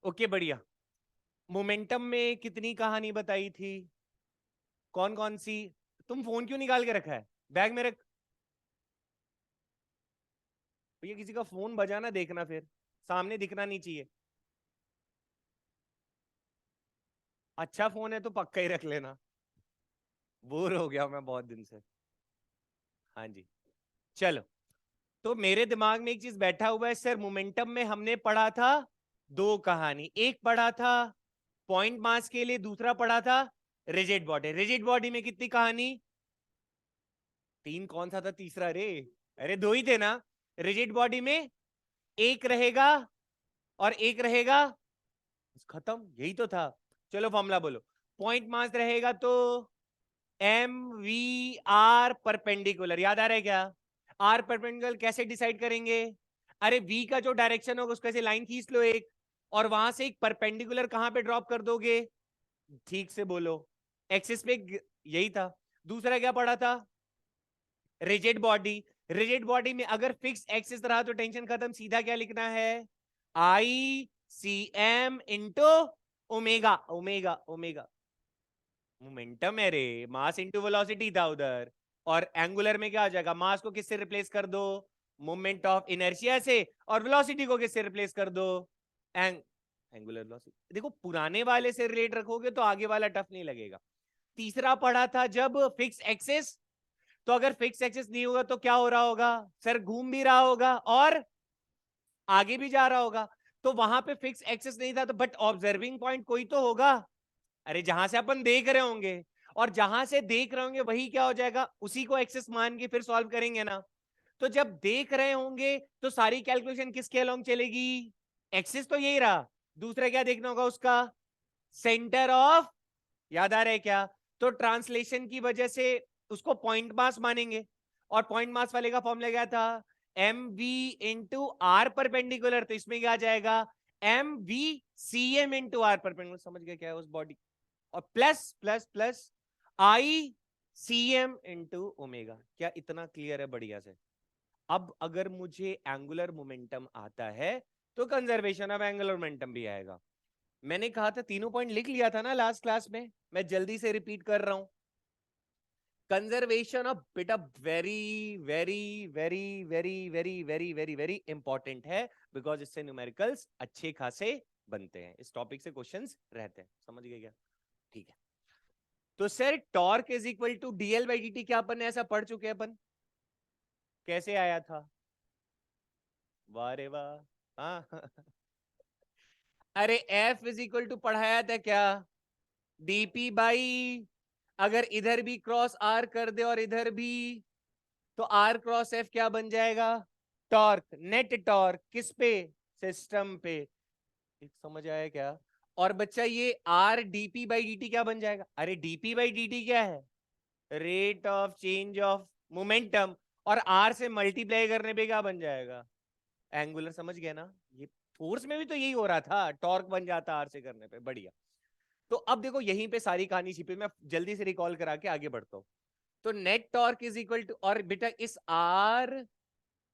Okay बढ़िया। Momentum में कितनी कहानी बताई थी? कौन कौन सी? तुम फोन क्यों निकाल के रखा है? बैग में रख। भैया किसी का फोन बजाना देखना, फिर सामने दिखना नहीं चाहिए। अच्छा फोन है तो पक्का ही रख लेना। बोर हो गया मैं बहुत दिन से। हाँ जी। चलो। तो मेरे दिमाग में एक चीज बैठा हुआ है सर, मोमेंटम में हमने पढ़ा था दो कहानी। एक पढ़ा था पॉइंट मास के लिए, दूसरा पढ़ा था रिजिड बॉडी। रिजिड बॉडी में कितनी कहानी? तीन। कौन सा था तीसरा रे? अरे दो ही थे ना। रिजिड बॉडी में एक रहेगा और एक रहेगा, खत्म। यही तो था। चलो फॉर्मूला बोलो। पॉइंट मास रहेगा तो एम वी आर परपेंडिकुलर। याद आ रहा है क्या? आर परपेंडिकुलर कैसे डिसाइड करेंगे? अरे वी का जो डायरेक्शन होगा उसको ऐसे लाइन खींच लो एक, और वहां से एक परपेंडिकुलर कहां पे ड्रॉप कर दोगे? ठीक से बोलो। एक्सिस पे। यही था। दूसरा क्या पढ़ा था? Rigid body. रिजिड बॉडी में अगर फिक्स एक्सिस रहा तो टेंशन खत्म, सीधा क्या लिखना है? I C M into omega. Omega omega momentum है रे, मास इंटू वेलोसिटी था उधर। और एंगुलर में क्या आ जाएगा? मास को किससे रिप्लेस कर दो? मोमेंट ऑफ इनर्शिया से। और वेलोसिटी को किससे रिप्लेस कर दो? Angular velocity. देखो पुराने वाले से रिलेट रखोगे तो आगे वाला टफ नहीं लगेगा। तीसरा पढ़ा था जब फिक्स एक्सिस, तो अगर फिक्स एक्सिस नहीं होगा तो क्या हो रहा होगा? सर घूम भी रहा होगा और आगे भी जा रहा होगा। तो वहां पे फिक्स एक्सिस नहीं था तो बट ऑब्जर्विंग पॉइंट कोई तो होगा। अरे जहां से अपन देख रहे होंगे, और जहां से देख रहे होंगे वही क्या हो जाएगा? उसी को एक्सिस मान के फिर सॉल्व करेंगे ना। तो जब देख रहे होंगे तो सारी कैलकुलेशन किसके अलोंग चलेगी? एक्सिस तो यही रहा। दूसरा क्या देखना होगा उसका? Centre of. याद आ रहा है क्या? तो ट्रांसलेशन की वजह से उसको पॉइंट मास मानेंगे। और पॉइंट मास वाले का फॉर्मूला क्या था? M V into R perpendicular. तो इसमें क्या आ जाएगा? M V C M into R perpendicular. समझ गए क्या है उस बॉडी? और plus plus plus I C M into omega. क्या इतना क्लियर है बढ़िया से? अब अगर मुझे एंगुलर मोमेंटम आता है तो कंजर्वेशन ऑफ एंगुलर मोमेंटम भी आएगा। मैंने कहा था तीनों पॉइंट लिख लिया था ना लास्ट क्लास में, मैं जल्दी से रिपीट कर रहा हूं। कंजर्वेशन ऑफ बेटा very very very very very very very very important है, बिकॉज इससे न्यूमेरिकल्स अच्छे खासे बनते हैं, इस टॉपिक से क्वेश्चंस रहते हैं। समझ गए क्या? ठीक है। तो sir torque is equal to DL by D T, क्या अपन ने ऐसा पढ़ चुके हैं अपन? कैसे आया था? वाह रे वाह। हाँ अरे एफ इज इक्वल टू पढ़ाया था क्या? डीपी बाई, अगर इधर भी क्रॉस आर कर दे और इधर भी, तो आर क्रॉस एफ क्या बन जाएगा? टॉर्क। नेट टॉर्क किस पे? सिस्टम पे। एक समझ आया क्या? और बच्चा ये R DP by D T क्या बन जाएगा? अरे डीपी बाई डी टी क्या है? Rate of change of momentum. और आर से मल्टीप्लाई करने पे क्या बन जाएगा? एंगुलर। समझ गया ना? ये फोर्स में भी तो यही हो रहा था, टॉर्क बन जाता आर से करने पे। बढ़िया। तो अब देखो यहीं पे सारी कहानी छिपी, मैं जल्दी से रिकॉल करा के आगे बढ़ता हूं। तो net torque is equal to, और बेटा इस R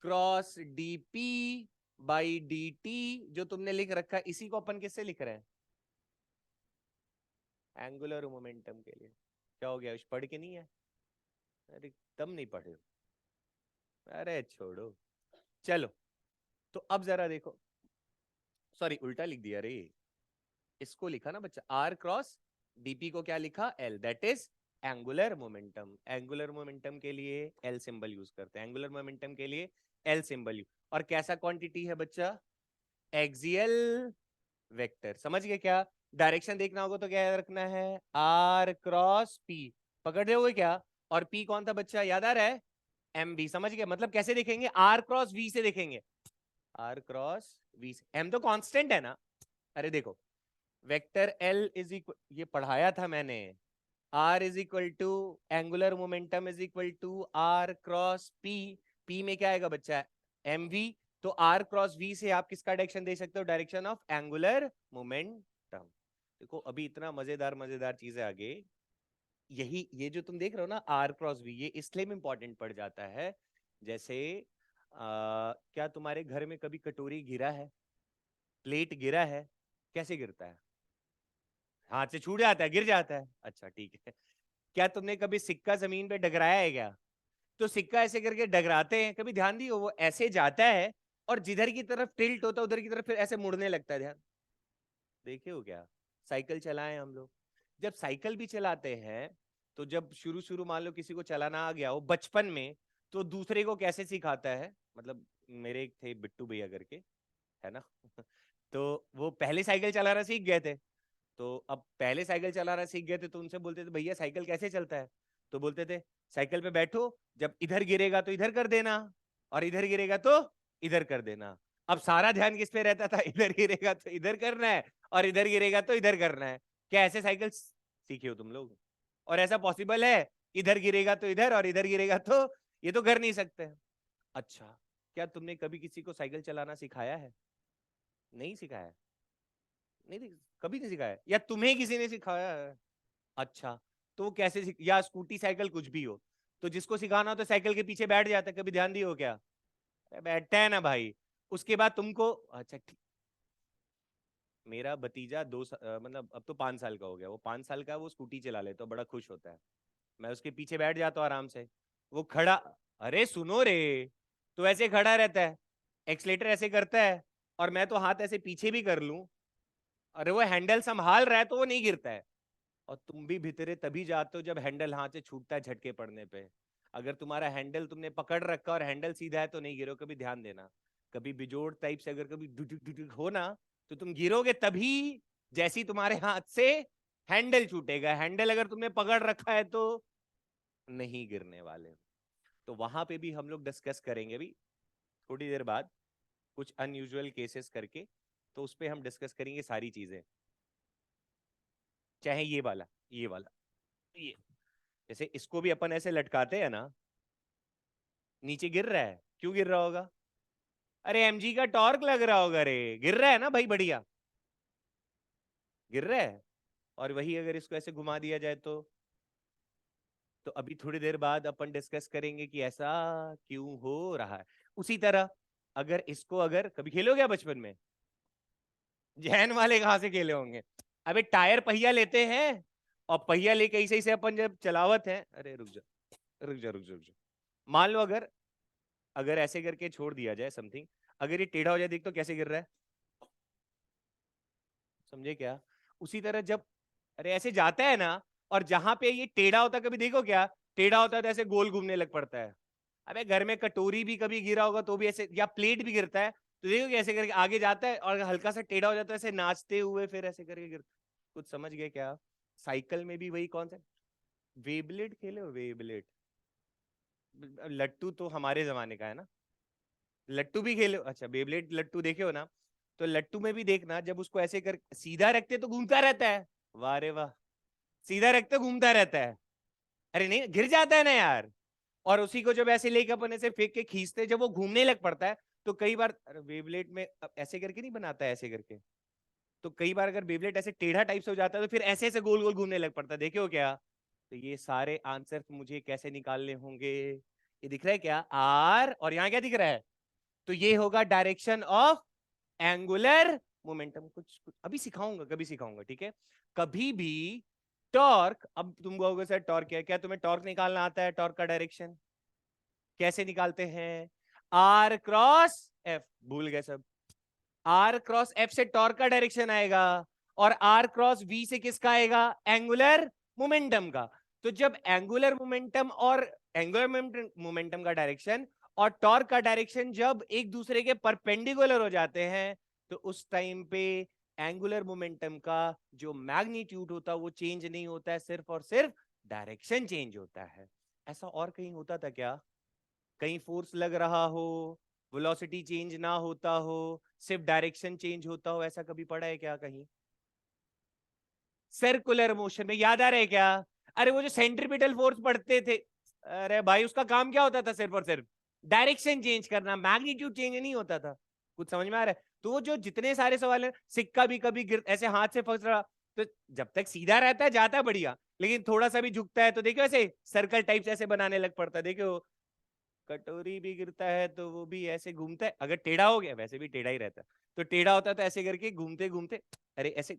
cross DP by D T जो तुमने लिख रखा है, इसी को अपन किससे लिख रहे हैं? एंगुलर मोमेंटम के लिए। क्या हो गया, पढ़ के नहीं है? अरे तब नहीं पढ़े हो। अरे छोड़ो। चलो। तो अब जरा देखो, सॉरी उल्टा लिख दिया रे। इसको लिखा ना बच्चा, आर क्रॉस डीपी को क्या लिखा? L, that is angular momentum. Angular momentum के लिए एल सिंबल यूज करते हैं, एंगुलर मोमेंटम के लिए एल सिंबल यूज। और कैसा क्वांटिटी है बच्चा? Axial vector. समझ गए क्या? डायरेक्शन देखना होगा तो क्या याद रखना है? R cross P. पकड़ रहे हो क्या? और पी कौन था बच्चा, याद आ रहा है? M B. समझ गए? मतलब कैसे देखेंगे? आर क्रॉस वी से देखेंगे। आर क्रॉस वी से। एम तो कांस्टेंट है ना। अरे देखो, वेक्टर एल इज इक्वल, ये पढ़ाया था मैंने। R is equal to angular momentum is equal to R cross P. P में क्या आएगा बच्चा? M V. तो आर क्रॉस वी से आप किसका डायरेक्शन दे सकते हो? Direction of angular momentum. देखो अभी इतना मजेदार मजेदार चीजें आगे। यही ये जो तुम देख रहे हो ना आर क्रॉस वी, ये इसलिए में इंपॉर्टेंट पड़ जाता है। जैसे क्या तुम्हारे घर में कभी कटोरी गिरा है? प्लेट गिरा है? कैसे गिरता है? हाथ से छूट जाता है, गिर जाता है। अच्छा ठीक है। क्या तुमने कभी सिक्का जमीन पे डगराया है क्या? तो सिक्का ऐसे करके डगराते हैं, कभी ध्यान दियो, वो ऐसे जाता है और जिधर की तरफ टिल्ट होता है उधर की तरफ फिर ऐसे मुड़ने लगता है। ध्यान देखे हो क्या? साइकिल चलाए हम लोग, जब साइकिल भी चलाते हैं तो जब शुरू शुरू मान लो किसी को चलाना आ गया हो बचपन में, तो दूसरे को कैसे सिखाता है? मतलब मेरे एक थे बिट्टू भैया करके, है ना तो वो पहले साइकिल चलाना सीख गए थे। तो अब पहले साइकिल चलाना सीख गए थे तो उनसे बोलते थे भैया साइकिल कैसे चलता है? तो बोलते थे साइकिल पे बैठो, जब इधर गिरेगा तो इधर कर देना, और इधर गिरेगा तो इधर कर देना। अब सारा ध्यान किस पे रहता था? इधर गिरेगा तो इधर करना है, और इधर गिरेगा तो इधर करना है। क्या ऐसे साइकिल सीखे हो तुम लोग? और ऐसा पॉसिबल है? इधर गिरेगा तो इधर और इधर गिरेगा तो ये तो कर नहीं सकते। अच्छा, क्या तुमने कभी किसी को साइकिल चलाना सिखाया है? नहीं सिखाया? नहीं, कभी नहीं सिखाया, या तुम्हें किसी ने सिखाया है? अच्छा, तो वो कैसे या स्कूटी साइकिल कुछ भी हो, तो जिसको सिखाना हो तो साइकिल के पीछे बैठ जाता है, कभी ध्यान दियो क्या? बैठता है ना भाई। उसके बाद तुमको, अच्छा मेरा भतीजा मतलब अब तो 5 साल का हो गया, वो 5 साल का, वो स्कूटी चला ले तो बड़ा खुश होता है। मैं उसके पीछे बैठ जाता हूँ आराम से। वो खड़ा, अरे सुनो रे, तो ऐसे खड़ा रहता है, एक्सलेटर ऐसे करता है, और मैं तो हाथ ऐसे पीछे भी कर लूं, अरे वो हैंडल संभाल रहा है तो वो नहीं गिरता है। और तुम भी भितरे तभी जाते हो जब हैंडल हाथ से छूटता है झटके पड़ने पे। अगर तुम्हारा हैंडल तुमने पकड़ रखा और हैंडल सीधा है तो नहीं गिरो, कभी ध्यान देना। कभी बिजोड़ टाइप से अगर कभी डुडुक डुडुक हो ना, तो तुम गिरोगे तभी, जैसी तुम्हारे हाथ से हैंडल छूटेगा। हैंडल अगर तुमने पकड़ रखा है तो नहीं गिरने वाले। तो वहां पे भी हम लोग डिस्कस करेंगे अभी थोड़ी देर बाद, कुछ अनयूजुअल केसेस करके, तो उस पर हम डिस्कस करेंगे सारी चीजें। चाहे ये वाला ये, जैसे इसको भी अपन ऐसे लटकाते हैं ना, नीचे गिर रहा है, क्यों गिर रहा होगा? अरे एमजी का टॉर्क लग रहा होगा रे, गिर रहा है ना भाई, बढ़िया गिर रहा है। और वही अगर इसको ऐसे घुमा दिया जाए तो अभी थोड़ी देर बाद अपन डिस्कस करेंगे कि ऐसा क्यों हो रहा है। उसी तरह अगर इसको, अगर कभी खेलो क्या बचपन में? जैन वाले कहां से खेले होंगे? अबे टायर पहिया लेते हैं, और पहिया लेके ऐसे ऐसे अपन जब चलावत है, अरे रुक जा रुक जा रुक जा रुक जा, मान लो अगर अगर ऐसे करके छोड़ दिया जाए समथिंग, अगर ये टेढ़ा हो जाए, देख तो कैसे गिर रहा है, समझे क्या? उसी तरह जब, अरे ऐसे जाता है ना, और जहां पे ये टेढ़ा होता है, कभी देखो क्या, टेढ़ा होता है तो ऐसे गोल घूमने लग पड़ता है। अबे घर में कटोरी भी कभी गिरा होगा तो भी ऐसे, या प्लेट भी गिरता है तो देखो कैसे करके आगे जाता है, और हल्का सा टेढ़ा हो जाता है ऐसे नाचते हुए, फिर ऐसे करके गिर। कुछ समझ गए क्या? साइकिल में भी वही कॉन्सेप्ट। वेबलेट खेले हो? वेबलेट, लट्टू तो हमारे जमाने का है ना। लट्टू भी खेले हो? अच्छा, बेबलेट लट्टू देखे हो ना? तो लट्टू में भी देखना, जब उसको ऐसे कर सीधा रखते तो घूमता रहता है। वाह रे वाह, सीधा रखते घूमता रहता है। अरे नहीं, गिर जाता है ना यार। और उसी को जब ऐसे लेके अपन ऐसे फेंक के खींचते, जब वो घूमने लग पड़ता है, तो कई बार वेवलेट में ऐसे करके नहीं बनाता है, ऐसे करके, तो कई बार अगर बेबलेट ऐसे टेढ़ा टाइप से हो जाता है तो फिर ऐसे ऐसे गोल गोल घूमने लग पड़ता है, देखे हो क्या? तो ये सारे आंसर मुझे कैसे निकालने होंगे? ये दिख रहा है क्या, आर, और यहाँ क्या दिख रहा है? तो ये होगा डायरेक्शन ऑफ एंगुलर मोमेंटम। कुछ अभी सिखाऊंगा, कभी सिखाऊंगा, ठीक है? कभी भी टॉर्क, अब तुम कहोगे सर टॉर्क क्या है, क्या तुम्हें टॉर्क निकालना आता है? टॉर्क का डायरेक्शन कैसे निकालते हैं? आर क्रॉस एफ, भूल गए सब। आर क्रॉस एफ से टॉर्क का डायरेक्शन आएगा, और आर क्रॉस वी से किसका आएगा? एंगुलर मोमेंटम का। तो जब एंगुलर मोमेंटम और एंगुलर मोमेंटम का डायरेक्शन और टॉर्क का डायरेक्शन जब एक दूसरे के परपेंडिकुलर हो जाते हैं, तो उस टाइम पे एंगुलर मोमेंटम का जो मैग्नीट्यूड होता है वो चेंज नहीं होता है, सिर्फ और सिर्फ डायरेक्शन चेंज होता है। ऐसा और कहीं होता था क्या? कहीं फोर्स लग रहा हो, वेलोसिटी चेंज ना होता हो, सिर्फ डायरेक्शन चेंज होता हो, ऐसा कभी पढ़ा है क्या कहीं? सर्कुलर मोशन में याद आ रहा है क्या? अरे वो जो सेंट्रीपिटल फोर्स पढ़ते थे, अरे भाई उसका काम क्या होता था? सिर्फ और सिर्फ डायरेक्शन चेंज करना, मैग्नीट्यूड चेंज नहीं होता था। कुछ समझ में आ रहा है? तो वो जो जितने सारे सवाल है, सिक्का भी कभी गिर ऐसे हाथ से फंस रहा, तो जब तक सीधा रहता है जाता है बढ़िया, लेकिन थोड़ा सा भी झुकता है तो देखो ऐसे सर्कल टाइप ऐसे बनाने लग पड़ता है, देखो कटोरी भी गिरता है तो वो भी ऐसे घूमता है, अगर टेढ़ा हो गया वैसे भी टेढ़ा ही रहता है, तो टेढ़ा होता है तो ऐसे करके घूमते घूमते, अरे ऐसे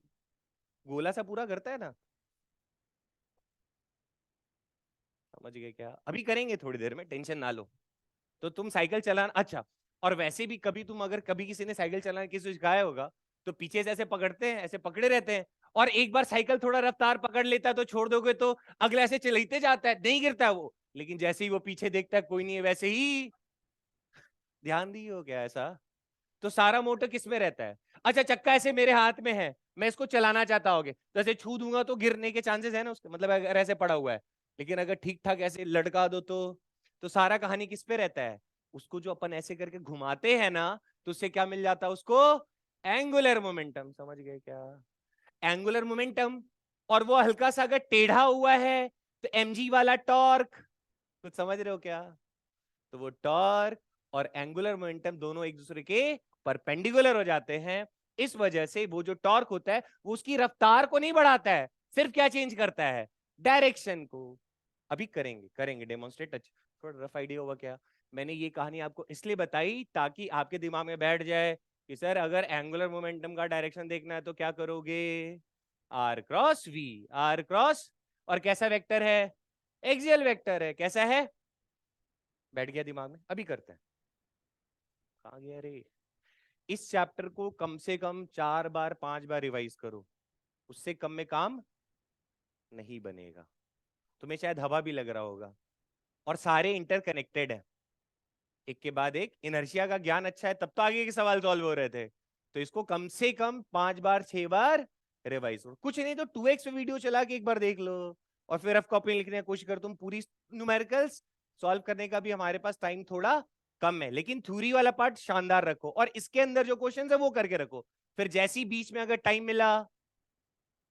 गोला सा पूरा करता है ना। समझ गए क्या? अभी करेंगे थोड़ी देर में, टेंशन ना लो। तो तुम साइकिल चलाना, अच्छा, और वैसे भी कभी तुम अगर कभी किसी ने साइकिल चलाना किसी को सिखाया होगा, तो पीछे से ऐसे पकड़ते हैं, ऐसे पकड़े रहते हैं, और एक बार साइकिल थोड़ा रफ्तार पकड़ लेता है तो छोड़ दोगे तो अगला ऐसे चलते जाता है, नहीं गिरता है वो, लेकिन जैसे ही वो पीछे देखता है कोई नहीं है, वैसे ही ध्यान दी हो क्या ऐसा? तो सारा मोटर किस में रहता है? अच्छा, चक्का ऐसे मेरे हाथ में है, मैं इसको चलाना चाहता होगे तो ऐसे छू दूंगा तो गिरने के चांसेस है ना उसके, मतलब अगर ऐसे पड़ा हुआ है, लेकिन अगर ठीक ठाक ऐसे लटका दो तो सारा कहानी किस पे रहता है? उसको जो अपन ऐसे करके घुमाते हैं ना, तो उससे क्या मिल जाता है उसको? Angular momentum. समझ गए क्या? Angular momentum. और वो हल्का सा अगर टेढ़ा हुआ है तो mg वाला टॉर्क, कुछ समझ रहे हो क्या? तो वो टॉर्क और एंगुलर मोमेंटम दोनों एक दूसरे के परपेंडिकुलर हो जाते हैं। इस वजह से वो जो टॉर्क होता है वो उसकी रफ्तार को नहीं बढ़ाता है, सिर्फ क्या चेंज करता है? डायरेक्शन को। अभी करेंगे करेंगे डेमोन्स्ट्रेट। अच्छा, थोड़ा रफ आइडिया होगा क्या? मैंने ये कहानी आपको इसलिए बताई ताकि आपके दिमाग में बैठ जाए कि सर अगर एंगुलर मोमेंटम का डायरेक्शन देखना है तो क्या करोगे? R cross V. R cross, और कैसा वेक्टर है? एक्सियल वेक्टर है। कैसा है? बैठ गया दिमाग में? अभी करते हैं। कहाँ गया रे? इस चैप्टर को कम से कम 4 बार 5 बार रिवाइज करो, उससे कम में काम नहीं बनेगा। तुम्हें शायद हवा भी लग रहा होगा, और सारे इंटरकनेक्टेड है, एक के बाद एक। इनर्शिया का ज्ञान अच्छा है तब तो आगे के सवाल सॉल्व हो रहे थे। तो इसको कम से कम 5 बार 6 बार रिवाइज करो। कुछ नहीं तो 2x पे वीडियो चला के एक बार देख लो, और फिर रफ कॉपी लिखने की कोशिश करो। तुम पूरी न्यूमेरिकल्स सॉल्व करने का भी हमारे पास टाइम थोड़ा कम है, लेकिन थ्योरी वाला पार्ट शानदार रखो, और इसके अंदर जो क्वेश्चन है वो करके रखो। फिर जैसी बीच में अगर टाइम मिला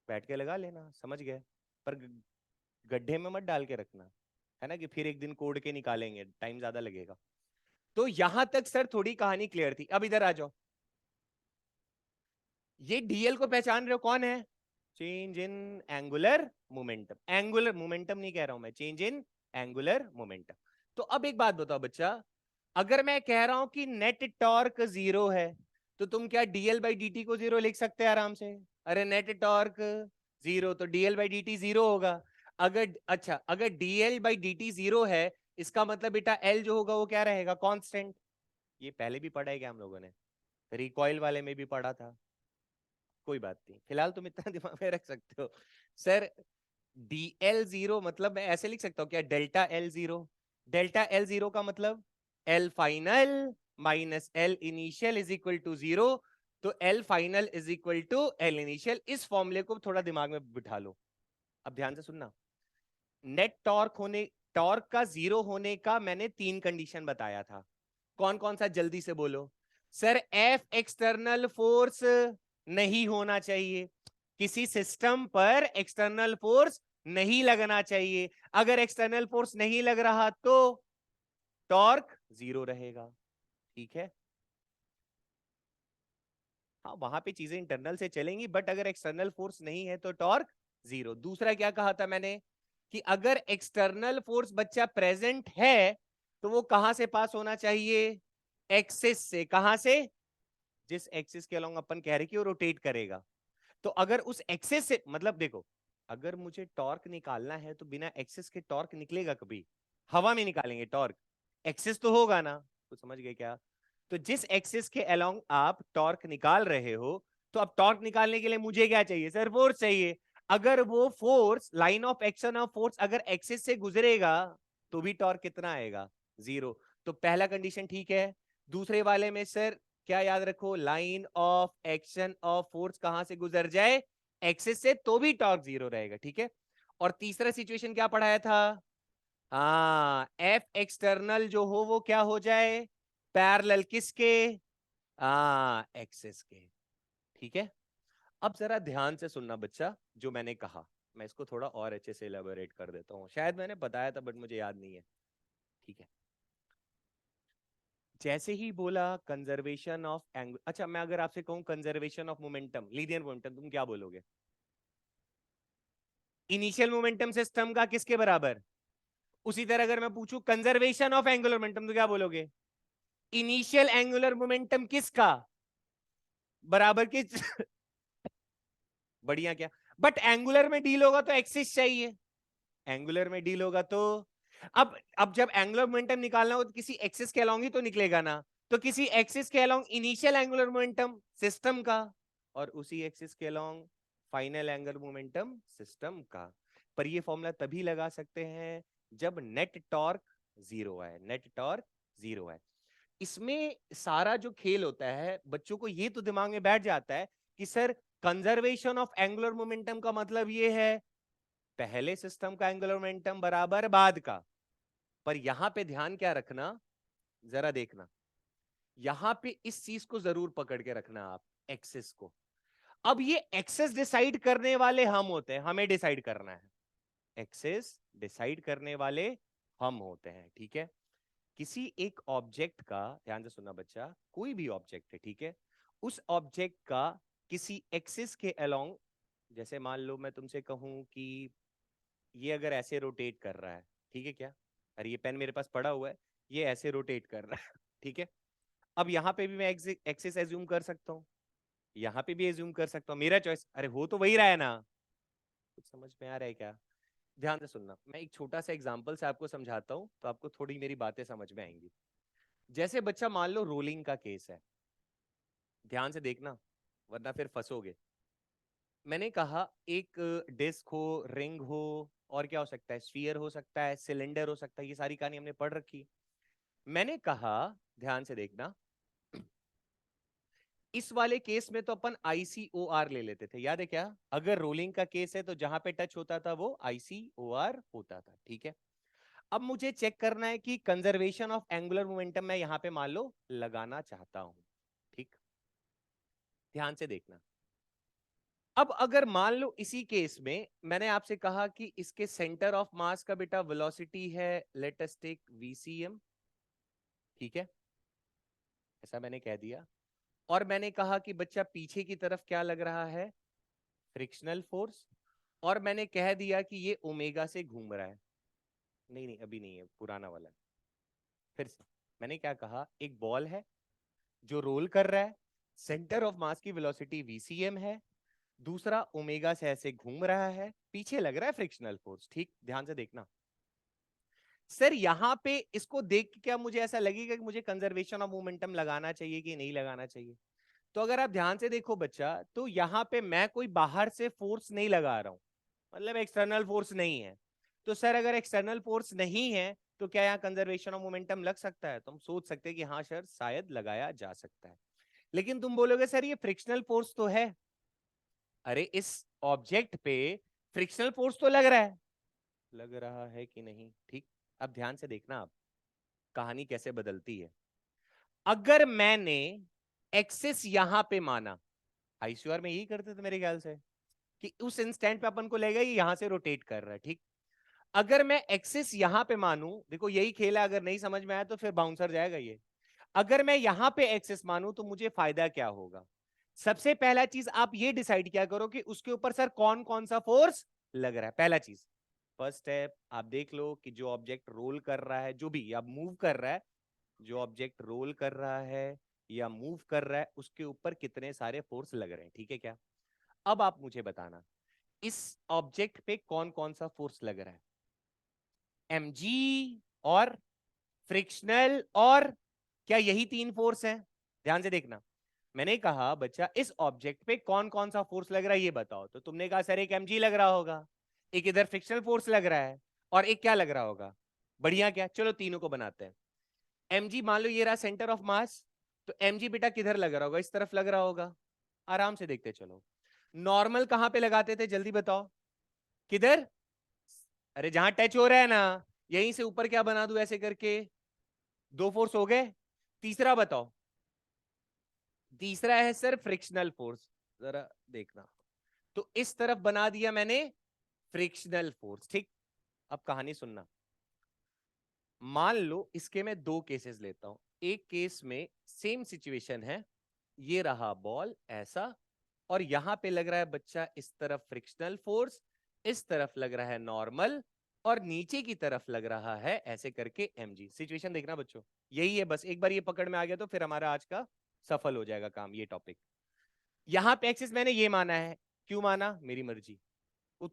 बैठ के लगा लेना। समझ गए? पर गड्ढे में मत डाल के रखना, है ना, कि फिर एक दिन कोड के निकालेंगे, टाइम ज्यादा लगेगा। तो यहां तक सर थोड़ी कहानी क्लियर थी। अब इधर आ जाओ। ये डीएल को पहचान रहे हो? कौन है? Change in angular momentum. Angular momentum नहीं कह रहा हूं मैं, चेंज इन एंगुलर मोमेंटम। तो अब एक बात बताओ बच्चा, अगर मैं कह रहा हूं कि नेट टॉर्क 0 है, तो तुम क्या डीएल बाई डी को 0 लिख सकते हैं आराम से? अरे नेट टॉर्क 0 तो डीएल बाई डी 0 होगा। अगर अच्छा, अगर डीएल बाई डी 0 है, इसका मतलब बेटा एल जो होगा वो क्या रहेगा? कांस्टेंट। ये पहले भी पढ़ा है क्या हम लोगों ने? रिकॉइल वाले में भी पढ़ा था। कोई बात नहीं, फिलहाल तुम इतना दिमाग में रख सकते हो। सर DL0 मतलब मैं ऐसे लिख सकता हूँ क्या? Delta L0। डेल्टा L0 का मतलब L final minus L initial is equal to 0। तो L final is equal to L initial. इस फॉर्मूले को थोड़ा दिमाग में बिठा लो। अब ध्यान से सुनना। नेट टॉर्क होने, टॉर्क का 0 होने का मैंने 3 कंडीशन बताया था। कौन कौन सा? जल्दी से बोलो। सर F एक्सटर्नल फोर्स नहीं होना चाहिए, किसी सिस्टम पर एक्सटर्नल फोर्स नहीं लगना चाहिए। अगर एक्सटर्नल फोर्स नहीं लग रहा तो टॉर्क 0 रहेगा। ठीक है? हाँ, वहां पे चीजें इंटरनल से चलेंगी, बट अगर एक्सटर्नल फोर्स नहीं है तो टॉर्क 0। दूसरा क्या कहा था मैंने? कि अगर एक्सटर्नल फोर्स बच्चा प्रेजेंट है तो वो कहां से पास होना चाहिए? एक्सिस से। कहां से? जिस एक्सिस के अलोंग अपन कह रहे कि वो रोटेट करेगा। तो अगर उस एक्सेस से, मतलब देखो, अगर मुझे टॉर्क निकालना है तो बिना एक्सेस के टॉर्क निकलेगा कभी? हवा में निकालेंगे टॉर्क, एक्सेस तो होगा ना। तो समझ गए क्या? तो जिस एक्सेस के अलोंग आप टॉर्क निकाल रहे हो, तो अब टॉर्क निकालने के लिए मुझे क्या चाहिए? सर फोर्स चाहिए। अगर वो force, line of action of force अगर एक्सेस से गुजरेगा तो भी टॉर्क कितना आएगा? 0। तो पहला कंडीशन ठीक है। दूसरे वाले में सर क्या याद रखो? Line of action of force कहां से गुजर जाए? एक्सिस से, तो भी टॉर्क 0 रहेगा। ठीक है? और तीसरा सिचुएशन क्या पढ़ाया था? हाँ, एफ एक्सटर्नल जो हो वो क्या हो जाए? पैरेलल किसके? एक्सिस के। ठीक है? अब जरा ध्यान से सुनना बच्चा, जो मैंने कहा मैं इसको थोड़ा और अच्छे से एलेबोरेट कर देता हूँ। शायद मैंने बताया था बट मुझे याद नहीं है। ठीक है? जैसे ही बोला कंजर्वेशन ऑफ एंगल, अच्छा मैं अगर आपसे कहूं conservation of momentum, linear momentum, तुम क्या बोलोगे? इनिशियल मोमेंटम सिस्टम का किसके बराबर? उसी तरह अगर मैं पूछूं कंजर्वेशन ऑफ एंगुलर मोमेंटम तो क्या बोलोगे? इनिशियल एंगुलर मोमेंटम किसका बराबर किस बढ़िया क्या, बट एंगुलर में डील होगा तो एक्सिस चाहिए, एंगुलर में डील होगा तो अब जब एंगुलर मोमेंटम निकालना हो तो किसी एक्सिस के अलोंग ही तो निकलेगा ना, तो किसी एक्सिस के along initial angular momentum system का, और उसी एक्सिस के along final angular momentum system का। पर ये फॉर्मूला तभी लगा सकते हैं जब नेट टॉर्क जीरो है, नेट टॉर्क जीरो है। इसमें सारा जो खेल होता है बच्चों को ये तो दिमाग में बैठ जाता है कि sir conservation of angular momentum का मतलब ये है पहले सिस्टम का एंगुलर मोमेंटम बराबर बाद का। पर यहां पे ध्यान क्या रखना, जरा देखना, यहां पे इस चीज को जरूर पकड़ के रखना आप, एक्सिस को। अब ये एक्सेस डिसाइड करने वाले हम होते हैं, हमें डिसाइड करना है, एक्सेस डिसाइड करने वाले हम होते हैं, ठीक है। किसी एक ऑब्जेक्ट का, ध्यान से सुनना बच्चा, कोई भी ऑब्जेक्ट है, ठीक है, उस ऑब्जेक्ट का किसी एक्सिस के अलोंग, जैसे मान लो मैं तुमसे कहूं कि ये अगर ऐसे रोटेट कर रहा है, ठीक है क्या, अरे ये पेन मेरे पास पड़ा हुआ है, ये ऐसे रोटेट कर रहा है ठीक है। अब यहां पे भी मैं एक्सिस एज्यूम कर सकता हूँ, यहां पे भी एज्यूम कर सकता हूँ, मेरा चॉइस, अरे हो तो वही रहा है ना। कुछ समझ में आ रहा है क्या? ध्यान से सुनना, मैं एक छोटा सा एग्जांपल से आपको समझाता हूँ तो आपको थोड़ी मेरी बातें समझ में आएंगी। जैसे बच्चा मान लो रोलिंग का केस है, ध्यान से देखना वरना फिर फंसोगे। मैंने कहा एक डिस्क हो, रिंग हो, और क्या हो सकता है, स्फीयर हो सकता है, सिलेंडर हो सकता है, ये सारी कहानी हमने पढ़ रखी। मैंने कहा, ध्यान से देखना, इस वाले केस में तो अपन ICOR ले लेते थे, याद है क्या? अगर रोलिंग का केस है तो जहां पे टच होता था वो ICOR होता था, ठीक है। अब मुझे चेक करना है कि कंजर्वेशन ऑफ एंगुलर मोमेंटम मैं यहां पे मान लो लगाना चाहता हूं, ठीक। ध्यान से देखना, अब अगर मान लो इसी केस में मैंने आपसे कहा कि इसके सेंटर ऑफ मास का बेटा वेलोसिटी है, लेट अस टेक VCM, ठीक है, ऐसा मैंने कह दिया। और मैंने कहा कि बच्चा पीछे की तरफ क्या लग रहा है, फ्रिक्शनल फोर्स, और मैंने कह दिया कि ये ओमेगा से घूम रहा है, नहीं नहीं अभी नहीं है, पुराना वाला है। फिर से मैंने क्या कहा, एक बॉल है जो रोल कर रहा है, सेंटर ऑफ मास की वेलोसिटी VCM है, दूसरा ओमेगा से ऐसे घूम रहा है, पीछे लग रहा है फ्रिक्शनल फोर्स, ठीक। ध्यान से देखना सर, यहां पे इसको देख के क्या मुझे ऐसा लगेगा कि मुझे कंजर्वेशन ऑफ मोमेंटम लगाना चाहिए कि नहीं लगाना चाहिए? तो अगर आप ध्यान से देखो बच्चा, तो यहां पे मैं कोई बाहर से फोर्स नहीं लगा रहा हूं, मतलब एक्सटर्नल फोर्स नहीं है। तो सर अगर एक्सटर्नल फोर्स नहीं है तो क्या यहाँ कंजर्वेशन ऑफ मोमेंटम लग सकता है? तो हम सोच सकते हैं कि हाँ सर शायद लगाया जा सकता है। लेकिन तुम बोलोगे सर ये फ्रिक्शनल फोर्स तो है, अरे इस ऑब्जेक्ट पे फ्रिक्शनल फोर्स तो लग रहा है कि नहीं, ठीक। अब ध्यान से देखना आप कहानी कैसे बदलती है। अगर मैंने एक्सिस यहां पे माना, ICOR में यही करते थे मेरे ख्याल से, कि उस इंस्टेंट पे अपन को लगेगा ये यहां से रोटेट कर रहा है, ठीक। अगर मैं एक्सिस यहां पे मानूं, देखो यही खेल है, अगर नहीं समझ में आया तो फिर बाउंसर जाएगा ये। अगर मैं यहां पे एक्सिस मानूं तो मुझे फायदा क्या होगा? सबसे पहला चीज आप ये डिसाइड क्या करो कि उसके ऊपर सर कौन कौन सा फोर्स लग रहा है, पहला चीज। फर्स्ट स्टेप आप देख लो कि जो ऑब्जेक्ट रोल कर रहा है, जो भी अब मूव कर रहा है, जो ऑब्जेक्ट रोल कर रहा है या मूव कर रहा है उसके ऊपर कितने सारे फोर्स लग रहे हैं, ठीक है क्या। अब आप मुझे बताना इस ऑब्जेक्ट पे कौन कौन सा फोर्स लग रहा है, mg और फ्रिक्शनल, और क्या यही तीन फोर्स हैं? ध्यान से देखना, मैंने कहा बच्चा इस ऑब्जेक्ट पे कौन कौन सा फोर्स लग रहा है ये बताओ, तो तुमने कहा सर एक mg लग रहा होगा, एक इधर फ्रिक्शनल फोर्स लग रहा है, और एक क्या लग रहा होगा? बढ़िया क्या, चलो तीनों को बनाते हैं। mg मान लो ये रहा सेंटर ऑफ मास, तो mg बेटा किधर लग रहा होगा, इस तरफ लग रहा होगा। आराम से देखते चलो, नॉर्मल कहां पे लगाते थे जल्दी बताओ, किधर? अरे जहां टच हो रहा है ना, यहीं से ऊपर क्या बना दूं ऐसे करके, दो फोर्स हो गए। तीसरा बताओ, तीसरा है सर फ्रिक्शनल फोर्स, जरा देखना, तो इस तरफ बना दिया मैंने फ्रिक्शनल फोर्स, ठीक। अब कहानी सुनना, मान लो इसके मैं दो केसेस लेता हूं, एक केस में सेम सिचुएशन है, ये रहा बॉल ऐसा, और यहां पे लग रहा है बच्चा इस तरफ फ्रिक्शनल फोर्स, इस तरफ लग रहा है नॉर्मल, और नीचे की तरफ लग रहा है ऐसे करके mg। सिचुएशन देखना बच्चों, यही है बस, एक बार ये पकड़ में आ गया तो फिर हमारा आज का सफल हो जाएगा काम, ये टॉपिक। यहां पे एक्सिस मैंने ये माना है, क्यों माना, मेरी मर्जी,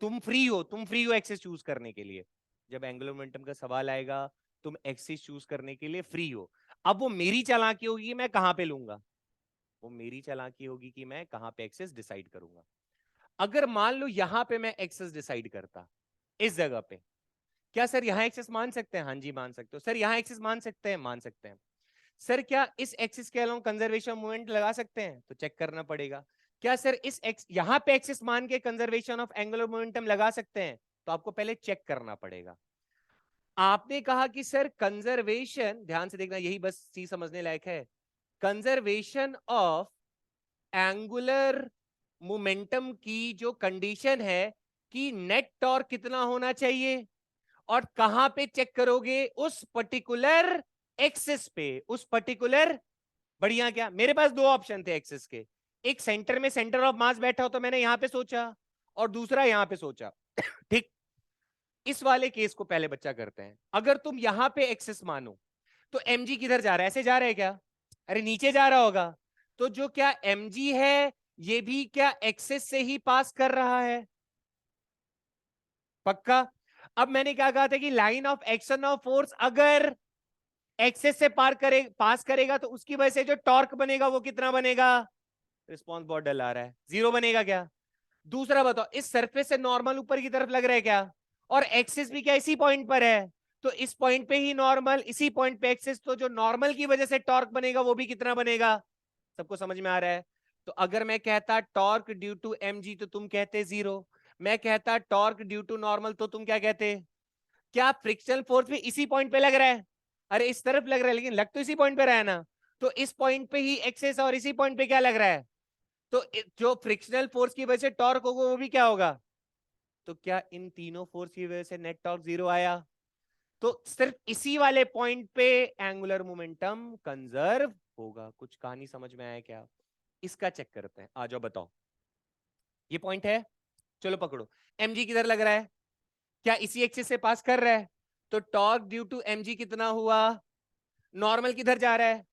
तुम फ्री हो एक्सिस चूज करने के लिए। जब एंगुलर मोमेंटम का सवाल आएगा तुम एक्सिस चूज करने के लिए फ्री हो। अब वो मेरी चालाकी होगी मैं कहां पे लूंगा, वो मेरी चालाकी होगी कि मैं कहां पे एक्सिस डिसाइड करूंगा। अगर मान लो यहां पे मैं एक्सिस डिसाइड करता इस जगह पे, क्या सर यहां एक्सिस मान सकते हैं, हाँ जी मान सकते हो सर, यहां एक्सिस मान सकते हैं, मान सकते हैं सर, क्या इस एक्सिस के अलोंग कंजर्वेशन मोमेंट लगा सकते हैं, तो चेक करना पड़ेगा। क्या सर इस यहां पे एक्सिस मान के कंजर्वेशन ऑफ एंगुलर मोमेंटम लगा सकते हैं, तो आपको पहले चेक करना पड़ेगा। आपने कहा कि सर कंजर्वेशन, ध्यान से देखना यही बस चीज समझने लायक है, कंजर्वेशन ऑफ एंगुलर मोमेंटम की जो कंडीशन है कि नेट टॉर्क कितना होना चाहिए, और कहां पे चेक करोगे, उस पर्टिकुलर एक्सिस पे, उस पर्टिकुलर, बढ़िया, क्या मेरे पास दो ऑप्शन थे एक्सिस के, एक सेंटर में सेंटर ऑफ मास बैठा हो तो मैंने यहां पे सोचा, और दूसरा यहां पे सोचा। ठीक, इस वाले केस को पहले बच्चा करते हैं। अगर तुम यहां पे एक्सिस मानो तो mg किधर जा रहा है, ऐसे जा रहा है क्या, अरे नीचे जा रहा होगा, तो जो क्या mg है ये भी क्या एक्सिस से ही पास कर रहा है, पक्का। अब मैंने क्या कहा था कि line of action of force अगर एक्सेस से पास करेगा तो उसकी वजह से जो टॉर्क बनेगा वो कितना बनेगा, रिस्पॉन्स बहुत डल आ रहा है, 0 बनेगा क्या। दूसरा बताओ, इस सरफेस से नॉर्मल ऊपर की तरफ लग रहा है क्या, और एक्सिस भी क्या इसी पॉइंट पर है, तो इस पॉइंट पे ही नॉर्मल, इसी पॉइंट पे एक्सिस, तो जो नॉर्मल की वजह से टॉर्क बनेगा वो भी कितना बनेगा। सबको समझ में आ रहा है। तो अगर मैं कहता टॉर्क ड्यू टू mg तो तुम कहते 0, मैं कहता टॉर्क ड्यू टू नॉर्मल तो तुम क्या कहते, क्या फ्रिक्शनल फोर्स भी इसी पॉइंट पे लग रहा है, अरे इस तरफ लग रहा है लेकिन लग तो इसी पॉइंट पे रहा है ना, तो इस पॉइंट पे ही एक्सेस और इसी पॉइंट पे क्या लग रहा है, तो जो फ्रिक्शनल फोर्स की वजह से टॉर्क होगा वो भी क्या होगा, तो क्या इन तीनों फोर्स की वजह से नेट टॉर्क 0 आया, तो सिर्फ इसी वाले पॉइंट पे एंगुलर मोमेंटम कंजर्व होगा। कुछ कहानी समझ में आया क्या, इसका चेक करते हैं, आ जाओ बताओ, ये पॉइंट है, चलो पकड़ो, mg किधर लग रहा है, क्या इसी एक्सिस से पास कर रहा है, तो टॉर्क ड्यू टू mg कितना हुआ, नॉर्मल किधर जा रहा है,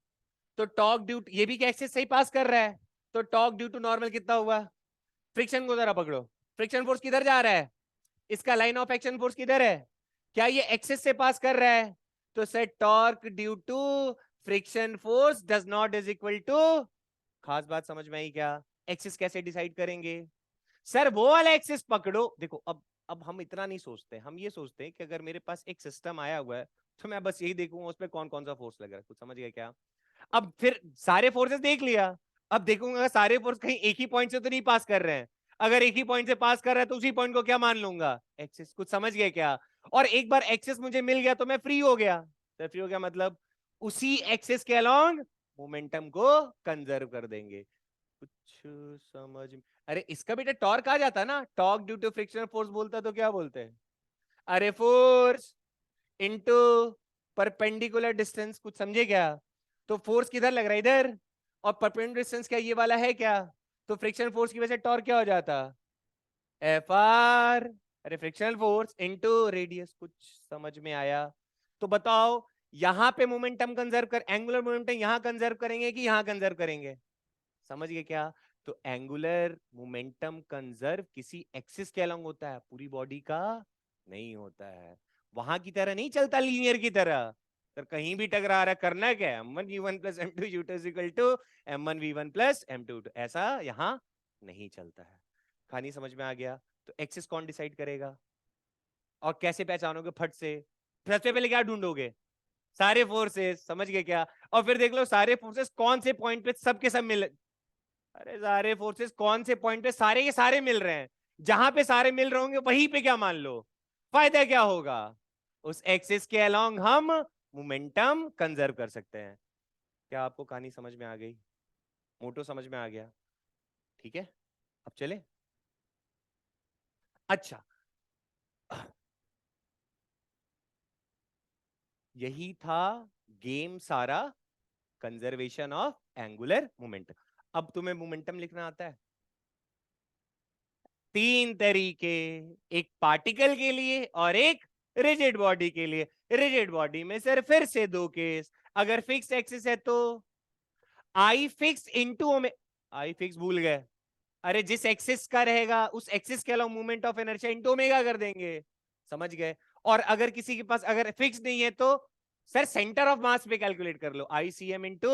तो टॉर्क ड्यू, ये भी क्या एक्सिस से ही पास कर रहा है, तो टॉर्क ड्यू टू नॉर्मल कितना हुआ, फ्रिक्शन को जरा पकड़ो, फ्रिक्शन फोर्स किधर जा रहा है, इसका लाइन ऑफ एक्शन फोर्स किधर है, क्या ये एक्सिस से पास कर रहा है, तो set torque due to friction force does not is equal to, खास बात समझ में आई क्या, एक्सिस कैसे डिसाइड करेंगे, सर वो वाला एक्सिस पकड़ो। देखो अब हम इतना नहीं सोचते, हम ये सोचते हैं कि अगर मेरे पास एक सिस्टम आया हुआ है तो मैं बस यही देखूंगा उस पर कौन कौन सा फोर्स लग रहा है, कुछ समझ गया क्या। अब फिर सारे फोर्सेस देख लिया, अब देखूंगा सारे फोर्स कहीं एक ही पॉइंट से तो नहीं पास कर रहे हैं, अगर एक ही पॉइंट से पास कर रहा है तो उसी पॉइंट को क्या मान लूंगा, एक्सिस, कुछ समझ गए क्या। और एक बार एक्सिस मुझे मिल गया तो मैं फ्री हो गया, तो फ्री हो गया मतलब उसी एक्सिस के अलोंग मोमेंटम को कंजर्व कर देंगे। कुछ समझ में, अरे इसका बेटा टॉर्क आ जाता ना, torque due to frictional force बोलता तो क्या बोलते हैं, अरे फोर्स इनटू परपेंडिकुलर डिस्टेंस, कुछ समझे क्या, तो फोर्स किधर लग रहा है, इधर, और परपेंडिकुलर डिस्टेंस क्या ये वाला है क्या, तो फ्रिक्शन फोर्स की वजह से टॉर्क क्या हो जाता, एफ आर, अरे फ्रिक्शनल फोर्स इनटू रेडियस, कुछ समझ में आया। तो बताओ यहां पे मोमेंटम कंजर्व कर, एंगुलर मोमेंटम यहां कंजर्व करेंगे कि यहां कंजर्व करेंगे, समझ गए क्या। तो एंगुलर मोमेंटम कंजर्व किसी एक्सिस के अलॉन्ग होता है, पूरी बॉडी का नहीं होता है, वहां की तरह नहीं चलता लीनियर की तरह, तो कहीं भी टकरा रहा है, करना क्या है, m1v1 plus m2 u2 is equal to m1v1 plus m2, ऐसा यहां नहीं चलता है। कहानी समझ में आ गया। तो एक्सिस कौन डिसाइड करेगा, और कैसे पहचानोगे, फट से सबसे पहले क्या ढूंढोगे, सारे फोर्सेस, समझ गए क्या, और फिर देख लो सारे फोर्सेस कौन से पॉइंट पे सबके सब मिल, अरे सारे फोर्सेस कौन से पॉइंट पे सारे के सारे मिल रहे हैं, जहां पे सारे मिल रहे होंगे वहीं पे क्या मान लो, फायदा क्या होगा, उस एक्सिस के अलोंग हम मोमेंटम कंजर्व कर सकते हैं। क्या आपको कहानी समझ में आ गई, मोटो समझ में आ गया, ठीक है, अब चले। अच्छा, यही था गेम सारा, कंजर्वेशन ऑफ एंगुलर मोमेंटम। अब तुम्हें मोमेंटम लिखना आता है, तीन तरीके, एक पार्टिकल के लिए और एक रिजिड बॉडी के लिए, रिजिड बॉडी में सर फिर से दो केस, अगर फिक्स एक्सिस है तो I fix into I fix भूल गए, अरे जिस एक्सिस का रहेगा उस एक्सिस के अलावा movement of inertia into omega कर देंगे, समझ गए। और अगर किसी के पास अगर फिक्स नहीं है तो सर सेंटर ऑफ मास पे कैलकुलेट कर लो, I C M into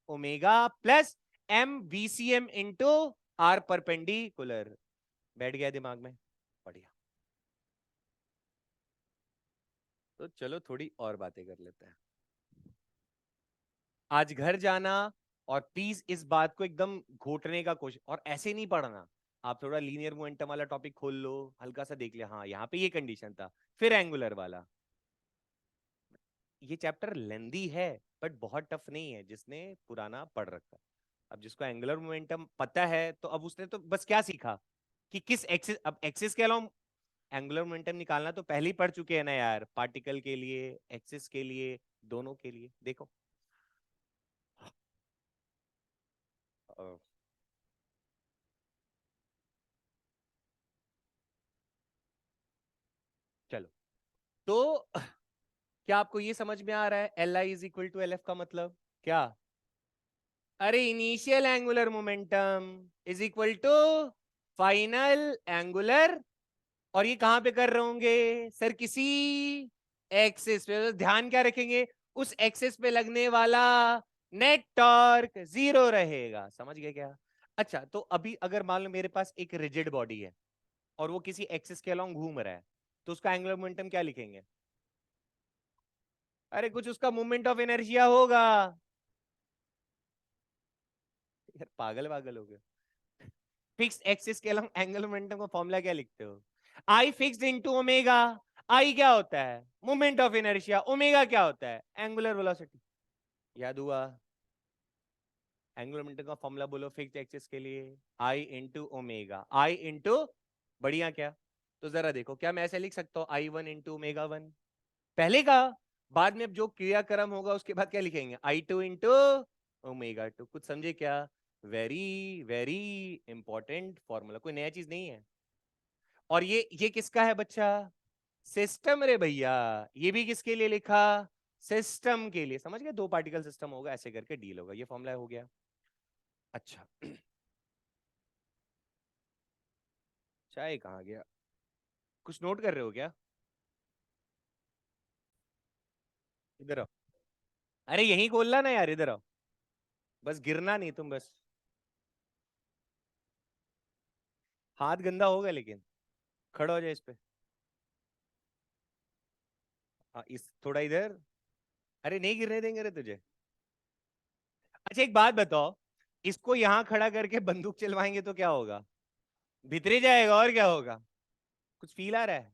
omega plus M V C M into R perpendicular. बैठ गया दिमाग में, बढ़िया। तो चलो थोड़ी और बातें कर लेते हैं। आज घर जाना और प्लीज इस बात को एकदम घोटने का कोशिश, और ऐसे नहीं पढ़ना, आप थोड़ा लीनियर मोमेंटम वाला टॉपिक खोल लो, हल्का सा देख लिया, हाँ यहाँ पे ये कंडीशन था, फिर एंगुलर वाला। ये चैप्टर लेंदी है बट बहुत टफ नहीं है, जिसने पुराना पढ़ रखा। अब जिसको एंगुलर मोमेंटम पता है तो अब उसने तो बस क्या सीखा कि किस एक्सिस, अब एक्सिस के अलावा एंगुलर मोमेंटम निकालना तो पहले ही पढ़ चुके हैं ना यार, पार्टिकल के लिए, एक्सिस के लिए, दोनों के लिए। देखो अ, चलो तो क्या आपको ये समझ में आ रहा है L I is equal to L F का मतलब क्या? अरे initial angular momentum is equal to final angular, और ये कहां पे कर रहे होंगे सर? किसी एक्सिस पे, तो ध्यान क्या रखेंगे, उस एक्सिस पे लगने वाला नेट टॉर्क जीरो रहेगा, समझ गए क्या? अच्छा तो अभी अगर मान लो मेरे पास एक रिजिड बॉडी है और वो किसी एक्सिस के अलोंग घूम रहा है, तो उसका एंगुलर मोमेंटम क्या लिखेंगे? अरे कुछ उसका मूवमेंट ऑफ इनर्शिया होगा। यार पागल पागल हो गए। फिक्स एक्सिस के अलोंग एंगुलर मोमेंटम का फॉर्मूला क्या लिखते हो? आई फिक्स्ड इनटू ओमेगा। आई क्या होता है? Moment of inertia. ओमेगा क्या होता है? Angular velocity. याद हुआ? एंगुलर मोमेंटम का फॉर्मूला बोलो फिक्स्ड एक्सिस के लिए, आई इंटू ओमेगा, आई इंटू, बढ़िया क्या, तो जरा देखो क्या मैं ऐसे लिख सकता हूँ I one into omega one, पहले का, बाद में अब जो क्रियाक्रम होगा उसके बाद क्या लिखेंगे, आई टू इंटू ओमेगा टू। कुछ समझे क्या? वेरी वेरी इंपॉर्टेंट फॉर्मूला, कोई नया चीज नहीं है। और ये किसका है बच्चा? सिस्टम रे भैया। ये भी किसके लिए लिखा? सिस्टम के लिए, समझ गए? दो पार्टिकल सिस्टम होगा, ऐसे करके डील होगा, ये फॉर्मूला हो गया। अच्छा चाय कहाँ गया? कुछ नोट कर रहे हो क्या? इधर आओ। अरे यहीं खोलना ना यार, इधर आओ, बस गिरना नहीं तुम बस। हाथ गंदा होगा लेकिन, खड़ा हो जाए इस पे। हाँ इस थोड़ा इधर। अरे नहीं गिरने देंगे रे तुझे। अच्छा एक बात बताओ, इसको यहाँ खड़ा करके बंदूक चलवाएंगे तो क्या होगा? भीतरे जाएगा और क्या होगा? कुछ फील आ रहा है?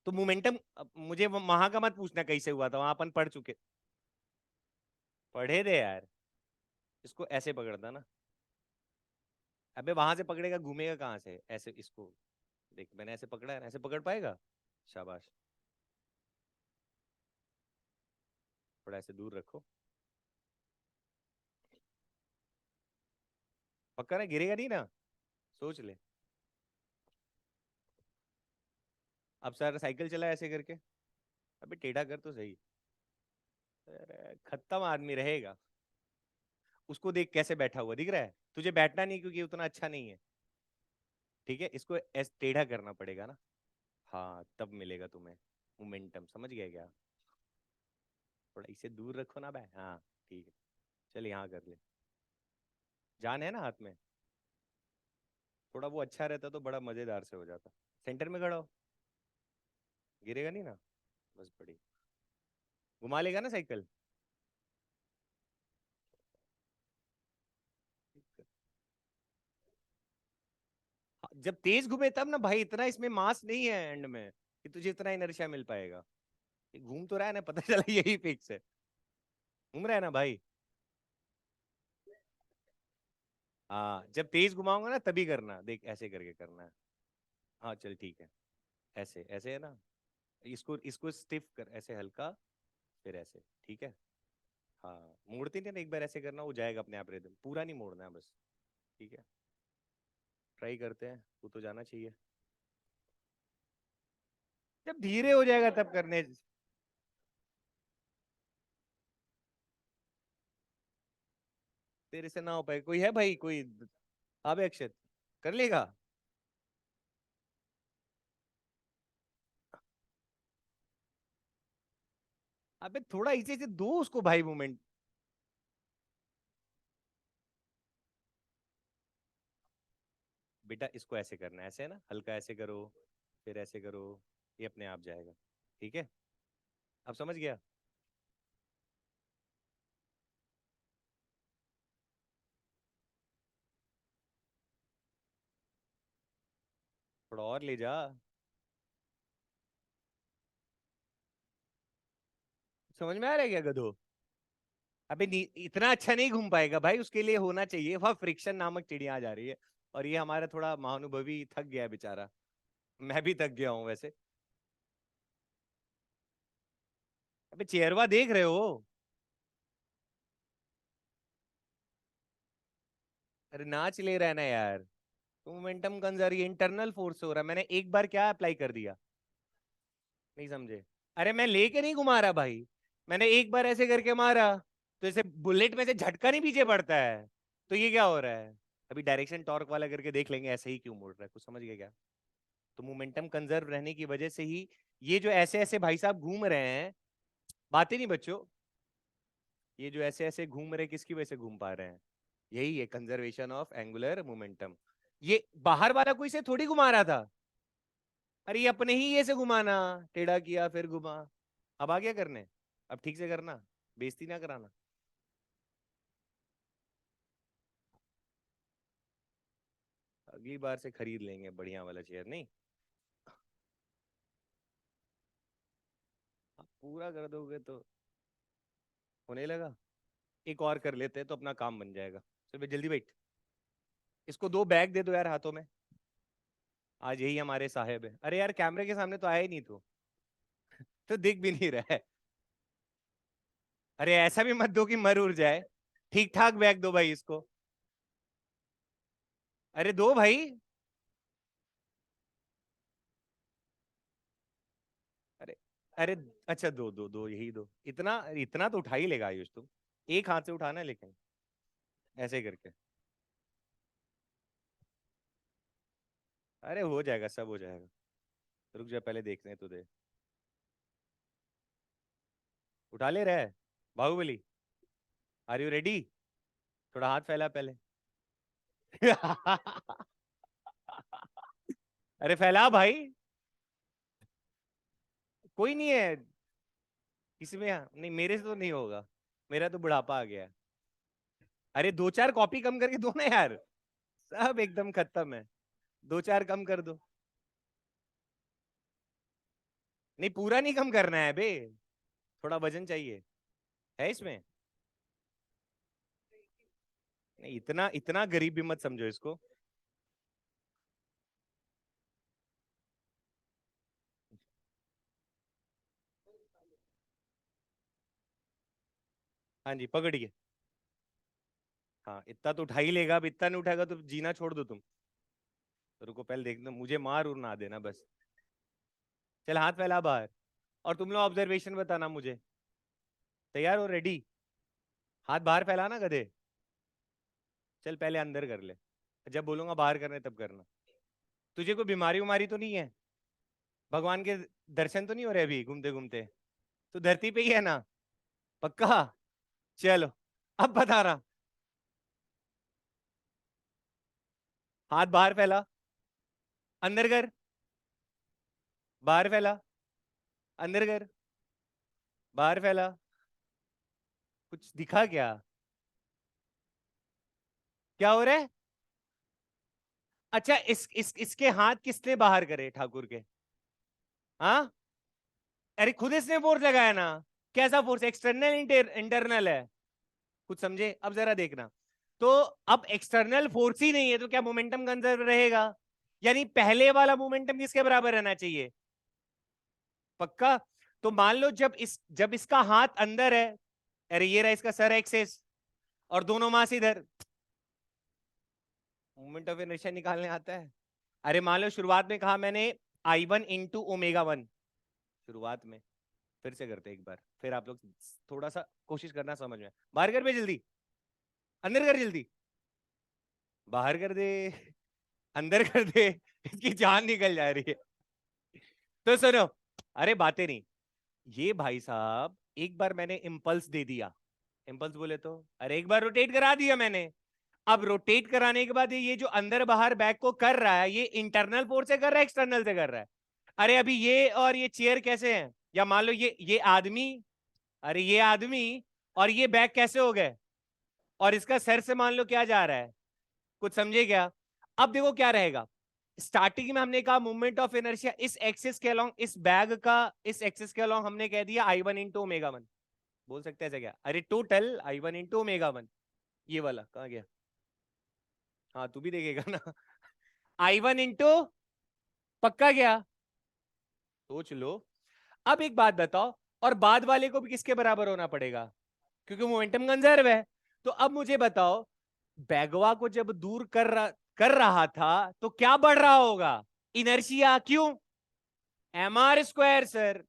तो मोमेंटम, मुझे वहां का मत पूछना कैसे हुआ था, वहां अपन पढ़ चुके। पढ़े थे यार। इसको ऐसे पकड़ता ना। अबे वहां से पकड़ेगा, घूमेगा कहाँ से ऐसे इसको? देख मैंने ऐसे पकड़ा है ना, ऐसे पकड़ पाएगा? शाबाश। थोड़ा ऐसे दूर रखो। पक्का ना गिरेगा नहीं ना? सोच ले। अब सर साइकिल चला ऐसे करके, अबे टेढ़ा कर तो सही। अरे, खत्म आदमी रहेगा। उसको देख कैसे बैठा हुआ दिख रहा है तुझे? बैठना नहीं क्योंकि उतना अच्छा नहीं है, ठीक है, इसको ऐसे टेढ़ा करना पड़ेगा ना। हाँ तब मिलेगा तुम्हें मोमेंटम, समझ गया क्या? थोड़ा इसे दूर रखो ना भाई, हाँ ठीक है। चल यहाँ कर ले, जान है ना हाथ में। थोड़ा वो अच्छा रहता तो बड़ा मजेदार से हो जाता। सेंटर में खड़ा हो, गिरेगा नहीं ना? बस बड़ी, घुमा लेगा ना साइकिल। हाँ, जब तेज घूमे तब ना भाई, इतना इसमें मास नहीं है एंड में कि तुझे इतना इनर्शिया मिल पाएगा। ये घूम तो रहा है ना, पता चला यही फिक्स है। घूम रहा है ना भाई। हाँ जब तेज घुमाऊंगा ना तभी करना, देख ऐसे करके करना है। हाँ चल ठीक है। ऐसे ऐसे है ना, इसको इसको स्टिफ कर ऐसे हल्का, फिर ऐसे, ठीक है। हाँ मोड़ती नहीं ना, एक बार ऐसे करना, हो जाएगा अपने आप रिदम, पूरा नहीं मोड़ना है बस। ठीक है, ट्राई करते हैं, वो तो जाना चाहिए। जब धीरे हो जाएगा तब करने। तेरे से ना हो पाए, कोई है भाई कोई? अब अक्षत कर लेगा। अबे थोड़ा इसे से दो उसको भाई मूवमेंट। बेटा इसको ऐसे करना है, ऐसे है ना, हल्का ऐसे करो, फिर ऐसे करो, ये अपने आप जाएगा। ठीक है, अब समझ गया। थोड़ा और ले जा। समझ में आ रहा है क्या गधो? अबे इतना अच्छा नहीं घूम पाएगा भाई, उसके लिए होना चाहिए वह फ्रिक्शन नामक चिड़िया आ जा रही है। और ये हमारा थोड़ा महानुभवी थक गया है बेचारा। मैं भी थक गया हूँ वैसे। अबे चेयरवा देख रहे हो? अरे नाच ले रहा है ना यार। मोमेंटम कंजर्व, ये इंटरनल फोर्स हो रहा है, मैंने एक बार क्या अप्लाई कर दिया? नहीं समझे? अरे मैं लेके नहीं घुमा रहा भाई, मैंने एक बार ऐसे करके मारा, तो ऐसे बुलेट में से झटका नहीं पीछे पड़ता है। तो ये क्या हो रहा है? अभी डायरेक्शन टॉर्क वाला करके देख लेंगे ऐसे ही क्यों मुड़ रहा है, कुछ समझ गए क्या? तो मोमेंटम कंजर्व रहने की वजह से ही ये जो ऐसे ऐसे भाई साहब घूम रहे हैं, बातें नहीं बच्चों, ये जो ऐसे ऐसे घूम रहे किसकी वजह से घूम पा रहे हैं? यही है कंजर्वेशन ऑफ एंगुलर मोमेंटम। ये बाहर वाला कोई से थोड़ी घुमा रहा था। अरे ये अपने ही ये से घुमाना, टेढ़ा किया फिर घुमा। अब आ गया करने? अब ठीक से करना, बेइज्जती ना कराना। अगली बार से खरीद लेंगे बढ़िया वाला चेयर, नहीं? आप पूरा कर दोगे तो होने लगा। एक और कर लेते हैं तो अपना काम बन जाएगा। चल भाई जल्दी बैठ। इसको दो बैग दे दो यार हाथों में। आज यही हमारे साहेब है। अरे यार कैमरे के सामने तो आया ही नहीं तू, तो दिख भी नहीं रहा है। अरे ऐसा भी मत दो कि मर उड़ जाए। ठीक ठाक बैग दो भाई इसको। अरे दो भाई। अरे अरे अच्छा दो दो दो, यही दो, इतना इतना तो उठा ही लेगा आयुष तुम। एक हाथ से उठाना है लेकिन, ऐसे करके। अरे हो जाएगा, सब हो जाएगा। रुक जा पहले देखने तो दे। उठा ले रहा है बाहुबली? Are you ready? थोड़ा हाथ फैला पहले। अरे फैला भाई। कोई नहीं है किसी में, नहीं मेरे से तो नहीं होगा। मेरा तो बुढ़ापा आ गया है। अरे दो चार कॉपी कम करके दो ना यार। सब एकदम खत्म है। दो चार कम कर दो। नहीं पूरा नहीं कम करना है बे, थोड़ा वजन चाहिए है इसमें। नहीं इतना इतना गरीब भी मत समझो इसको। हाँ जी पकड़िए। हाँ इतना तो उठा ही लेगा, अब इतना नहीं उठाएगा तो जीना छोड़ दो तुम। तो रुको पहले देखना, मुझे मार उर ना देना बस। चल हाथ फैला बाहर। और तुम लोग ऑब्जर्वेशन बताना मुझे। तैयार हो? रेडी? हाथ बाहर फैलाना गधे। चल पहले अंदर कर ले, जब बोलूंगा बाहर करने तब करना। तुझे कोई बीमारी उमारी तो नहीं है? भगवान के दर्शन तो नहीं हो रहे अभी घूमते घूमते? तो धरती पे ही है ना? पक्का? चलो अब बता रहा। हाथ बाहर फैला, अंदर कर, बाहर फैला, अंदर कर, बाहर फैला। कुछ दिखा क्या? क्या हो रहा है? अच्छा इसके हाथ किसने बाहर करे ठाकुर के? हाँ? अरे खुद इसने फोर्स लगाया ना। कैसा फोर्स, एक्सटर्नल इंटरनल है? कुछ समझे? अब जरा देखना। तो अब एक्सटर्नल फोर्स ही नहीं है तो क्या मोमेंटम कंजर्व रहेगा? यानी पहले वाला मोमेंटम किसके बराबर रहना चाहिए? पक्का? तो मान लो जब इसका हाथ अंदर है, अरे ये रहा इसका सर एक्सेस, और दोनों मास इधर, मोमेंट ऑफ इनर्शिया निकालने आता है। अरे मान लो शुरुआत में कहा मैंने I1 इंटू ओमेगा 1, शुरुआत में। फिर से करते एक बार, फिर आप लोग थोड़ा सा कोशिश करना समझ में। बाहर कर बे जल्दी, अंदर कर जल्दी, बाहर कर दे, अंदर कर दे, इसकी जान निकल जा रही है। तो सुनो, अरे बातें नहीं, ये भाई साहब एक बार मैंने इम्पल्स दे दिया, इम्पल्स बोले तो, अरे एक बार रोटेट करा दिया मैंने। अब रोटेट कराने के बाद ये जो अंदर बाहर बैक को कर रहा है, ये इंटरनल फोर्स से कर रहा है एक्सटर्नल से कर रहा है? अरे अभी ये और ये चेयर कैसे हैं, या मान लो ये आदमी, अरे ये आदमी और ये बैक कैसे हो गए, और इसका सर से मान लो क्या जा रहा है, कुछ समझे क्या? अब देखो क्या रहेगा, स्टार्टिंग में हमने कहा मूवमेंट ऑफ इनर्शिया इस एक्सिस के अलोंग, इस बैग का इस एक्सिस के अलोंग हमने कह दिया I1 इंटू ओमेगा वन, बोल सकते हैं ऐसा क्या, अरे total I1 into omega one. ये वाला कहाँ गया, हाँ तू भी देखेगा ना, I1 इंटू, पक्का गया, सोच लो। अब एक बात बताओ, और बाद वाले को भी किसके बराबर होना पड़ेगा, क्योंकि मोमेंटम कंजर्व है। तो अब मुझे बताओ, बैगवा को जब दूर कर रहा था तो क्या बढ़ रहा होगा, इनर्शिया, क्यों, mr² सर।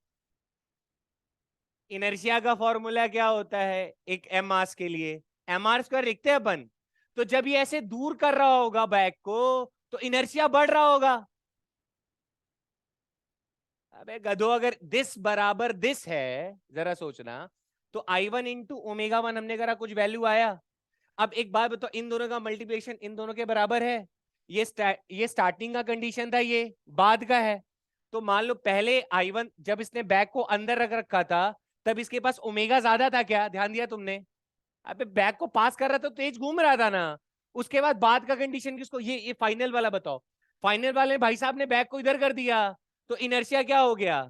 इनर्शिया का फॉर्मूला क्या होता है एक एम मास के लिए, mr² लिखते हैं अपन। तो जब ये ऐसे दूर कर रहा होगा बैग को, तो इनर्शिया बढ़ रहा होगा। अबे गधो, अगर दिस बराबर दिस है, जरा सोचना, तो I1 इंटू ओमेगा वन हमने करा, कुछ वैल्यू आया। अब एक बात बताओ, इन दोनों का मल्टीप्लिकेशन इन दोनों के बराबर है, ये स्टार्टिंग का कंडीशन था, ये बाद का है। तो मान लो पहले I1 जब इसने बैग को अंदर रख रखा था, तब इसके पास ओमेगा ज्यादा था क्या, ध्यान दिया तुमने? अबे बैग को पास कर रहा था तो तेज घूम रहा था ना। उसके बाद का कंडीशन किसको, ये फाइनल वाला बताओ। फाइनल वाले भाई साहब ने बैग को इधर कर दिया, तो इनर्शिया क्या हो गया,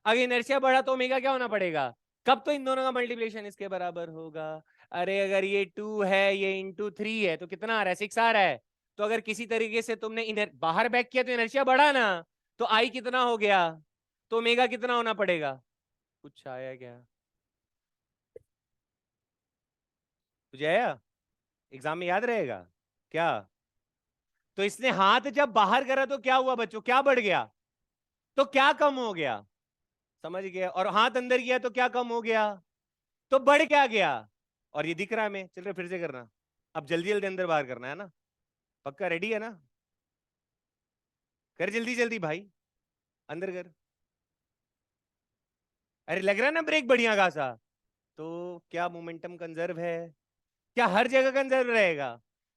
अगर इनर्शिया बढ़ा तो ओमेगा क्या होना पड़ेगा, कब तो इन दोनों का मल्टीप्लिकेशन इसके बराबर होगा। अरे अगर ये 2 है, ये इंटू 3 है, तो कितना आ रहा है, 6 आ रहा है। तो अगर किसी तरीके से तुमने बाहर बैक किया तो इनर्शिया बढ़ा ना, तो आई कितना हो गया, तो ओमेगा कितना होना पड़ेगा। कुछ आया क्या, तुझे आया, एग्जाम में याद रहेगा क्या? तो इसने हाथ जब बाहर करा तो क्या हुआ बच्चों, क्या बढ़ गया, तो क्या कम हो गया, समझ गया? और हाथ अंदर किया तो क्या कम हो गया, तो बढ़ क्या गया। और ये दिख रहा है हमें, चल रहे फिर से करना, अब जल्दी जल्दी अंदर बाहर करना है ना, पक्का रेडी है ना? कर जल्दी जल्दी भाई, अंदर कर। अरे लग रहा है ना ब्रेक बढ़िया खासा। तो क्या मोमेंटम कंजर्व है, क्या हर जगह कंजर्व रहेगा?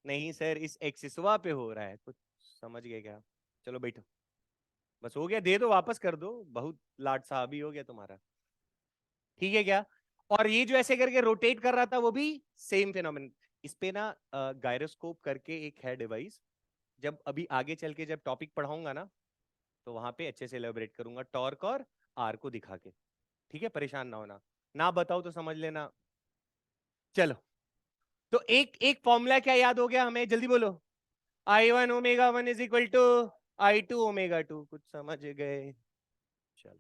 नहीं सर, इस एक्सिसवा पे हो रहा है कुछ, समझ गए क्या? चलो बैठो, बस हो गया, दे दो वापस कर दो, बहुत लाड साहबी हो गया तुम्हारा, ठीक है क्या? और ये जो ऐसे करके रोटेट कर रहा था वो भी सेम फिनोमेनन। इस पे ना गायरोस्कोप करके एक है डिवाइस, जब अभी आगे चल के जब टॉपिक पढ़ाऊंगा ना, तो वहां पे अच्छे से एलेबोरेट करूंगा टॉर्क और आर को दिखा के, ठीक है, परेशान ना होना, ना बताओ तो समझ लेना। चलो, तो एक एक फॉर्मूला क्या याद हो गया हमें, जल्दी बोलो। I1 omega one is equal to I2 omega two, कुछ समझ गए? चलो,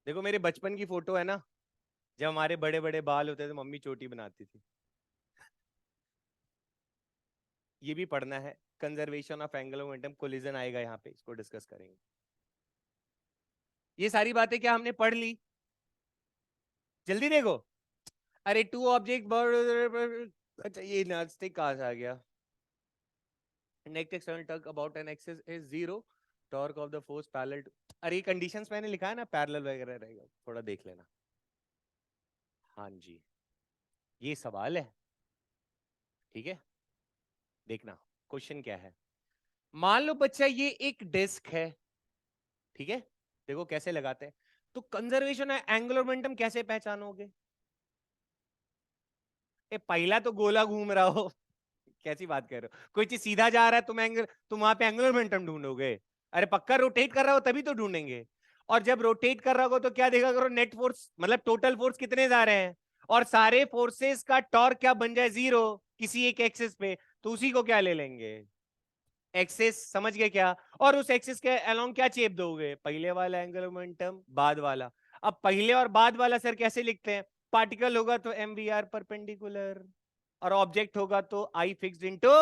देखो मेरे बचपन की फोटो है ना, जब हमारे बड़े बड़े बाल होते थे तो मम्मी चोटी बनाती थी। ये भी पढ़ना है, conservation of angular momentum, collision आएगा यहाँ पे, इसको डिस्कस करेंगे। ये सारी बातें क्या हमने पढ़ ली, जल्दी देखो। अरे टू ऑब्जेक्ट, अच्छा ये नास्तिक कहाँ से आ गया, next external torque about an axis is zero, torque of the force parallel अरे ये कंडीशंस मैंने लिखा है ना, पैरेलल वगैरह रहेगा, थोड़ा देख लेना। हाँ जी, ये सवाल है, ठीक है, देखना क्वेश्चन क्या है। मान लो बच्चा ये एक डिस्क है, ठीक है, देखो कैसे लगाते हैं। तो कंजर्वेशन है एंगुलर मोमेंटम कैसे पहचानोगे, ए पहला तो गोला घूम रहा हो, कैसी बात कर रहे हो, कोई चीज सीधा जा रहा है तुम वहां पे एंगुलर मोमेंटम ढूंढोगे? अरे पक्का रोटेट कर रहा हो तभी तो ढूंढेंगे। और जब रोटेट कर रहा हो तो क्या देखा करो, नेट फोर्स मतलब टोटल फोर्स कितने जा रहे हैं, और सारे फोर्सेस का टॉर्क क्या बन जाए, जीरो, किसी एक एक्सिस पे, तो उसी को क्या ले लेंगे, एक्सिस, समझ गए क्या? और उस एक्सिस के अलोंग क्या चेप दोगे, पहले वाला एंगुलर मोमेंटम, बाद वाला। अब पहले और बाद वाला सर कैसे लिखते हैं, पार्टिकल होगा तो एम वी आर परपेंडिकुलर, और ऑब्जेक्ट होगा तो आई फिक्स्ड इनटू,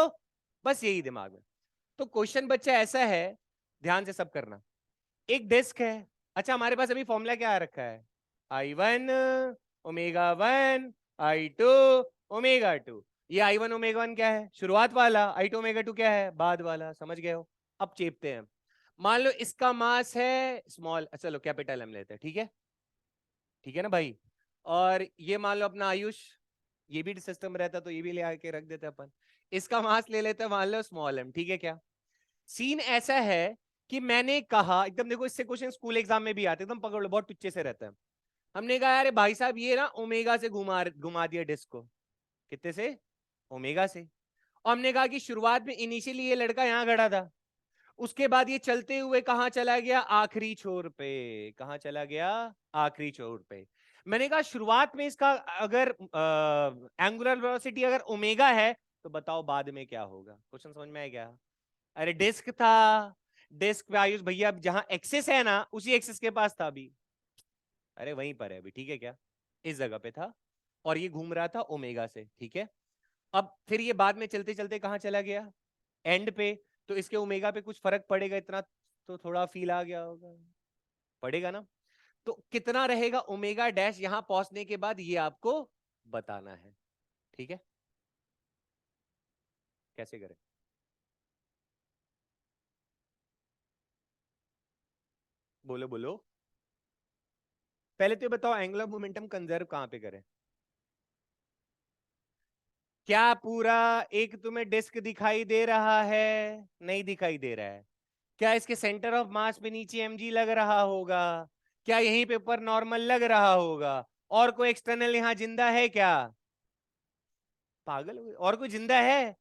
बस यही दिमाग में। तो क्वेश्चन बच्चा ऐसा है, ध्यान से सब करना। एक डिस्क है, अच्छा हमारे पास अभी फॉर्मूला क्या आ रखा है, I1 ω1 I2 ω2। ये I1 ω1 क्या है, शुरुआत वाला, I2 ω2 क्या है, बाद वाला, समझ गए हो। अब चेपते हैं। मान लो इसका मास है स्मॉल, चलो कैपिटल हम लेते हैं, ठीक है, ठीक है ना भाई। और ये मान लो अपना आयुष, ये भी सिस्टम रहता तो ये भी ले आके रख देते अपन। इसका मास ले लेते हैं मान लो स्मॉल m, ठीक है क्या। सीन ऐसा है कि मैंने कहा, एकदम देखो इससे क्वेश्चन स्कूल एग्जाम में भी आते, एकदम पकड़ लो, बहुत टुच्चे से रहता है। हमने कहा अरे भाई साहब ये ना ओमेगा से घुमा दिया डिस्क को, कितने से, ओमेगा से। और हमने कहा कि शुरुआत में इनिशियली ये लड़का यहां खड़ा था, उसके बाद ये चलते हुए कहां चला गया, आखिरी छोर पे। कहां चला गया, आखिरी छोर पे। मैंने कहा शुरुआत में इसका अगर एंगुलर वेलोसिटी अगर ओमेगा है, तो बताओ बाद में क्या होगा। क्वेश्चन समझ में आया क्या। अरे डिस्क था, डिस्क पे आयुष भैया जहां एक्सिस है ना, उसी एक्सिस के पास था अभी, अरे वहीं पर है अभी, ठीक है क्या, इस जगह पे था। और ये घूम रहा था ओमेगा से, ठीक है। अब फिर ये बाद में चलते चलते कहां चला गया, एंड पे। तो इसके ओमेगा पे कुछ फर्क पड़ेगा इतना, तो थोड़ा फील आ गया होगा, पड़ेगा ना। तो कितना रहेगा ओमेगा डैश यहां पहुंचने के बाद, ये आपको बताना है, ठीक है। कैसे करें, बोलो बोलो। पहले तो ये बताओ एंगुलर मोमेंटम कंजर्व कहां पे करें। क्या पूरा एक तुम्हें डिस्क दिखाई दे रहा है, नहीं दिखाई दे रहा है। क्या इसके सेंटर ऑफ मास पे नीचे mg लग रहा होगा, क्या यहीं पे ऊपर नॉर्मल लग रहा होगा, और कोई एक्सटर्नल यहां जिंदा है क्या, पागल हुए, और कोई जिंदा है।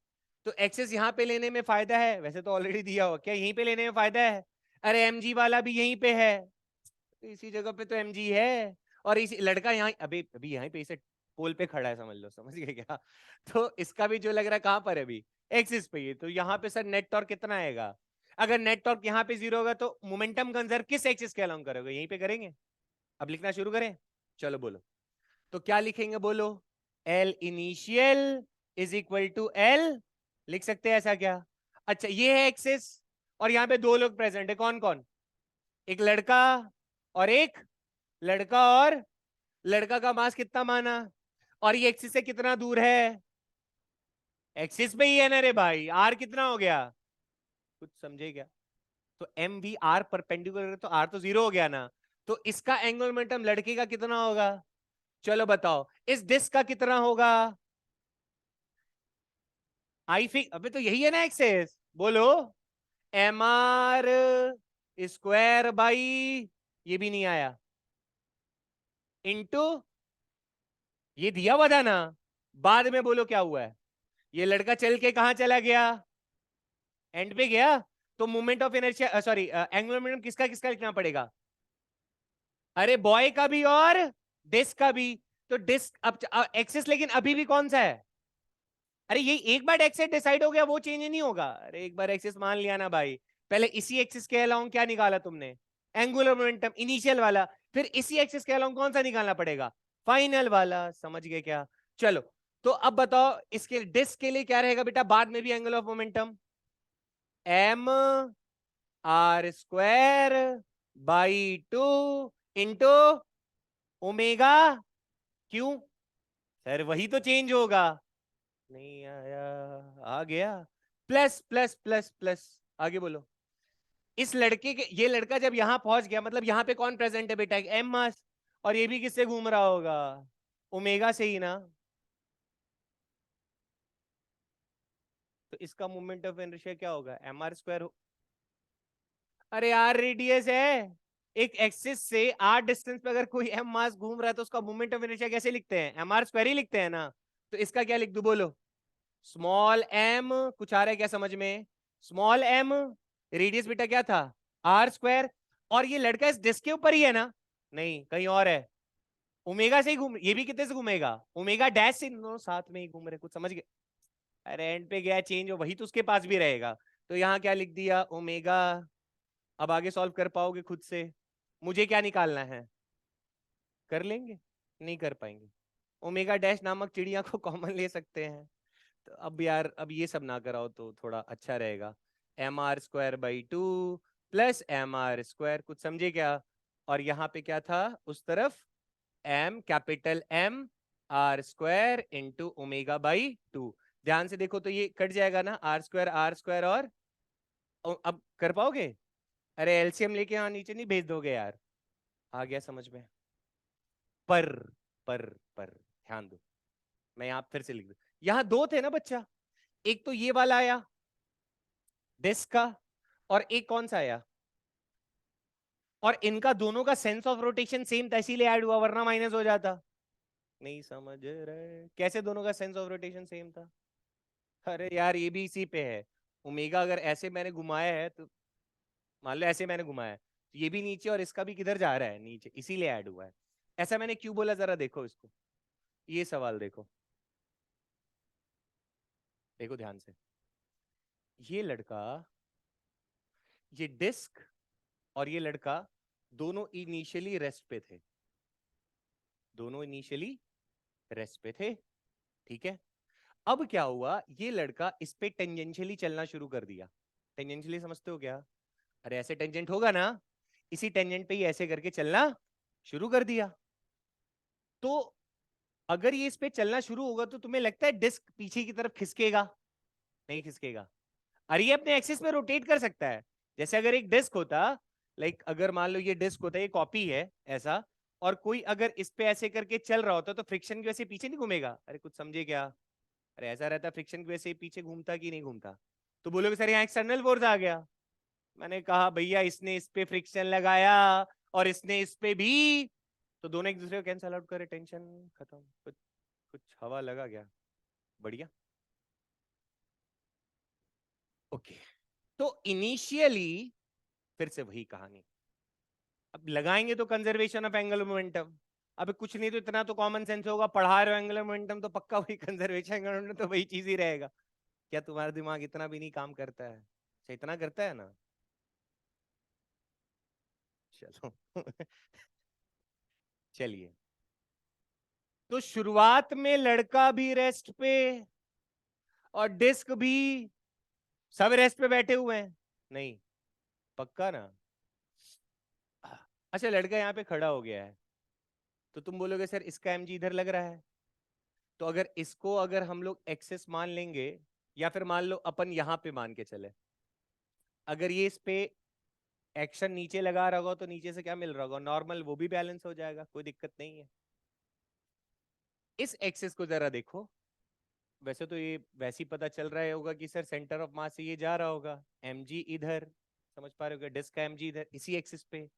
तो एक्सेस यहां पे लेने में फायदा है, वैसे तो ऑलरेडी दिया हुआ, क्या यहीं पे लेने में फायदा है। अरे mg वाला भी यहीं पे है, तो इसी जगह पे तो mg है। और इसी लड़का यहाँ अभी अभी यहीं पे इसे पोल पे खड़ा है, समझ लो, समझ गए क्या। तो इसका भी जो लग रहा है कहां पर है अभी, एक्सिस पे ही। तो यहाँ पे सर नेट टॉर्क कितना आएगा, अगर नेट टॉर्क यहाँ पे 0 होगा तो मोमेंटम कंजर्व किस एक्सिस के अलोंग करोगे, यहीं पे करेंगे। अब लिखना शुरू करें, चलो बोलो। तो क्या लिखेंगे बोलो, L initial is equal to L, लिख सकते हैं ऐसा क्या। अच्छा ये है एक्सिस, और यहाँ पे दो लोग प्रेजेंट है, कौन कौन, एक लड़का और एक लड़का, और लड़का का मास कितना माना, और ये एक्सिस से कितना दूर है, एक्सिस पे ही है ना रे भाई, आर कितना हो गया, कुछ समझे क्या। तो एम वी आर परपेंडिकुलर, तो आर तो 0 हो गया ना। तो इसका एंगुलर मोमेंटम लड़के का कितना होगा, चलो बताओ। इस डिस्क का कितना होगा, आई फिक, अबे तो यही है ना एक्सेस, बोलो। एम आर स्क्वायर बाई, ये भी नहीं आया, इंटू, ये दिया हुआ था ना, बाद में बोलो क्या हुआ है। ये लड़का चल के कहां चला गया, एंड पे गया। तो moment of inertia, sorry angular momentum किसका किसका लिखना पड़ेगा, अरे बॉय का भी और डिस्क का भी। तो डिस्क अब एक्सेस लेकिन अभी भी कौन सा है, अरे ये एक बार एक्सेस डिसाइड हो गया वो चेंज नहीं होगा। अरे एक बार एक्सेस मान लिया ना भाई, पहले इसी एक्सेस के अलाउंग क्या निकाला तुमने, एंगुलर मोमेंटम इनिशियल वाला, फिर इसी एक्सेस के अलाउंग कौन सा निकालना पड़ेगा, फाइनल वाला, समझ गए क्या। चलो तो अब बताओ इसके डिस्क के लिए क्या रहेगा बेटा, बाद में भी angle of momentum M R square by 2 into omega, क्यों सर वही तो चेंज होगा, नहीं आया, आ गया, प्लस प्लस प्लस प्लस, आगे बोलो। इस लड़के के, ये लड़का जब यहां पहुंच गया, मतलब यहां पे कौन प्रेजेंट है बेटा, एक एम मास, और ये भी किससे घूम रहा होगा, ओमेगा से ही ना। तो इसका मोमेंट ऑफ इनर्शिया क्या होगा, एम आर स्क्वायर। अरे यार रेडियस है, एक एक्सिस से आर डिस्टेंस पे अगर कोई एम मास घूम रहा है तो उसका मोमेंट ऑफ इनर्शिया कैसे लिखते हैं, एम आर स्क्वायर ही लिखते हैं ना। तो इसका क्या लिख दूं बोलो, स्मॉल एम, कुछ आ रहा है क्या समझ में, स्मॉल एम, रेडियस बेटा क्या था, आर स्क्वायर। और ये लड़का इस डिस्क के ऊपर ही है ना, नहीं कहीं और है, ओमेगा से ही घूम, ये भी कितने से घूमेगा, ओमेगा डैश से, दोनों साथ में ही घूम रहे, कुछ समझ गए। अरे एंड पे गया चेंज हो, वही तो उसके पास भी रहेगा। तो यहाँ क्या लिख दिया, ओमेगा। अब आगे सॉल्व कर पाओगे खुद से, मुझे क्या निकालना है, कर लेंगे, नहीं कर पाएंगे। ओमेगा डैश नामक चिड़िया को कॉमन ले सकते हैं। तो अब यार अब ये सब ना कराओ तो थोड़ा अच्छा रहेगा। mr²/2 प्लस mr², कुछ समझे क्या? और यहाँ पे क्या था उस तरफ, कैपिटल M r² इंटू ω/2। ध्यान से देखो तो ये कट जाएगा ना, r² और अब कर पाओगे? अरे एलसीएम लेके यहाँ नीचे नहीं भेज दोगे यार? आ गया समझ में? पर पर पर ध्यान दो, मैं यहाँ फिर से लिख दूं। यहाँ दो थे ना बच्चा, एक तो ये वाला आया डिस्क का, और एक कौन सा आया, और इनका दोनों का सेंस ऑफ रोटेशन सेम था इसीलिए ऐड हुआ, वरना माइनस हो जाता। नहीं समझ रहे कैसे दोनों का सेंस ऑफ रोटेशन सेम था? अरे यार ये भी इसी पे है, ओमेगा अगर ऐसे मैंने घुमाया है तो, मान लो ऐसे मैंने घुमाया है तो ये भी नीचे और इसका भी किधर जा रहा है, नीचे, इसीलिए ऐड हुआ है। ऐसा मैंने क्यों बोला, जरा देखो इसको, ये सवाल देखो, देखो ध्यान से। ये लड़का, ये डिस्क और ये लड़का दोनों इनिशियली रेस्ट पे थे, दोनों इनिशियली रेस्ट पे थे, ठीक है। अब क्या हुआ, ये लड़का इस पे टेंजेंशियली चलना शुरू कर दिया। टेंजेंशियली समझते हो क्या? अरे ऐसे टेंजेंट होगा ना, इसी टेंजेंट पे ही ऐसे करके चलना शुरू कर दिया। तो अगर ये इस पे चलना शुरू होगा तो तुम्हें लगता है डिस्क पीछे की तरफ खिसकेगा? नहीं खिसकेगा। अरे ये अपने एक्सिस में रोटेट कर सकता है। जैसे अगर एक डिस्क होता, लाइक अगर मान लो ये डिस्क होता है, ये कॉपी है ऐसा, और कोई अगर इस पे ऐसे करके चल रहा होता तो फ्रिक्शन की वजह से पीछे नहीं घूमेगा? अरे कुछ समझे क्या? अरे ऐसा रहता, फ्रिक्शन की वजह से पीछे घूमता कि नहीं घूमता? तो बोलोगे सर यहाँ एक्सटर्नल फोर्स आ गया। मैंने कहा भैया इसने इस पे फ्रिक्शन लगाया और इसने इस पे भी, तो दोनों एक दूसरे को कैंसल आउट करे, टेंशन खत्म। कुछ कुछ हवा लगा गया, बढ़िया। ओके, तो इनिशियली फिर से वही कहानी, अब लगाएंगे तो कंजर्वेशन ऑफ एंगुलर मोमेंटम। अब कुछ नहीं तो इतना तो कॉमन सेंस होगा, पढ़ा रहे हो एंगुलर मोमेंटम तो पक्का वही कंजर्वेशन एंगुलर मोमेंटम तो वही चीज ही रहेगा। क्या तुम्हारा दिमाग इतना भी नहीं काम करता है? अच्छा इतना करता है ना, चलो चलिए। तो शुरुआत में लड़का भी रेस्ट पे और डिस्क भी, सब रेस्ट पे बैठे हुए हैं? नहीं, पक्का ना? अच्छा लड़का यहाँ पे खड़ा हो गया है, तो तुम बोलोगे सर इसका एमजी इधर लग रहा है, तो अगर इसको अगर हम लोग एक्सेस मान लेंगे, या फिर मान लो अपन यहां पे मान के चले, अगर ये इस पे एक्शन नीचे लगा रहा होगा तो नीचे से क्या मिल रहा होगा, नॉर्मल, वो भी बैलेंस हो जाएगा, कोई दिक्कत नहीं है। इस एक्सेस को जरा देखो, वैसे तो ये वैसे ही पता चल रहा होगा कि सर सेंटर ऑफ मास से ये जा रहा होगा, एमजी इधर, समझ पा रहे हो, डिस्क का एमजी इधर इसी एक्सिस पे,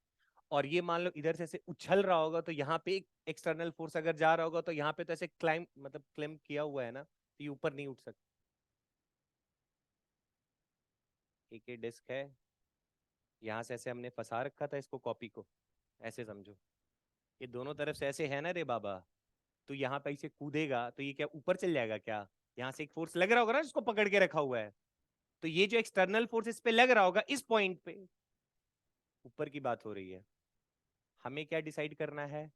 और ये मान लो इधर से ऐसे उछल रहा होगा तो यहाँ पे एक एक्सटर्नल फोर्स अगर जा रहा होगा तो यहाँ पे तो ऐसे क्लाइम, मतलब क्लेम किया हुआ है ना, तो ये ऊपर नहीं उठ सकता। एक ये डिस्क है, यहाँ से ऐसे हमने फंसा रखा था इसको, कॉपी को, ऐसे समझो, ये दोनों तरफ से ऐसे है ना रे बाबा, तो यहाँ पे इसे कूदेगा तो ये क्या ऊपर चल जाएगा क्या? यहाँ से एक फोर्स लग रहा होगा ना जिसको पकड़ के रखा हुआ है, तो ये जो एक्सटर्नल फोर्स इस पे लग रहा होगा इस पॉइंट पे, ऊपर की बात हो रही है। हमें क्या डिसाइड करना है,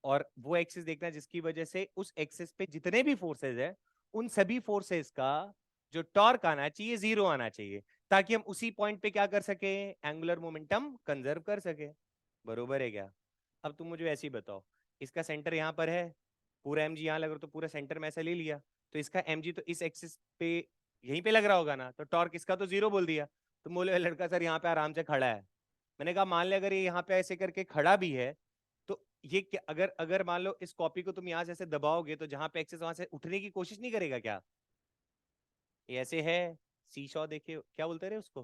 और वो एक्सिस देखना है जिसकी वजह से उस एक्सिस पे जितने भी फोर्सेस है, उन सभी फोर्सेस का जो टॉर्क आना चाहिए जीरो आना चाहिए, ताकि हम उसी पॉइंट पे क्या कर सके, एंगुलर मोमेंटम कंजर्व कर सके। बरोबर है क्या? अब तुम मुझे ऐसे ही बताओ, इसका सेंटर यहाँ पर है, पूरा एमजी यहाँ लग रहा, तो पूरा सेंटर में ऐसा ले लिया, तो इसका एमजी तो इस एक्सिस पे यहीं पे लग रहा होगा ना, तो टॉर्क इसका तो जीरो बोल दिया। तुम बोले लड़का सर यहाँ पे आराम से खड़ा है, मैंने कहा मान ले अगर ये यहाँ पे ऐसे करके खड़ा भी है, तो ये क्या, अगर अगर मान लो इस कॉपी को तुम यहाँ से ऐसे दबाओगे तो जहां पे एक्सेस वहां से उठने की कोशिश नहीं करेगा क्या? ये ऐसे है, सीशॉ देखे क्या बोलते रहे उसको,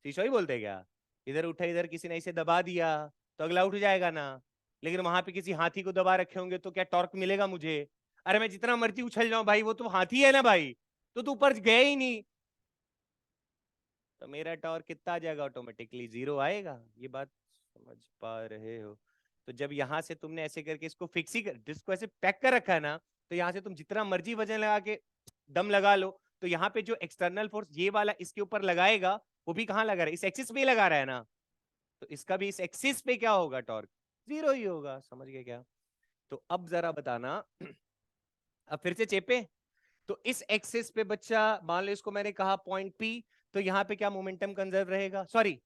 सीशॉ ही बोलते हैं क्या? इधर उठा, इधर किसी ने इसे दबा दिया तो अगला उठ जाएगा ना, लेकिन वहां पे किसी हाथी को दबा रखे होंगे तो क्या टॉर्क मिलेगा मुझे? अरे मैं जितना मर्जी उछल जाऊं भाई, वो तो हाथी है ना भाई, तो तू ऊपर गया ही नहीं, तो मेरा टॉर्क कितना आ जाएगा, ऑटोमेटिकली जीरो आएगा। ये बात समझ पा रहे हो? तो जब यहां से तुमने ऐसे करके इसको फिक्स ही कर, जिसको ऐसे पैक कर रखा है ना, तो यहां से तुम जितना मर्जी वजन लगा के दम लगा लो, तो यहाँ पे जो एक्सटर्नल फोर्स ये वाला इसके ऊपर लगाएगा, वो भी कहाँ लगा रहा है, इस एक्सिस पे लगा रहा है ना, तो इसका भी इस एक्सिस पे क्या होगा, टॉर्क जीरो ही होगा। समझ गए क्या? तो अब जरा बताना अब फिर से चेपे, तो इस एक्सिस पे बच्चा मान लो इसको मैंने कहा पॉइंट पी, तो यहाँ पे क्या मोमेंटम कंजर्व रहेगा, सॉरी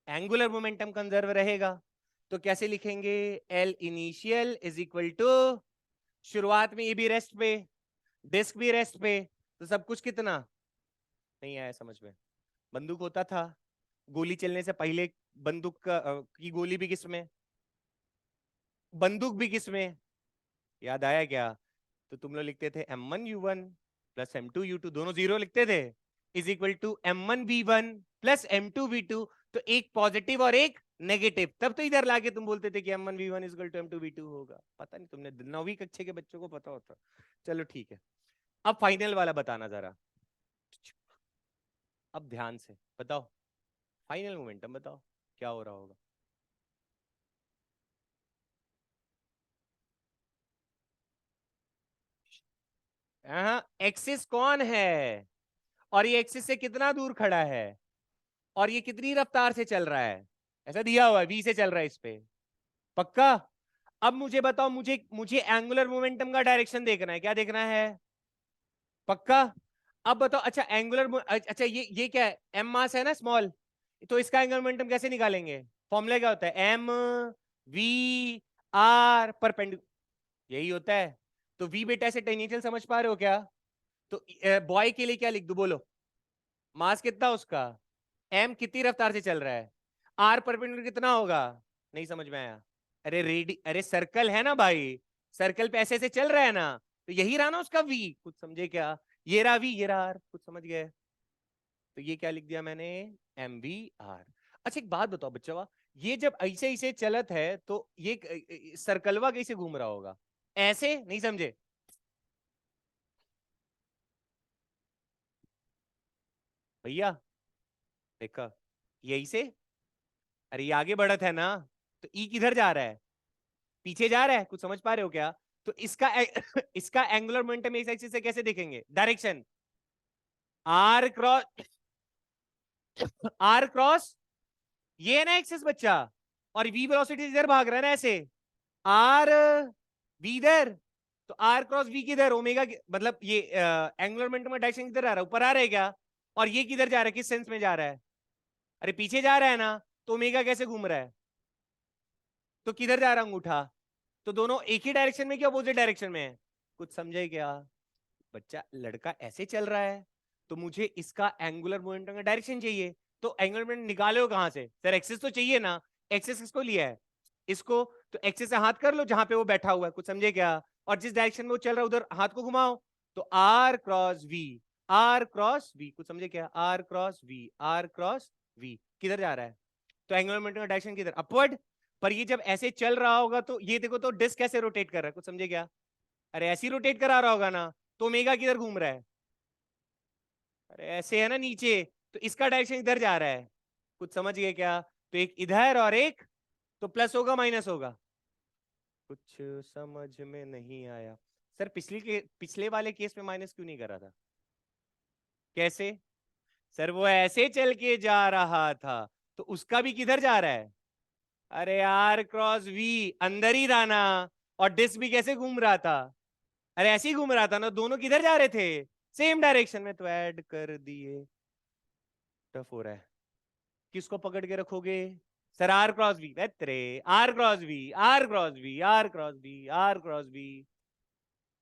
एंगुलर मोमेंटम कंजर्व रहेगा। तो कैसे लिखेंगे, L initial is equal to, शुरुआत में ये भी रेस्ट पे, डिस्क भी रेस्ट पे, तो सब कुछ कितना, नहीं आया समझ में। बंदूक होता था, गोली चलने से पहले बंदूक की गोली भी किसमें, बंदूक भी किसमें, याद आया क्या? तो तुम लोग लिखते थे M1U1 प्लस M2U2, दोनों जीरो लिखते थे, is equal to M1V1 plus M2V2। तो एक पॉजिटिव और एक नेगेटिव, तब तो इधर लाके तुम बोलते थे कि M1V1 is equal to M2V2 होगा। पता नहीं, तुमने 9वीं कक्षा के बच्चों को पता होता। चलो ठीक है, अब फाइनल वाला बताना जरा, अब ध्यान से बताओ, फाइनल मोमेंटम बताओ क्या हो रहा होगा। एक्सिस कौन है, और ये एक्सिस से कितना दूर खड़ा है, और ये कितनी रफ्तार से चल रहा है, ऐसा दिया हुआ है v से चल रहा है इस पे, पक्का। अब मुझे बताओ, मुझे मुझे एंगुलर मोमेंटम का डायरेक्शन देखना है, क्या देखना है, पक्का। अब बताओ, अच्छा एंगुलर, अच्छा ये क्या है, एम मास है ना स्मॉल, तो इसका एंगुलर मोमेंटम कैसे निकालेंगे, फॉर्मूला क्या होता है, एम वी आर परपेंडिकुलर, यही होता है। तो वी बेटा से टेंजेंशियल समझ पा रहे हो क्या? तो बॉय के लिए क्या लिख दो बोलो, मास कितना उसका, एम कितनी रफ्तार से चल रहा है, आर परपेंडिकुलर कितना होगा, नहीं समझ में आया। अरे रेडी, अरे सर्कल है ना भाई, सर्कल पे ऐसे ऐसे चल रहा है ना, तो यही रहा ना उसका वी, कुछ समझे क्या, ये रहा वी, ये रहा आर, कुछ समझ गए। तो ये क्या लिख दिया मैंने, एम वी आर। अच्छा एक बात बताओ बच्चा, ये जब ऐसे ऐसे चलत है तो ये सर्कलवा कैसे घूम रहा होगा, ऐसे, नहीं समझे, भैया देखा, यही से, अरे ये आगे बढ़त है ना, तो ई किधर जा रहा है, पीछे जा रहा है, कुछ समझ पा रहे हो क्या? तो इसका इसका एंगुलर मोमेंटम इस एक्सिस से कैसे देखेंगे, direction R cross, R cross, ये है ना एक्सिस बच्चा, और वी वेलोसिटी इधर भाग रहा है ना ऐसे, आर वी इधर, तो आर क्रॉस वी किधर, ओमेगा मतलब ये एंगुलर मोमेंटम का डायरेक्शन किधर आ रहा है, ऊपर आ रहा है क्या, और ये किधर जा रहा है, किस सेंस में जा रहा है, अरे पीछे जा रहा है ना, तो ओमेगा कैसे घूम रहा है, तो किधर जा रहा है अंगूठा, तो दोनों एक ही डायरेक्शन में क्या, अपोजिट डायरेक्शन में है, कुछ समझे क्या? बच्चा लड़का ऐसे चल रहा है, तो मुझे इसका एंगुलर मोमेंटम का डायरेक्शन चाहिए, तो एंगुलर मोमेंटम निकाले हो कहां से सर, एक्सिस तो चाहिए ना, एक्सिस किसको लिया है, इसको, तो एक्सिस से हाथ कर लो जहां पे वो बैठा हुआ है, कुछ समझे क्या, और जिस डायरेक्शन में वो चल रहा है उधर हाथ को घुमाओ, तो R cross V, R cross V, कुछ समझे क्या, R cross V, R cross V किधर जा रहा है, तो एंगुलर मोमेंटम का डायरेक्शन किधर, अपवर्ड। पर ये जब ऐसे चल रहा होगा तो ये देखो, तो डिस्क कैसे रोटेट कर रहा है, कुछ समझे क्या, अरे ऐसे ही रोटेट करा रहा होगा ना, तो ओमेगा किधर घूम रहा है, अरे ऐसे है ना नीचे, तो इसका डायरेक्शन इधर जा रहा है, कुछ समझ गए क्या? तो एक इधर और एक, तो प्लस होगा माइनस होगा, कुछ समझ में नहीं आया। सर पिछले वाले केस में माइनस क्यों नहीं करा था, कैसे, सर वो ऐसे चल के जा रहा था, तो उसका भी किधर जा रहा है, अरे आर क्रॉस वी अंदर ही था ना, और डिस्क भी कैसे घूम रहा था, अरे ऐसे ही घूम रहा था ना, दोनों किधर जा रहे थे, सेम डायरेक्शन में, तो ऐड कर दिए। टफ हो रहा है, किसको पकड़ के रखोगे, सर आर क्रॉस बी, तेरे R cross B, R cross B, R cross B, R cross B,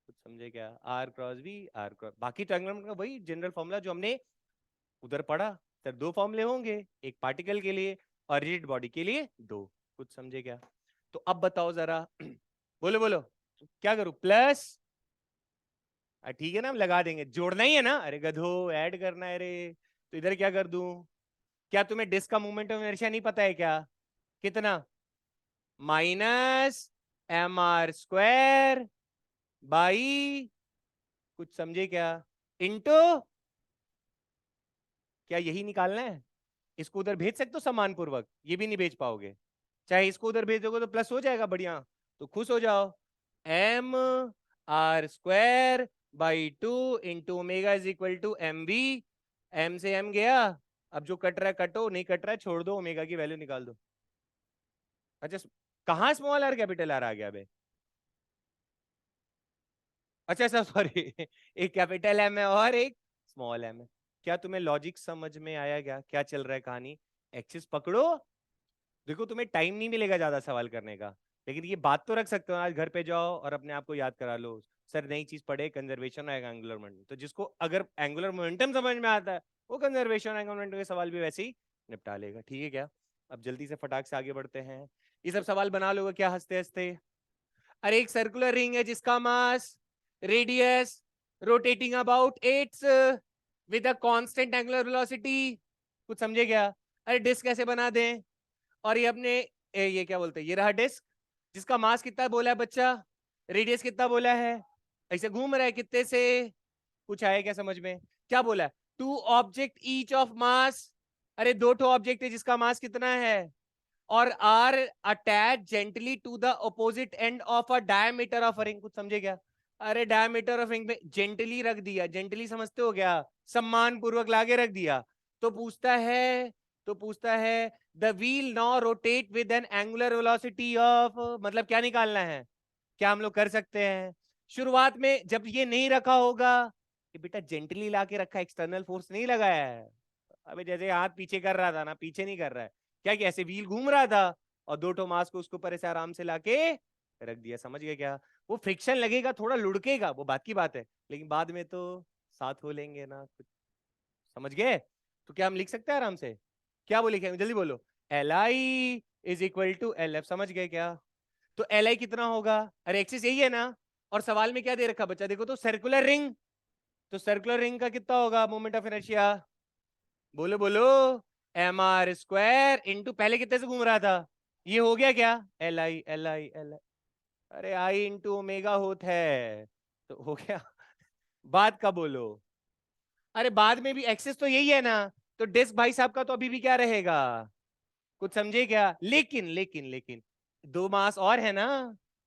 कुछ समझे क्या, R cross B, R cross, बाकी ट्रायंगल का वही जनरल फॉर्मूला जो हमने उधर पढ़ा। सर दो फॉर्मूले होंगे, एक पार्टिकल के लिए और रिजिड बॉडी के लिए दो, कुछ समझे क्या? तो अब बताओ जरा बोलो बोलो, क्या करूं, प्लस, ठीक है ना, हम लगा देंगे, जोड़ना ही है ना, अरे गधो ऐड करना है रे, तो इधर क्या कर दूं, क्या तुम्हें डिस्क का मूवमेंट ऑफ इनर्शिया नहीं पता है क्या, कितना, minus M R square by, कुछ समझे क्या, इंटू, क्या यही निकालना है, इसको उधर भेज सकते हो समान पूर्वक, ये भी नहीं भेज पाओगे, चाहे इसको उधर भेज दोगे तो प्लस हो जाएगा, बढ़िया, तो खुश हो जाओ, M R square by 2 omega is equal to M B, M से एम गया, अब जो कट रहा है कटो, नहीं कट रहा है छोड़ दो, ओमेगा की वैल्यू निकाल दो। अच्छा कहाँ स्मॉल आर कैपिटल आर आ गया बे, अच्छा सर सॉरी एक कैपिटल एम है और एक स्मॉल एम है, क्या तुम्हें लॉजिक समझ में आया? क्या चल रहा है कहानी? एक्सिस पकड़ो। देखो तुम्हें टाइम नहीं मिलेगा ज्यादा सवाल करने का, लेकिन ये बात तो रख सकते हो, आज घर पे जाओ और अपने आप को याद करा लो, सर नई चीज पढ़े, कंजर्वेशन और एंगुलर मोमेंटम। तो जिसको अगर एंगुलर मोमेंटम समझ में आता है वो कंजर्वेशन और एंगुलर मोमेंटम के सवाल भी वैसे ही निपटा लेगा। ठीक है क्या? अब जल्दी से फटाक से आगे बढ़ते हैं। ये सब सवाल बना लोगे क्या हंसते हंसते? अरे एक सर्कुलर रिंग है जिसका mass, radius, rotating about its with a constant angular velocity. कुछ समझे क्या? अरे डिस्क कैसे बना दें? और ये अपने ये क्या बोलते हैं, ये रहा डिस्क जिसका मास कितना बोला है बच्चा, रेडियस कितना बोला है, ऐसे घूम रहा है कितने से? कुछ आया क्या समझ में? क्या बोला है? Two object each of mass. अरे दो ठो ऑब्जेक्ट है जिसका मास कितना है, और R attach gently to the opposite end of a diameter of a ring. कुछ समझे क्या? अरे डायमीटर ऑफ रिंग में जेंटली रख दिया, जेंटली समझते हो क्या? सम्मान पूर्वक लाके रख दिया। तो पूछता है, the wheel now rotate with N angular velocity of, मतलब क्या निकालना है? क्या हम लोग कर सकते हैं? शुरुआत में जब ये नहीं रखा होगा कि बेटा जेंटली लाके रखा, एक्सटर्नल फोर्स नहीं लगाया है। अबे जैसे हाथ पीछे कर रहा था ना, पीछे नहीं कर रहा है, क्या कि ऐसे व्हील घूम रहा था और दो ठो मास को उसके ऊपर ऐसे आराम से लाके रख दिया। समझ गए क्या? वो फ्रिक्शन लगेगा, थोड़ा लुढ़केगा, वो बात की बात है, लेकिन बाद में तो साथ हो लेंगे ना कुछ। समझ गए? तो क्या हम लिख सकते हैं आराम से? क्या वो लिखेंगे, जल्दी बोलो। L I is equal to L F. समझ गए क्या? तो एल आई कितना होगा? अरे एक्सिस यही है ना, और सवाल में क्या दे रखा बच्चा, देखो तो सर्कुलर रिंग, तो सर्कुलर रिंग का कितना होगा मोमेंट ऑफ इनर्शिया? बोलो बोलो। एम आर स्क्वायर इंटू पहले कितने से घूम रहा था, ये हो गया क्या? L I L I L I. अरे आई इंटू ओमेगा होता है, तो हो गया। बाद का बोलो। अरे बाद में भी एक्सेस तो यही है ना, तो डिस्क भाई साहब का तो अभी भी क्या रहेगा? कुछ समझे क्या? लेकिन लेकिन लेकिन दो मास और है ना,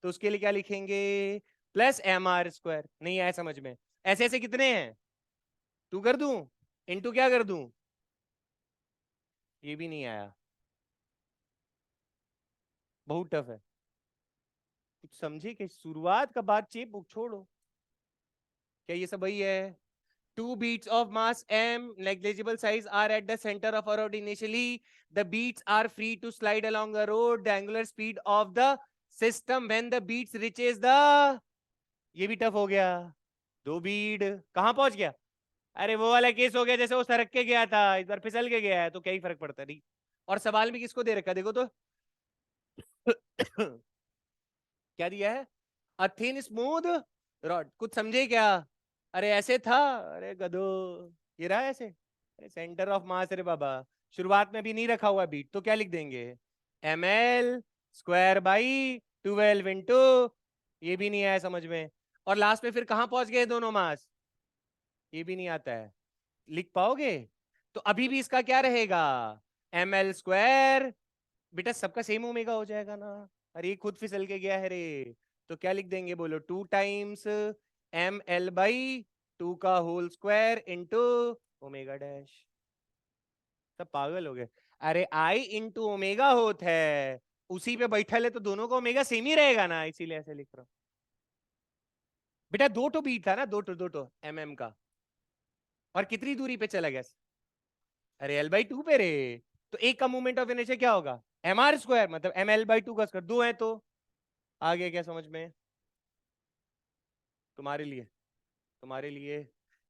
तो उसके लिए क्या लिखेंगे? Plus M R square. नहीं आया समझ में? ऐसे ऐसे कितने हैं? टू कर दूं? इंटू क्या कर दूं? ये भी नहीं आया, बहुत टफ है। कुछ समझे कि शुरुआत का बात चेप छोड़ो, क्या ये सब वही है? Two beats of mass m negligible size are at the center of a road. Initially the beats are free to slide along a road. The angular speed of the system when the beats reaches the, ये भी tough हो गया। दो beat कहां पहुंच गया? अरे वो वाला केस हो गया जैसे वो सरक के गया था, इस बार फिसल के गया है, तो क्या ही फर्क पड़ता नहीं। और सवाल में किसको दे रखा देखो तो। क्या दिया है? A thin smooth rod. कुछ समझे क्या? अरे ऐसे था, अरे गधो, ये रहा ऐसे। अरे सेंटर ऑफ मास रे बाबा, शुरुआत में भी नहीं रखा हुआ बीट, तो क्या लिख देंगे? M L square by 12 into, ये भी नहीं आया समझ में। और लास्ट में फिर कहां पहुंच गए दोनों मास? ये भी नहीं आता है, लिख पाओगे? तो अभी भी इसका क्या रहेगा? M L square. बेटा सबका सेम ओमेगा हो जाएगा ना। अरे ये खुद फिसल के गया है रे। तो क्या लिख देंगे बोलो? 2 टाइम्स एम एल बाई 2 का whole square into omega dash. सब पागल हो गए। अरे आई इंटू ओमेगा होता है, उसी पे बैठा ले तो दोनों का ओमेगा सेम ही रहेगा ना, इसीलिए ऐसे लिख रहा हूं। बेटा दो तो बीट था ना, दो तो एम एम का, और कितनी दूरी पे चला गया? अरे एल बाई टू पे रे। तो एक का मूवमेंट ऑफ इनर्शिया क्या होगा? एम आर स्क्वायर, मतलब एम एल बाई टू का स्क्वायर, दो है तो आ गया क्या समझ में? तुम्हारे लिए, तुम्हारे लिए।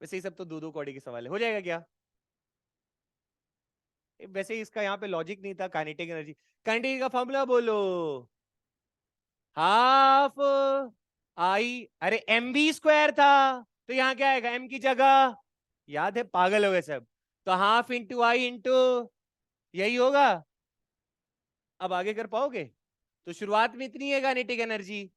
वैसे ये सब तो दो दो कौड़ी के सवाल है, हो जाएगा क्या? वैसे इसका यहाँ पे लॉजिक नहीं था। काइनेटिक एनर्जी, काइनेटिक का फॉर्मूला बोलो। हाफ आई, अरे एम बी स्क्वायर था, तो यहाँ क्या आएगा एम की जगह? याद है? पागल हो गए सब। तो हाफ इंटू आई इंटू, यही होगा। अब आगे कर पाओगे? तो शुरुआत में इतनी है काइनेटिक एनर्जी,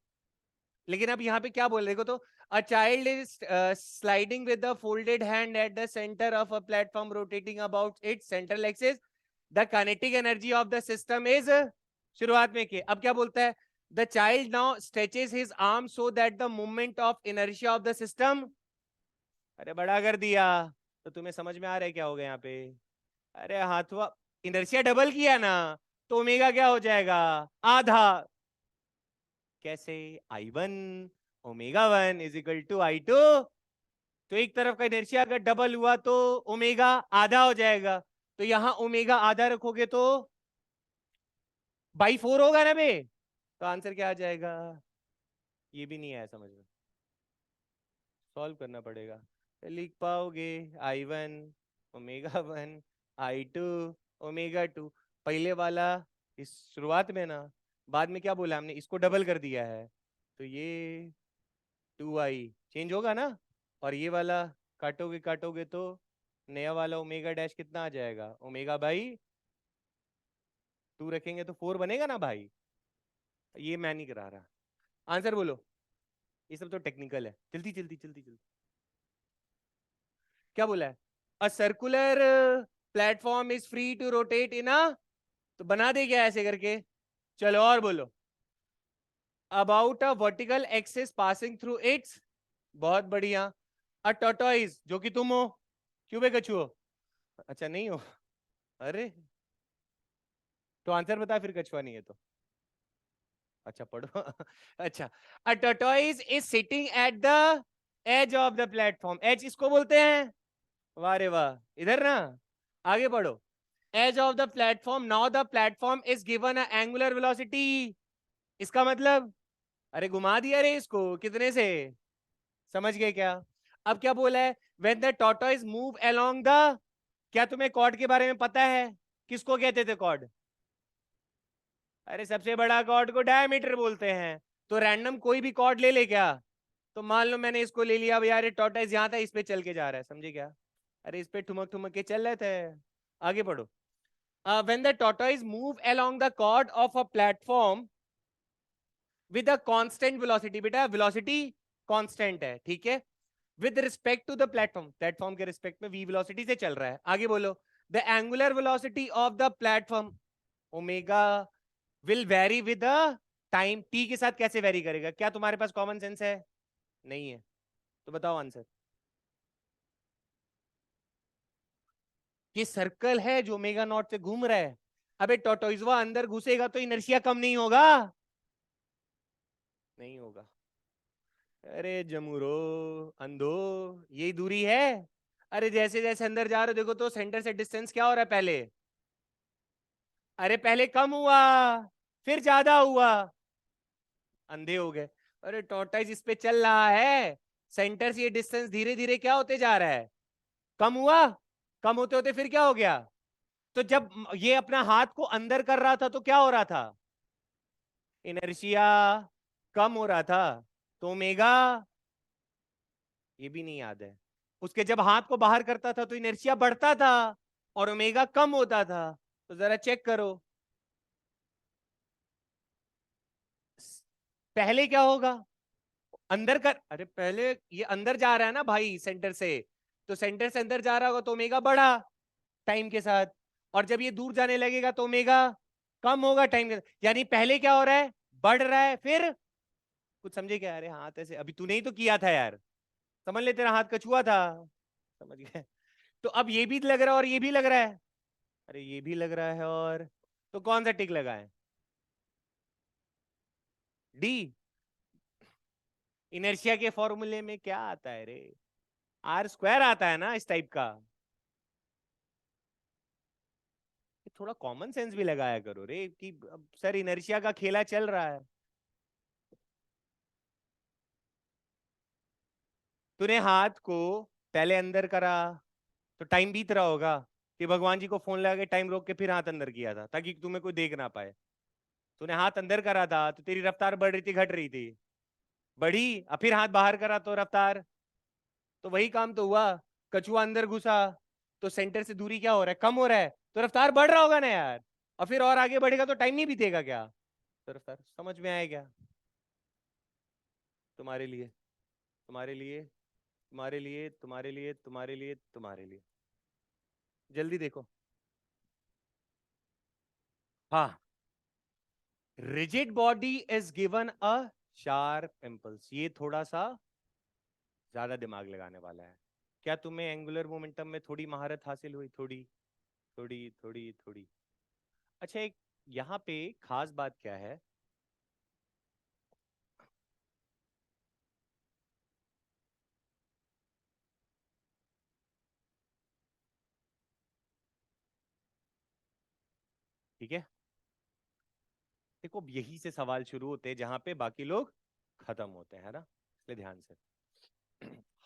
लेकिन अब यहाँ पे क्या बोल रहे हो तो, a child is sliding with the folded hand at the centre of a platform rotating about it's central axis, the kinetic energy of the system is, शुरुआत में के, अब क्या बोलता है? The child now stretches his arm so that the movement of inertia of the system, अरे बड़ा कर दिया। तो तुम्हें समझ में आ रहा है क्या हो गया यहाँ पे? अरे हाथवा, इनर्शिया डबल किया ना, तो ओमेगा क्या हो जाएगा? आधा। कैसे? I1 omega 1 is equal to I2 तो एक तरफ का इनर्शिया अगर डबल हुआ तो ओमेगा आधा हो जाएगा, तो यहां ओमेगा आधा रखोगे तो बाई 4 होगा ना बे। तो आंसर क्या आ जाएगा? ये भी नहीं आया समझ में, सॉल्व करना पड़ेगा। लिख पाओगे I1 ओमेगा 1 I2 ओमेगा 2। पहले वाला इस शुरुआत में ना, बाद में क्या बोला हमने, इसको डबल कर दिया है, तो ये 2I चेंज होगा ना, और ये वाला काटोगे काटोगे तो नया वाला ओमेगा डैश कितना आ जाएगा, ओमेगा/2 रखेंगे तो 4 बनेगा ना भाई। ये मैं नहीं करा रहा, आंसर बोलो। ये सब तो टेक्निकल है, जल्दी जल्दी जल्दी जल्दी। क्या बोला है? A circular platform is free to rotate in a, तो बना दे क्या ऐसे करके। चलो और बोलो। About a vertical axis passing through its, बहुत बढ़िया। अ टॉर्टोइज, जो कि तुम हो, क्यों बे कछुओ हो? अच्छा नहीं हो, अरे तो आंसर बता फिर, कछुआ नहीं है तो। अच्छा पढ़ो अच्छा, a tortoise is sitting at the edge of the platform, edge इसको बोलते हैं, वाह रे वाह, इधर ना, आगे पढ़ो। Edge of the platform, now the platform is given a angular velocity, इसका मतलब, अरे घुमा दिया रे इसको, कितने से, समझ गए क्या? अब क्या बोला है, when the tortoise move along the, क्या तुम्हें कॉर्ड के बारे में पता है, किसको कहते थे कॉर्ड? अरे सबसे बड़ा कॉर्ड को डायमीटर बोलते हैं। तो रैंडम कोई भी कॉर्ड ले ले क्या, तो मान लो मैंने इसको ले लिया, अब यार ये टॉर्टोइज यहाँ था, इस पे चल के जा रहा है, समझे क्या? अरे इस पे ठुमक ठुमक के चल रहे थे। आगे पढ़ो। When the tortoise move along the chord of a platform with a constant velocity, बेटा velocity constant है, ठीक है, with respect to the platform, platform के रिस्पेक्ट में v velocity से चल रहा है। आगे बोलो। The angular velocity of the platform omega will vary with the time, t के साथ कैसे वेरी करेगा? क्या तुम्हारे पास कॉमन सेंस है? नहीं है, तो बताओ आंसर। ये सर्कल है जो ओमेगा नॉट से घूम रहा है। अबे टॉर्टोइजवा अंदर घुसेगा तो इनर्शिया कम नहीं होगा? नहीं होगा। अरे जमूरो, अंधो, यही दूरी है। अरे जैसे जैसे अंदर जा रहे हो देखो तो सेंटर से डिस्टेंस क्या हो रहा है पहले, अरे पहले कम हुआ, फिर ज्यादा हुआ, अंधे हो गए। अरे टॉर्टाइज इस पे चल रहा है, सेंटर से ये डिस्टेंस धीरे धीरे क्या होते जा रहा है, कम हुआ, कम होते होते फिर क्या हो गया, तो जब ये अपना हाथ को अंदर कर रहा था तो क्या हो रहा था, इनर्शिया कम हो रहा था, तो ओमेगा, ये भी नहीं याद है, उसके जब हाथ को बाहर करता था तो इनर्शिया बढ़ता था और ओमेगा कम होता था। तो जरा चेक करो पहले क्या होगा, अंदर कर, अरे पहले ये अंदर जा रहा है ना भाई सेंटर से, तो सेंटर से अंदर जा रहा होगा तो ओमेगा बढ़ा टाइम के साथ, और जब ये दूर जाने लगेगा तो ओमेगा कम होगा टाइम के साथ, यानी पहले क्या हो रहा है, बढ़ रहा है, फिर कुछ समझे क्या? अरे हाथ ऐसे, अभी तूने ही तो किया था यार, समझ ले तेरा हाथ कछुआ था, समझ गए? तो अब ये भी लग रहा है और ये भी लग रहा है, अरे ये भी लग रहा है, और तो कौन सा टिक लगा है? डी। इनर्शिया के फॉर्मूले में क्या आता है रे, आर स्क्वायर आता है ना इस टाइप का। थोड़ा कॉमन सेंस भी लगाया करो रे, कि अब सर इनर्शिया का खेला चल रहा है। तूने हाथ को पहले अंदर करा तो टाइम बीत रहा होगा, कि भगवान जी को फोन लगा के टाइम रोक के फिर हाथ अंदर किया था ताकि तुम्हें कोई देख ना पाए। तूने हाथ अंदर करा था तो तेरी रफ्तार बढ़ रही थी घट रही थी, बढ़ी, अब फिर हाथ बाहर करा तो रफ्तार, तो वही काम तो हुआ, कछुआ अंदर घुसा तो सेंटर से दूरी क्या हो रहा है, कम हो रहा है, तो रफ्तार बढ़ रहा होगा ना यार, और फिर और आगे बढ़ेगा तो टाइम नहीं बीतेगा क्या? तो रफ्तार, समझ में आया क्या? तुम्हारे लिए, तुम्हारे लिए, तुम्हारे लिए, तुम्हारे लिए, तुम्हारे लिए, तुम्हारे लिए, जल्दी देखो। हाँ, rigid body is given a sharp impulse, ये थोड़ा सा ज्यादा दिमाग लगाने वाला है। क्या तुम्हें एंगुलर मोमेंटम में थोड़ी महारत हासिल हुई, थोड़ी थोड़ी थोड़ी थोड़ी? अच्छा, एक यहाँ पे खास बात क्या है, ठीक है, देखो यही से सवाल शुरू होते हैं जहां पे बाकी लोग खत्म होते हैं, है ना, इसलिए ध्यान से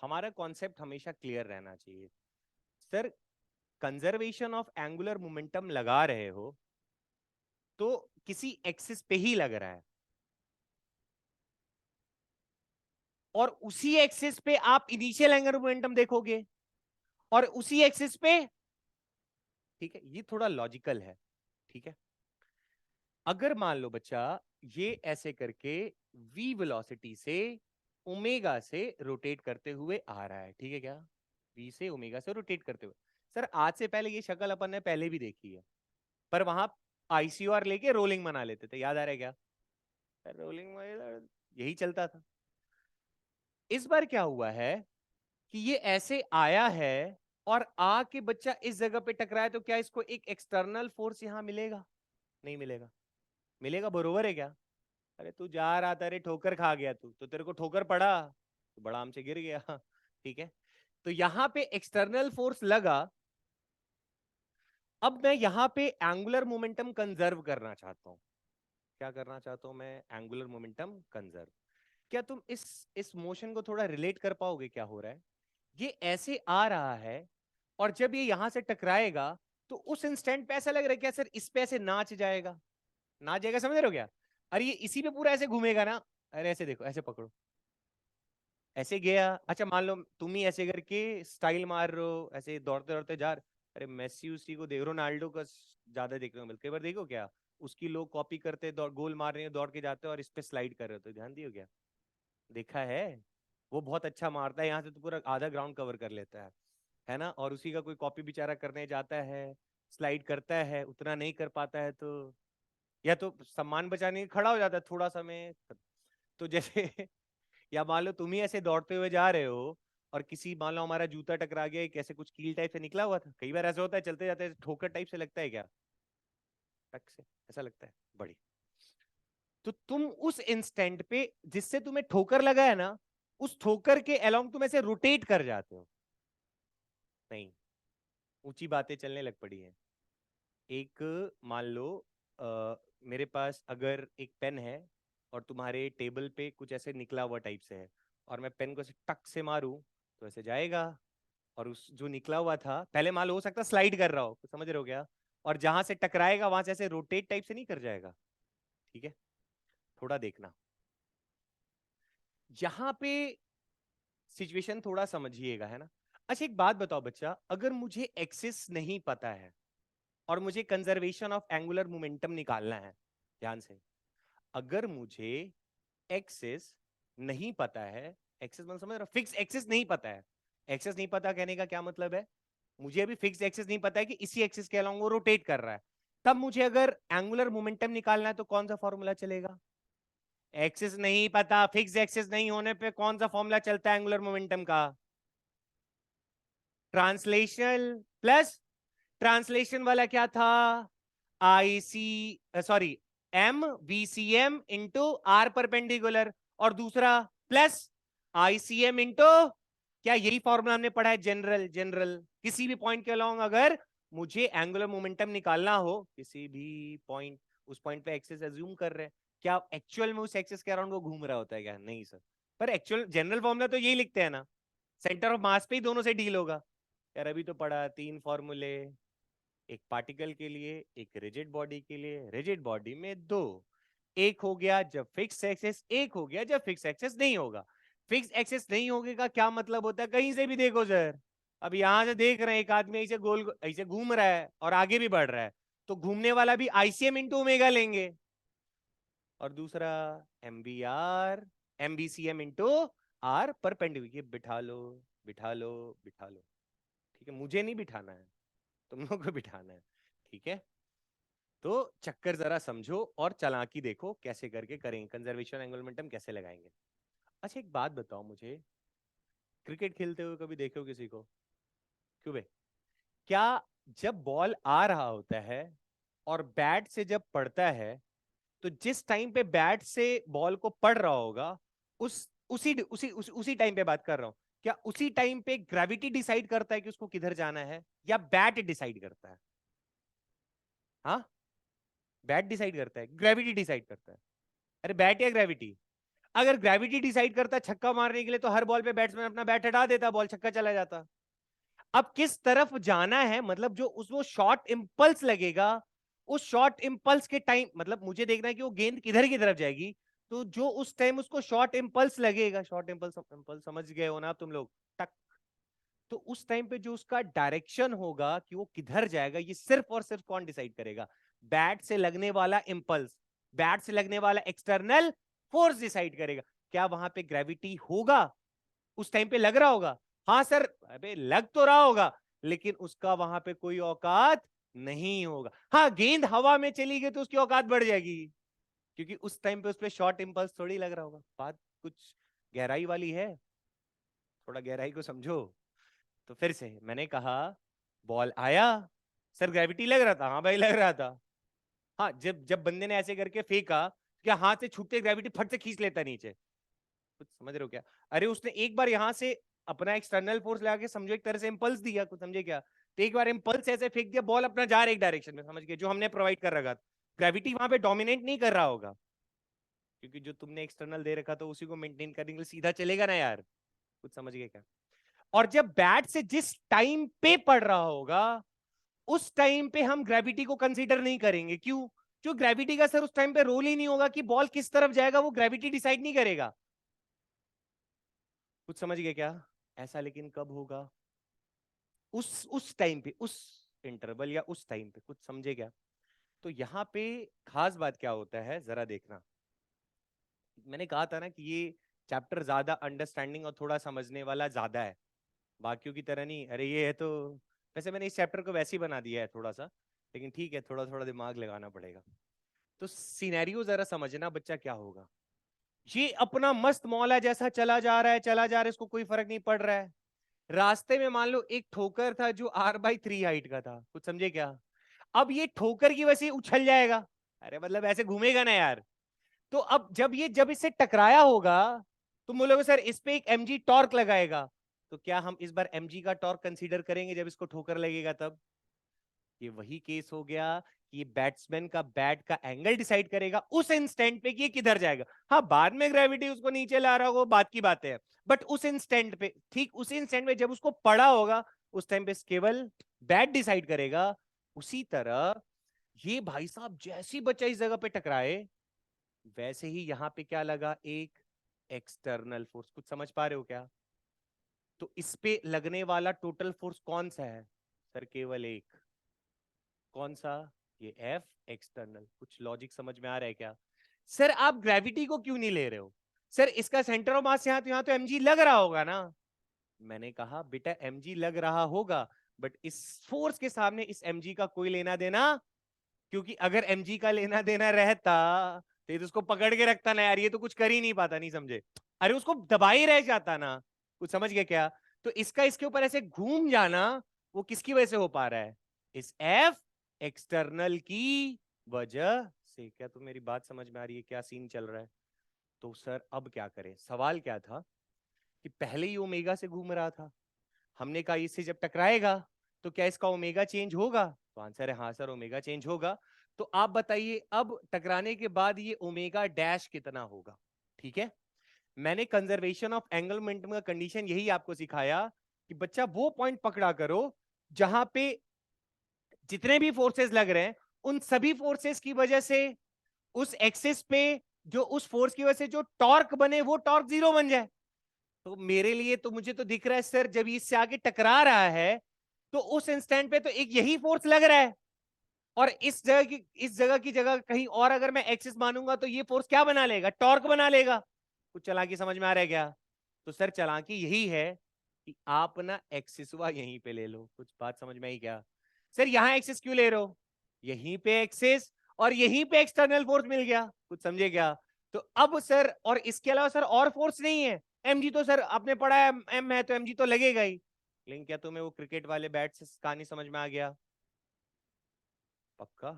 हमारा कॉन्सेप्ट हमेशा क्लियर रहना चाहिए। Sir, conservation of angular momentum लगा रहे हो तो किसी एक्सिस पे ही लग रहा है, और उसी एक्सिस पे आप इनिशियल एंगुलर मोमेंटम देखोगे, और उसी एक्सिस पे, ठीक है, ये थोड़ा लॉजिकल है। ठीक है, अगर मान लो बच्चा ये ऐसे करके v वेलोसिटी से ओमेगा से रोटेट करते हुए आ रहा है, ठीक है क्या, v से ओमेगा से रोटेट करते हुए। सर आज से पहले ये शक्ल अपन ने पहले भी देखी है, पर वहां आईसीआर लेके रोलिंग बना लेते थे, याद आ रहा है क्या, रोलिंग यही चलता था। इस बार क्या हुआ है कि ये ऐसे आया है और आके बच्चा इस जगह पे टकराया, तो क्या इसको एक एक्सटर्नल फोर्स यहां मिलेगा? नहीं मिलेगा। मिलेगा, बरोबर है क्या? अरे तू जा रहा था, अरे ठोकर खा गया तू, तो तेरे को ठोकर पड़ा तो बड़ा आम से गिर गया ठीक है, तो यहां पे एक्सटर्नल फोर्स लगा। अब मैं यहां पे एंगुलर मोमेंटम कंजर्व करना चाहता हूं। क्या करना चाहता हूं मैं? Angular momentum conserve. क्या तुम इस मोशन को थोड़ा रिलेट कर पाओगे क्या हो रहा है? ये ऐसे आ रहा है, और जब ये यहां से टकराएगा तो उस इंस्टेंट पे ऐसा लग रहा है क्या सर इस पे ऐसे नाच जाएगा, नाच जाएगा, समझ रहे हो क्या? अरे ये इसी पे पूरा ऐसे घूमेगा ना। अरे ऐसे देखो, ऐसे पकड़ो, ऐसे गया। अच्छा मान लो तुम ही ऐसे करके स्टाइल मार रहे हो, ऐसे दौड़ते दौड़ते जा रहे, अरे मेसी उसी को देख, रोनाल्डो का ज्यादा देखने को मिलता है, कई बार देखो क्या, उसकी लोग कॉपी करते गोल मार रहे हैं, दौड़ के जाते हैं और इस पे स्लाइड कर रहे हो, तो ध्यान दियो क्या, देखा है? वो बहुत अच्छा मारता है, यहाँ से तो पूरा आधा ग्राउंड कवर कर लेता है ना, और उसी का कोई कॉपी बेचारा करने जाता है, स्लाइड करता है, उतना नहीं कर पाता है, तो या तो सम्मान बचाने खड़ा हो जाता है थोड़ा समय, तो जैसे या मान लो तुम ही ऐसे दौड़ते हुए जा रहे हो और किसी, मान लो हमारा जूता टकरा गया, कैसे कुछ कील टाइप से निकला हुआ था, कई बार ऐसा होता है चलते जाते ठोकर टाइप से लगता है क्या, टक से ऐसा लगता है, बड़ी, तो तुम उस इंस्टेंट पे जिससे तुम्हें ठोकर लगा है ना, उस ठोकर के अलोंग तुम ऐसे रोटेट कर जाते हो। नहीं, ऊंची बातें चलने लग पड़ी हैं। एक, मान लो मेरे पास अगर एक पेन है और तुम्हारे टेबल पे कुछ ऐसे निकला हुआ टाइप से है, और मैं पेन को ऐसे टक से मारूं तो ऐसे जाएगा, और उस जो निकला हुआ था पहले मान लो हो सकता स्लाइड कर रहा हो, समझ रहे हो क्या, और जहां से टकराएगा वहां से ऐसे रोटेट टाइप से नहीं कर जाएगा। ठीक है, थोड़ा देखना यहां पे, सिचुएशन थोड़ा समझिएगा, है ना। अच्छा एक बात बताओ बच्चा, अगर मुझे एक्सिस नहीं पता है और मुझे कंजर्वेशन ऑफ एंगुलर मोमेंटम निकालना है, ध्यान से, अगर मुझे एक्सिस नहीं पता है, एक्सिस मतलब समझ रहे हो, फिक्स एक्सिस नहीं पता है, एक्सिस नहीं पता कहने का क्या मतलब है, मुझे अभी फिक्स एक्सिस नहीं पता है कि इसी एक्सिस के अलोंग वो रोटेट कर रहा है, तब मुझे अगर एंगुलर मोमेंटम निकालना है तो कौन सा फॉर्मूला चलेगा? एक्सिस नहीं पता, फिक्स एक्सिस नहीं होने पे कौन सा फॉर्मूला चलता है एंगुलर मोमेंटम का? ट्रांसलेशन प्लस, ट्रांसलेशन वाला क्या था, I C, sorry, M V C M into R perpendicular, और दूसरा plus I C M into, क्या यही फॉर्मूला हमने पढ़ा है, जनरल, जनरल किसी भी पॉइंट के अलोंग अगर मुझे एंगुलर मोमेंटम निकालना हो, किसी भी पॉइंट, उस पॉइंट पे एक्सिस एज्यूम कर रहे हैं, क्या एक्चुअल में उस एक्सिस के अराउंड वो घूम रहा होता है क्या? नहीं सर, पर एक्चुअल जनरल फॉर्मूला तो यही लिखते हैं ना, सेंटर ऑफ मास पे ही दोनों से डील होगा। यार अभी तो पढ़ा 3 फॉर्मूले, एक पार्टिकल के लिए, एक रिजिड बॉडी के लिए, रिजिड बॉडी में 2, एक हो गया जब फिक्स एक्सेस, एक हो गया जब फिक्स एक्सेस नहीं होगा। फिक्स एक्सेस नहीं होने का क्या मतलब होता है, कहीं से भी देखो सर, अब यहां से देख रहे हैं एक आदमी ऐसे गोल ऐसे घूम रहा है और आगे भी बढ़ रहा है, तो घूमने वाला भी आईसीएम इंटू ओमेगा लेंगे, और दूसरा एमबीसीएम इंटू आर परपेंडिकुलर, बिठा लो, बिठा लो, बिठा लो, ठीक है, मुझे नहीं बिठाना है, तुम लोग को बिठाना है। ठीक है, तो चक्कर जरा समझो और चालाकी देखो कैसे करके करेंगे, कंजर्वेशन एंगुलर मोमेंटम कैसे लगाएंगे। अच्छा एक बात बताओ मुझे, क्रिकेट खेलते हुए कभी देखो किसी को? क्यों बे? क्या जब बॉल आ रहा होता है और बैट से जब पड़ता है, तो जिस टाइम पे बैट से बॉल को पड़ रहा होगा, उसी टाइम पे बात कर रहा हूं, क्या उसी टाइम पे ग्रेविटी डिसाइड करता है कि उसको किधर जाना है, या बैट डिसाइड करता है? हाँ, बैट डिसाइड करता है, ग्रेविटी डिसाइड करता है? अरे बैट या ग्रेविटी? अगर ग्रेविटी डिसाइड करता छक्का मारने के लिए तो हर बॉल पे बैट्समैन अपना बैट हटा देता, बॉल छक्का चला जाता। अब किस तरफ जाना है, मतलब जो उस वो शॉर्ट इंपल्स लगेगा, उस शॉर्ट इंपल्स के टाइम, मतलब मुझे देखना है कि वो गेंद किधर की तरफ जाएगी, तो जो उस टाइम उसको शॉर्ट इंपल्स लगेगा, शॉर्ट इंपल्स, इंपल्स समझ गए हो ना आप तुम लोग, टक, तो उस टाइम पे जो उसका डायरेक्शन होगा कि वो किधर जाएगा, ये सिर्फ और सिर्फ कौन डिसाइड करेगा? बैट से लगने वाला इंपल्स, बैट से लगने वाला एक्सटर्नल फोर्स डिसाइड करेगा। क्या वहां पे ग्रेविटी होगा? उस टाइम पे लग रहा होगा? हाँ सर, अबे लग तो रहा होगा, लेकिन उसका वहां पे कोई औकात नहीं होगा। हाँ, गेंद हवा में चली गई तो उसकी औकात बढ़ जाएगी, क्योंकि उस टाइम पे उस पर शॉर्ट इंपल्स थोड़ी लग रहा होगा। बात कुछ गहराई वाली है, थोड़ा गहराई को समझो। तो फिर से मैंने कहा, बॉल आया, सर ग्रेविटी लग रहा था, हाँ भाई लग रहा था। हाँ, जब जब बंदे ने ऐसे करके फेंका, क्या हाथ से छूटते ग्रेविटी फट से खींच लेता नीचे? कुछ समझ रहे हो क्या? अरे उसने एक बार यहां से अपना एक्सटर्नल फोर्स लगा के, समझो एक तरह से इंपल्स दिया, कुछ समझे क्या? तो एक बार इंपल्स ऐसे फेंक दिया, बॉल अपना जा रहा है एक डायरेक्शन में, समझ गए, जो हमने प्रोवाइड कर रखा था। ग्रेविटी वहां पे डोमिनेट नहीं कर रहा होगा, क्योंकि जो तुमने एक्सटर्नल दे रखा था उसी को मेंटेन करने के लिए सीधा चलेगा ना यार। कुछ समझ गए क्या? और जब बैट से जिस टाइम पे पड़ रहा होगा, उस टाइम पे हम ग्रेविटी को कंसीडर नहीं करेंगे। क्यों? जो ग्रेविटी का सर उस टाइम पे रोल ही नहीं होगा, कि बॉल किस तरफ जाएगा वो ग्रेविटी डिसाइड नहीं करेगा। कुछ समझ गए क्या? ऐसा लेकिन कब होगा? उस टाइम पे, उस इंटरवल या उस टाइम पे। कुछ समझे क्या? तो यहां पे खास बात क्या होता है जरा देखना। मैंने कहा था ना कि ये चैप्टर ज्यादा अंडरस्टैंडिंग और थोड़ा समझने वाला ज्यादा है, बाकियों की तरह नहीं। अरे ये है तो, वैसे मैंने इस चैप्टर को वैसे ही बना दिया है थोड़ा सा, लेकिन ठीक है, थोड़ा थोड़ा दिमाग लगाना पड़ेगा। तो सिनेरियो जरा समझना बच्चा, क्या होगा। ये अपना मस्त मौला जैसा चला जा रहा है, चला जा रहा है, इसको कोई फर्क नहीं पड़ रहा है। रास्ते में मान लो एक ठोकर था जो R/3 हाइट का था। कुछ समझे क्या? अब ये ठोकर की वजह से उछल जाएगा, अरे मतलब ऐसे घूमेगा ना यार। तो अब जब इससे टकराया होगा, तो बोलोगे सर इस पे एक mg टॉर्क लगाएगा। तो क्या हम इस बार mg का टॉर्क कंसीडर करेंगे जब इसको ठोकर लगेगा तब? ये वही केस हो गया कि ये बैट्समैन का बैट का एंगल डिसाइड करेगा उस इंस्टेंट पे कि ये किधर जाएगा। हाँ, बाद में ग्रेविटी उसको नीचे ला रहा होगा, वो बात की बात है, बट उस इंस्टेंट पे, ठीक उस इंस्टेंट पे जब उसको पड़ा होगा, उस टाइम पे केवल बैट डिसाइड करेगा। उसी तरह ये भाई साहब जैसी बच्चा इस जगह पे टकराए, वैसे ही यहां पे क्या लगा, एक एक्सटर्नल फोर्स। कुछ समझ पा रहे हो क्या? तो इस पे लगने वाला टोटल फोर्स कौन सा है सर? केवल एक। कौन सा? ये एफ एक्सटर्नल। कुछ लॉजिक समझ में आ रहा है क्या? सर आप ग्रेविटी को क्यों नहीं ले रहे हो? सर इसका सेंटर ऑफ मास यहाँ तो mg लग रहा होगा ना। मैंने कहा बेटा mg लग रहा होगा, बट इस फोर्स के सामने इस mg का कोई लेना देना, क्योंकि अगर mg का लेना देना रहता तो ये तो उसको पकड़ के रखता ना यार, ये तो कुछ कर ही नहीं पाता, नहीं समझे? अरे उसको दबा ही रह जाता ना। कुछ समझ गए क्या? तो इसका इसके ऊपर ऐसे घूम जाना, वो किसकी वजह से हो पा रहा है? इस एफ एक्सटर्नल की वजह से। क्या तो मेरी बात समझ में आ रही है क्या सीन चल रहा है? तो सर अब क्या करें? सवाल क्या था कि पहले ही ओमेगा से घूम रहा था, हमने कहा इससे जब टकराएगा तो क्या इसका ओमेगा चेंज होगा? तो आंसर है हाँ सर, ओमेगा चेंज होगा। तो आप बताइए अब टकराने के बाद ये ओमेगा डैश कितना होगा? ठीक है, मैंने कंजर्वेशन ऑफ एंगल मोमेंटम का कंडीशन यही आपको सिखाया कि बच्चा वो पॉइंट पकड़ा करो जहां पे जितने भी फोर्सेस लग रहे हैं, उन सभी फोर्सेस की वजह से उस एक्सिस पे, जो उस फोर्स की वजह से जो टॉर्क बने, वो टॉर्क जीरो बन जाए। तो मेरे लिए तो, मुझे तो दिख रहा है सर, जब इससे आगे टकरा रहा है तो उस इंस्टेंट पे तो एक यही फोर्स लग रहा है, और इस जगह की जगह कहीं और अगर मैं एक्सिस मानूंगा तो ये फोर्स क्या बना लेगा? टॉर्क बना लेगा। कुछ चालाकी समझ में आ रहा है क्या? तो सर चालाकी यही है कि आप ना एक्सिस वा यहीं पे ले लो। कुछ बात समझ में आई क्या? सर यहां एक्सिस क्यों ले रहे हो? यहीं पे एक्सिस और यहीं पे एक्सटर्नल फोर्स मिल गया। कुछ समझे क्या? तो अब सर, और इसके अलावा सर और फोर्स नहीं है। mg तो सर आपने पढ़ा है, m है तो mg तो लगेगा ही। लेकिन क्या तुम्हें वो क्रिकेट वाले बैट से कहानी समझ में आ गया? पक्का?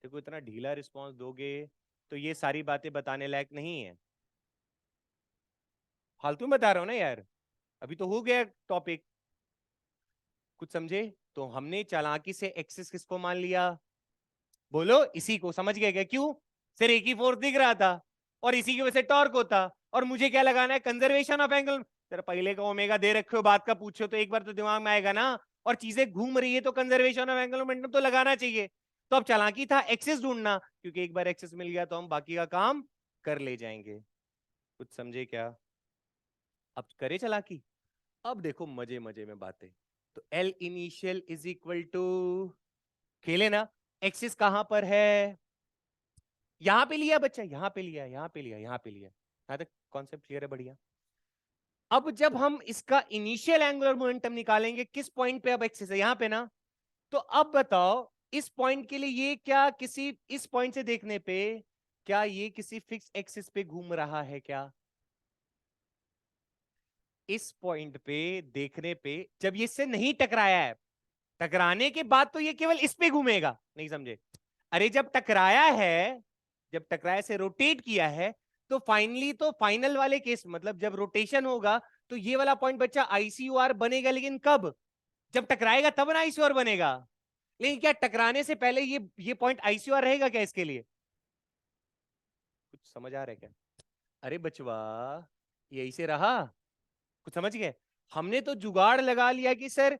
देखो इतना ढीला रिस्पांस दोगे तो ये सारी बातें बताने लायक नहीं है। फालतू में बता रहा हूं ना यार, अभी तो हो गया टॉपिक। कुछ समझे? तो हमने चालाकी से एक्सिस किसको मान लिया? बोलो, इसी को समझ गए क्या? क्यों? सिर्फ एक ही फोर्स दिख रहा था और इसी की वजह से टॉर्क होता, और मुझे क्या लगाना है? Conservation of angle. तेरा पहले का ओमेगा दे रखे हो, बात का पूछो तो एक बार तो दिमाग में आएगा ना। और चीजें घूम रही है तो कंजर्वेशन ऑफ एंगुलर मोमेंटम तो लगाना चाहिए। तो अब चालाकी था एक्सिस ढूंढना, क्योंकि एक बार एक्सिस मिल गया तो हम बाकी का काम कर ले जाएंगे। कुछ समझे क्या? अब करे चालाकी। अब देखो मजे मजे में बातें। तो L initial is equal to, खेले ना, एक्सिस कहां पर है? यहां पे लिया बच्चा, यहां पे लिया, यहां पे लिया, यहां पे लिया। यहां तक कॉन्सेप्ट क्लियर है? बढ़िया। अब जब हम इसका इनिशियल एंगुलर मोमेंटम निकालेंगे, किस पॉइंट पे अब एक्सिस है? यहां पे ना। तो अब बताओ, इस पॉइंट के लिए ये क्या किसी, इस पॉइंट से देखने पे क्या ये किसी फिक्स एक्सिस पे घूम रहा है क्या? इस पॉइंट पे देखने पे जब ये इससे नहीं टकराया है, टकराने के बाद तो ये केवल इस पे घूमेगा। नहीं समझे? अरे जब टकराया है, जब टकराया से रोटेट किया है, तो फाइनली, तो फाइनल वाले केस मतलब जब रोटेशन होगा तो ये वाला पॉइंट बच्चा आईसीयूआर बनेगा। लेकिन कब? जब टकराएगा तब ना आईसीयूआर बनेगा। लेकिन क्या टकराने से पहले ये पॉइंट आईसीयूआर रहेगा क्या इसके लिए? कुछ समझ आ रहा है क्या? अरे बचवा, यही से रहा। कुछ समझ गए? हमने तो जुगाड़ लगा लिया कि सर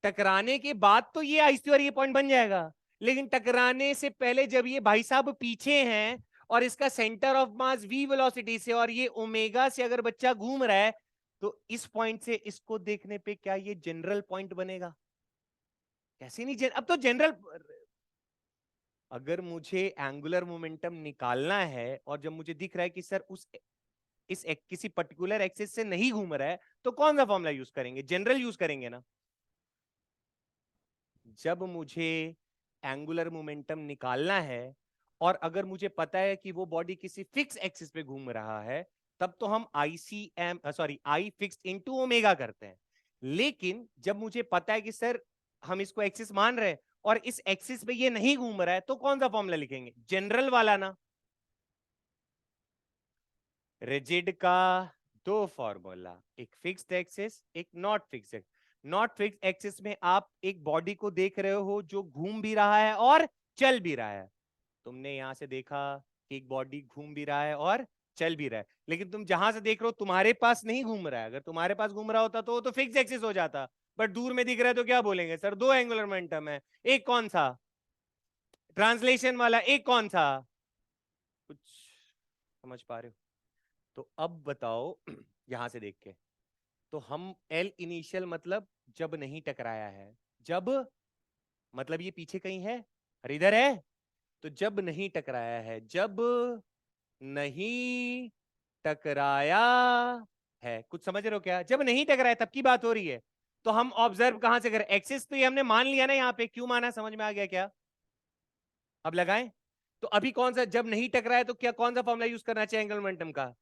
टकराने के बाद तो ये आईसीयूआर ये पॉइंट बन जाएगा, लेकिन टकराने से पहले जब ये भाई साहब पीछे हैं और इसका centre of mass V velocity से और ये ओमेगा से अगर बच्चा घूम रहा है, तो इस पॉइंट से इसको देखने पे क्या ये जनरल पॉइंट बनेगा? कैसे नहीं अब तो जनरल। अगर मुझे एंगुलर मोमेंटम निकालना है और जब मुझे दिख रहा है कि सर उस किसी पर्टिकुलर एक्सिस से नहीं घूम रहा है, तो कौन सा फॉर्मूला यूज करेंगे? जनरल यूज करेंगे ना। जब मुझे एंगुलर मोमेंटम निकालना है और अगर मुझे पता है कि वो बॉडी किसी फिक्स एक्सिस पे घूम रहा है, तब तो हम आई फिक्स्ड इनटू ओमेगा करते हैं। लेकिन जब मुझे पता है कि सर हम इसको एक्सिस मान रहे हैं और इस एक्सिस पे ये नहीं घूम रहा है, तो कौन सा फॉर्मूला लिखेंगे? जनरल वाला ना। रिजिड का दो फॉर्मूला, एक फिक्स्ड एक्सिस, एक not fixed axis. Not fixed axis में आप एक बॉडी को देख रहे हो जो घूम भी रहा है और चल भी रहा है। तुमने यहां से देखा कि एक बॉडी घूम भी रहा है और चल भी रहा है, लेकिन तुम जहां से देख रहे हो तुम्हारे पास नहीं घूम रहा है। अगर तुम्हारे पास घूम रहा होता तो वो तो फिक्स एक्सिस हो जाता। बट दूर में दिख रहा है तो क्या बोलेंगे? सर दो एंगुलर मोमेंटम है, एक कौन सा? ट्रांसलेशन वाला, एक कौन सा? कुछ समझ पा रहे हो? तो अब बताओ यहां से देख के, तो हम एल इनिशियल मतलब जब नहीं टकराया है, जब मतलब ये पीछे कहीं है, अरे इधर है। तो जब नहीं टकराया है, जब नहीं टकराया है, कुछ समझ रहे हो क्या? जब नहीं टकराया तब की बात हो रही है। तो हम ऑब्जर्व कहां से करें? एक्सिस तो ये हमने मान लिया ना यहाँ पे। क्यों माना? समझ में आ गया क्या? अब लगाएं। तो अभी कौन सा जब नहीं टकराया तो क्या कौन सा फॉर्मूला यूज करना चाहिए एंगल मोमेंटम का?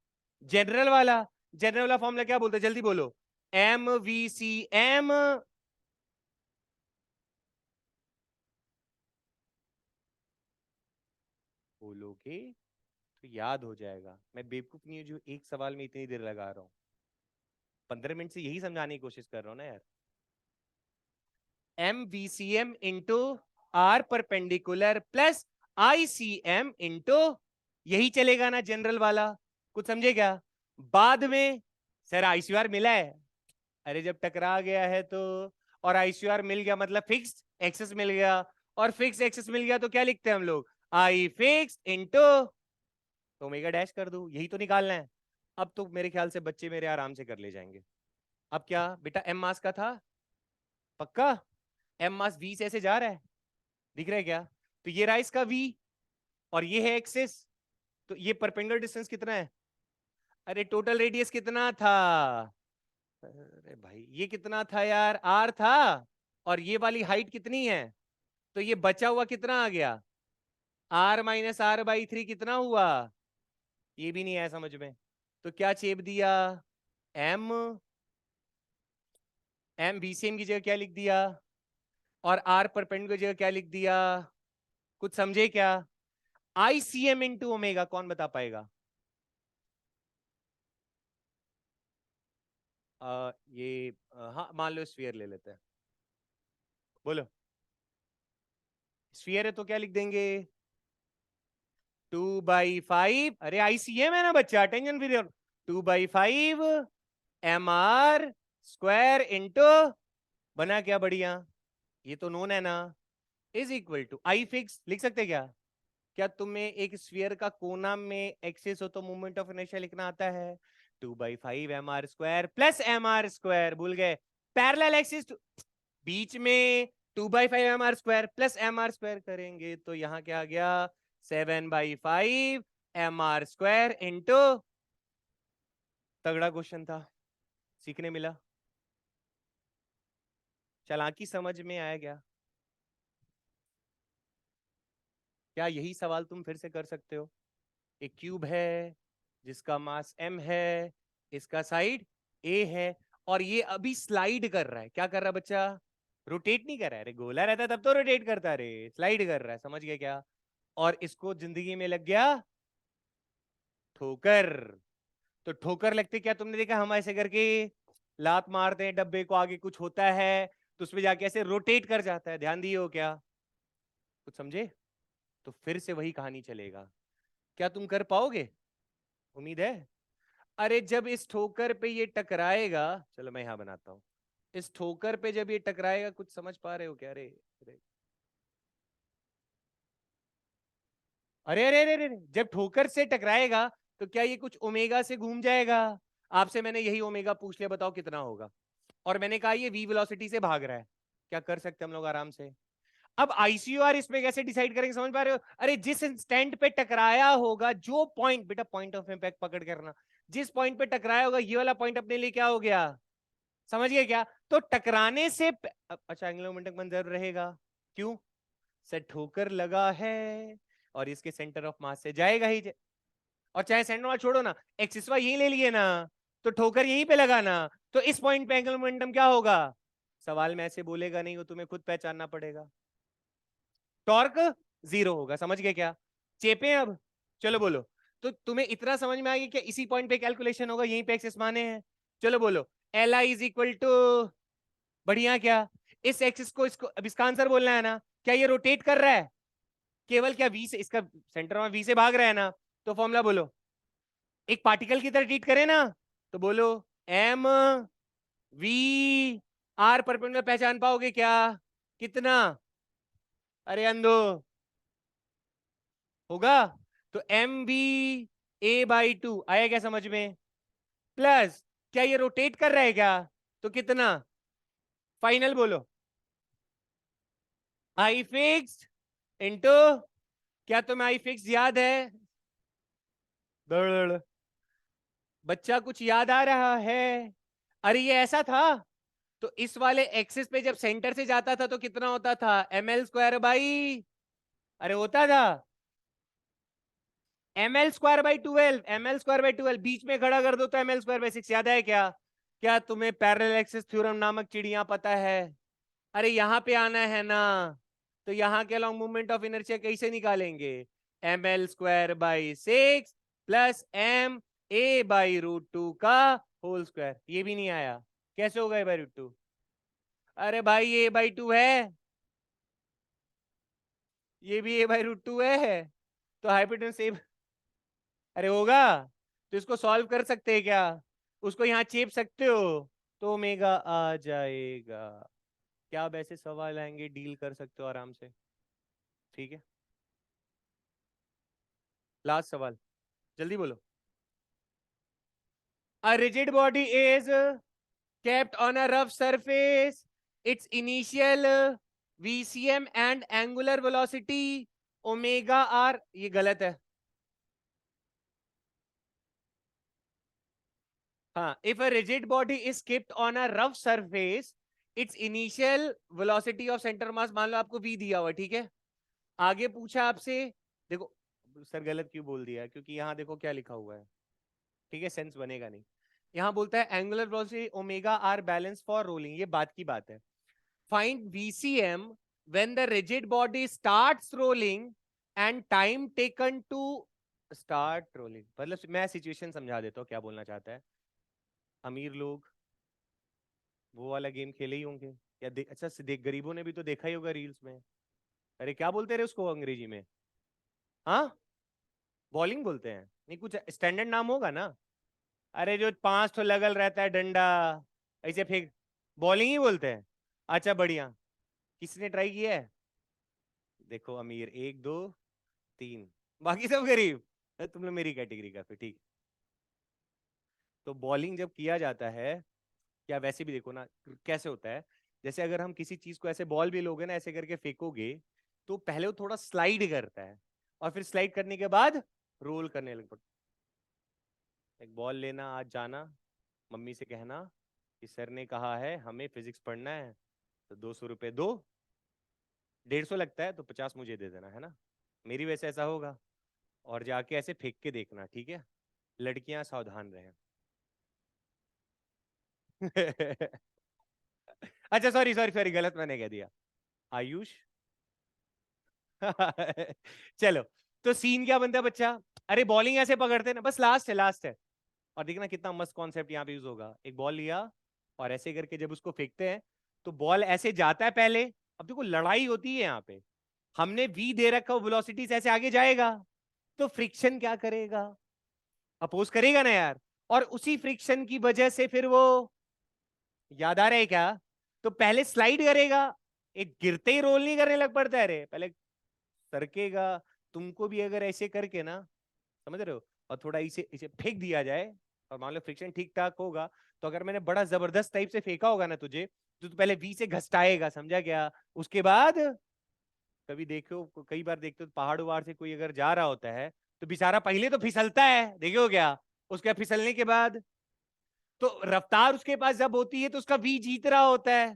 जनरल वाला। जनरल वाला फॉर्मूला क्या बोलते हैं? जल्दी बोलो। M V C M. बोलोगे तो याद हो जाएगा। मैं बेवकूफ नहीं हूं जो एक सवाल में इतनी देर लगा रहा हूं। 15 मिनट से यही समझाने की कोशिश कर रहा हूं ना यार। M V C M into R perpendicular plus I C M into, यही चलेगा ना जनरल वाला? कुछ समझे क्या? बाद में सर आईसीआर मिला है। अरे जब टकरा गया है तो, और आईसीआर मिल गया मतलब फिक्स एक्सेस मिल गया, और फिक्स एक्सेस मिल गया तो क्या लिखते हैं हम लोग? I fix into omega dash कर दो, यही तो निकालना है। अब तो मेरे ख्याल से बच्चे मेरे आराम से कर ले जाएंगे। अब क्या बेटा, एम मास का था पक्का? एम मास वी से ऐसे जा रहा है, दिख रहा है क्या? तो ये रहा इसका वी, और ये है एक्सिस। तो ये परपेंडिकुलर डिस्टेंस कितना है? अरे टोटल रेडियस कितना था? अरे भाई ये कितना था यार? आर था। और ये वाली हाइट कितनी है? तो ये बचा हुआ कितना आ गया? आर माइनस आर बाई 3 कितना हुआ? ये भी नहीं आया समझ में। तो क्या चेप दिया? एम, एम बीसीएम की जगह क्या लिख दिया? और आर परपेंडिकुलर की जगह क्या लिख दिया? कुछ समझे क्या? आई सी एम इंटू ओमेगा, कौन बता पाएगा? हाँ मान लो स्फीयर ले लेते हैं। बोलो। स्फीयर है तो क्या लिख देंगे 2/5, अरे आईसीएम है ना बच्चा, attention period, 2/5 mr square into, बना क्या बढ़िया, ये तो नोन है ना, is equal to I fix लिख सकते क्या? क्या तुम्हें एक स्फीयर का कोना में एक्सिस हो तो मोमेंट ऑफ इनर्शिया लिखना आता है? 2/5 mr square plus mr square, भूल गए, पैरेलल एक्सिस बीच में 2/5 mr square plus mr square करेंगे तो यहां क्या आ गया 7/5 mr स्क्वायर इंटू, तगड़ा क्वेश्चन था, सीखने मिला, चालाकी समझ में आया क्या? क्या यही सवाल तुम फिर से कर सकते हो? एक क्यूब है जिसका मास m है, इसका साइड a है, और ये अभी स्लाइड कर रहा है, क्या कर रहा है बच्चा? रोटेट नहीं कर रहा है, अरे गोला रहता है तब तो रोटेट करता है, रे स्लाइड कर रहा है, समझ गया क्या? और इसको जिंदगी में लग गया ठोकर। तो ठोकर लगते क्या तुमने देखा, हम ऐसे करके लात मारते हैं डब्बे को, आगे कुछ होता है तो उसमें जाके ऐसे रोटेट कर जाता है, ध्यान दिए हो क्या? कुछ समझे? तो फिर से वही कहानी चलेगा, क्या तुम कर पाओगे? उम्मीद है। अरे जब इस ठोकर पे ये टकराएगा, चलो मैं यहां बनाता हूं, इस ठोकर पे जब ये टकराएगा, कुछ समझ पा रहे हो क्या? अरे अरे अरे अरे अरे अरे, जब ठोकर से टकराएगा तो क्या ये कुछ ओमेगा से घूम जाएगा? आपसे मैंने यही ओमेगा पूछ लिया, बताओ कितना होगा, और मैंने कहा ये वी वेलोसिटी से भाग रहा है, क्या कर सकते हैं हम लोग आराम से? अब आईसीयूआर इसमें कैसे डिसाइड करेंगे, समझ पा रहे हो? अरे जिस इंस्टेंट पे टकराया होगा, जो पॉइंट, बेटा पॉइंट ऑफ इंपैक्ट पकड़ करना, जिस पॉइंट पे टकराया होगा ये वाला पॉइंट अपने लिए क्या हो गया, समझ गए क्या? तो टकराने से अच्छा एंगुलर मोमेंटम कंजर्व रहेगा, क्यों? से ठोकर लगा है और इसके सेंटर ऑफ मास से जाएगा ही और चाहे सेंटर मास छोड़ो ना, एक्सिस वाई यही ले लिए ना, तो ठोकर यहीं पे लगाना, तो इस पॉइंट पे एंगुलर मोमेंटम क्या होगा? सवाल में ऐसे बोलेगा नहीं, वो तुम्हें खुद पहचानना पड़ेगा, टॉर्क जीरो होगा, समझ गए क्या? चेपे अब, चलो बोलो, तो तुम्हें इतना समझ में आ गया कि इसी पॉइंट पे कैलकुलेशन होगा, यहीं पे एक्सिस माने हैं, चलो बोलो L I is equal to, बढ़िया, क्या इस एक्सिस को, इसको अब इसका आंसर बोलना है ना, क्या ये रोटेट कर रहा है? केवल क्या वी से, इसका सेंटर में वी से भाग रहा है ना, तो फॉर्मूला बोलो, एक पार्टिकल की तरह ट्रीट करें ना, तो बोलो एम वी आर परपेंडिकुलर, पहचान पाओगे क्या? कितना? अरे अंधो होगा, तो एम बी a/2 आया क्या समझ में? प्लस क्या ये रोटेट कर रहा है क्या, तो कितना? फाइनल बोलो, आई फिक्स्ड इंटू, क्या तुम्हें आई फिक्स याद है? दड़, बच्चा कुछ याद आ रहा है? अरे ये ऐसा था, तो इस वाले एक्सिस पे जब सेंटर से जाता था तो कितना होता था, ml² बाई, अरे होता था ml²/12, ml²/12, बीच में खड़ा कर दो तो ml²/6, याद है क्या? क्या तुम्हें पैरेलल एक्सिस थ्योरम नामक चिड़िया पता है? अरे यहां पे आना है ना, तो यहां के अलॉन्ग मूवमेंट ऑफ इनर्शिया कैसे निकालेंगे? ml²/6 प्लस ma/√2 का होल स्क्वायर, ये भी नहीं आया, कैसे होगा a/√2? अरे भाई ये a/2 है, ये भी a/√2 है, तो हाइपोटेन्यूज ए, अरे होगा, तो इसको सॉल्व कर सकते हैं क्या? उसको यहाँ चेप सकते हो तो ओमेगा आ जाएगा, क्या अब ऐसे सवाल आएंगे डील कर सकते हो आराम से, ठीक है? लास्ट सवाल, जल्दी बोलो, a rigid body is kept on a rough surface, its initial vcm and angular velocity omega r, ये गलत है, हाँ, if a rigid body is kept on a rough surface, its initial velocity of center mass, मान लो आपको v दिया हुआ, ठीक है, आगे पूछा आपसे, देखो सर गलत क्यों बोल दिया, क्योंकि यहाँ देखो क्या लिखा हुआ है, ठीक है, सेंस बनेगा नहीं, यहाँ बोलता है angular velocity omega R balance for rolling, ये बात की बात है, find VCM when the rigid body starts rolling and time taken to start rolling, मतलब मैं सिचुएशन समझा देता हूँ क्या बोलना चाहता है, अमीर लोग वो वाला गेम खेले ही होंगे, या अच्छा से देख, गरीबों ने भी तो देखा ही होगा रील्स में, अरे क्या बोलते रहे उसको अंग्रेजी में? हाँ, बॉलिंग बोलते हैं? नहीं, कुछ स्टैंडर्ड नाम होगा ना। अरे जो 5 तो लगल रहता है डंडा, ऐसे फेंक, बॉलिंग ही बोलते हैं। अच्छा बढ़िया, किसने ट्राई किया है? देखो अमीर, 1 2 3, बाकी सब गरीब। तुम लोग मेरी कैटेगरी का, फिर ठीक। तो बॉलिंग जब किया जाता है, या वैसे भी देखो ना कैसे होता है, जैसे अगर हम किसी चीज को ऐसे बॉल भी लोगे ना, ऐसे करके फेंकोगे, तो पहले वो थोड़ा स्लाइड करता है, और फिर स्लाइड करने के बाद रोल करने लग पड़ता है। एक बॉल लेना, आज जाना, मम्मी से कहना कि सर ने कहा है हमें फिजिक्स पढ़ना है, तो 200 रुपये दो, 150 लगता है तो 50 मुझे दे देना, है ना? मेरी वजह से ऐसा होगा। और जाके ऐसे फेंक के देखना, ठीक है? लड़कियां सावधान रहें। अच्छा सॉरी सॉरी सॉरी, गलत मैंने कह दिया। आयुष। चलो, तो सीन क्या बनता है बच्चा? अरे बॉलिंग ऐसे पकड़ते हैं ना, बस लास्ट है, लास्ट है। और देखना कितना मस्त कॉन्सेप्ट यहाँ पे यूज होगा। एक बॉल लिया, और ऐसे करके जब उसको फेंकते हैं, तो बॉल ऐसे जाता है पहले। अब देखो लड़ाई होती है यहाँ पे, हमने वी दे रखा, वेलोसिटी से ऐसे आगे जाएगा, तो फ्रिक्शन क्या करेगा? अपोज करेगा ना यार। और उसी फ्रिक्शन की वजह से फिर वो, याद आ रहा है क्या? तो पहले स्लाइड करेगा, एक गिरते ही रोल नहीं करने लग पड़ता है, रे पहले सरकेगा। तुमको भी अगर ऐसे करके ना, समझ रहे हो, और थोड़ा इसे इसे फेंक दिया जाए, और मान लो फ्रिक्शन ठीक ठाक होगा, तो अगर मैंने बड़ा जबरदस्त टाइप से फेंका होगा ना तुझे, तो तू पहले वी से घसटाएगा, समझा क्या? उसके बाद कभी देखो, कई बार देखते हो पहाड़ वहाड़ से कोई अगर जा रहा होता है, तो बेचारा पहले तो फिसलता है, देखो क्या? उसके फिसलने के बाद तो रफ्तार उसके पास जब होती है, तो उसका वी जीत रहा होता है,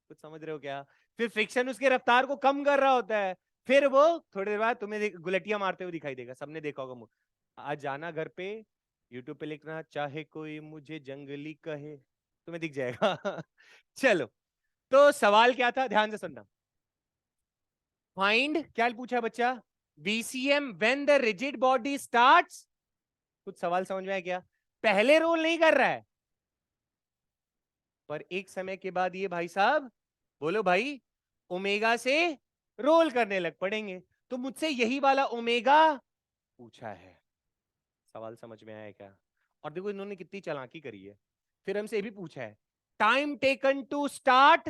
कुछ समझ रहे हो क्या? फिर फ्रिक्शन उसके रफ्तार को कम कर रहा होता है, फिर वो थोड़ी देर बाद तुम्हें गुलटियां मारते हुए दिखाई देगा, सबने देखा होगा। आज जाना घर पे, यूट्यूब पे लिखना चाहे कोई मुझे जंगली कहे, तुम्हें दिख जाएगा। चलो, तो सवाल क्या था, ध्यान से सुनना। फाइंड, क्या पूछा बच्चा? VCM when the rigid body starts. कुछ सवाल समझ में आया क्या? पहले रोल नहीं कर रहा है, पर एक समय के बाद ये भाई साहब, बोलो भाई, ओमेगा से रोल करने लग पड़ेंगे। तो मुझसे यही वाला ओमेगा पूछा है। सवाल समझ में आया क्या? और देखो इन्होंने कितनी चालाकी करी है। फिर हमसे ये भी पूछा है, टाइम टेकन टू स्टार्ट।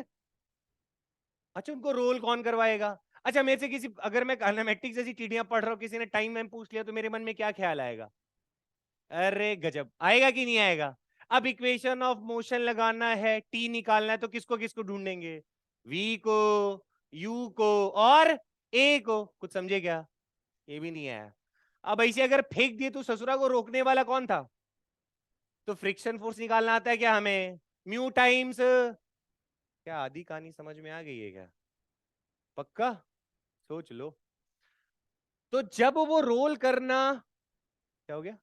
अच्छा, उनको रोल कौन करवाएगा? अच्छा, मेरे से किसी, अगर मैं काइनेमेटिक्स जैसी चीटियां पढ़ रहा हूं, किसी ने टाइम में पूछ लिया, तो मेरे मन में क्या ख्याल आएगा? अरे गजब, आएगा कि नहीं आएगा? अब इक्वेशन ऑफ मोशन लगाना है, टी निकालना है, तो किसको किसको ढूंढेंगे? वी को, यू को, और ए को। कुछ समझे क्या? ये भी नहीं आया। अब ऐसे अगर फेंक दिए, तो ससुरा को रोकने वाला कौन था? तो फ्रिक्शन फोर्स निकालना आता है क्या हमें? म्यू टाइम्स, क्या आधी कहानी समझ में आ गई है क्या? पक्का? सोच लो। तो जब वो रोल करना, क्या हो गया?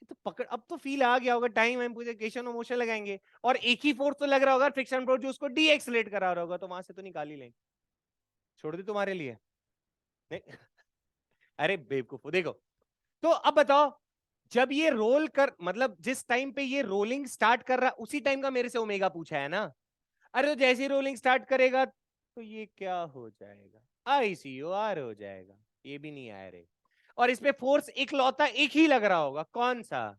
तो पकड़, अब तो फील आ गया होगा, टाइम हम पूछे केशन और मोशन लगाएंगे, और एक ही फोर्स तो लग रहा होगा, फ्रिक्शन फोर्स, जो उसको डी एक्सलेट करा रहा होगा, तो वहां से तो निकाल ही लेंगे। छोड़ दी तुम्हारे लिए। नहीं। अरे बेवकूफ, देखो। तो अब बताओ, जब ये रोल कर, मतलब जिस टाइम पे ये रोलिंग स्टार्ट कर रहा, उसी टाइम का मेरे से ओमेगा पूछा है ना। अरे तो जैसे ही रोलिंग स्टार्ट करेगा, तो ये क्या हो जाएगा? ICOR हो जाएगा। ये भी नहीं आया रे। और इस पे फोर्स इकलौता एक ही लग रहा होगा, कौन सा?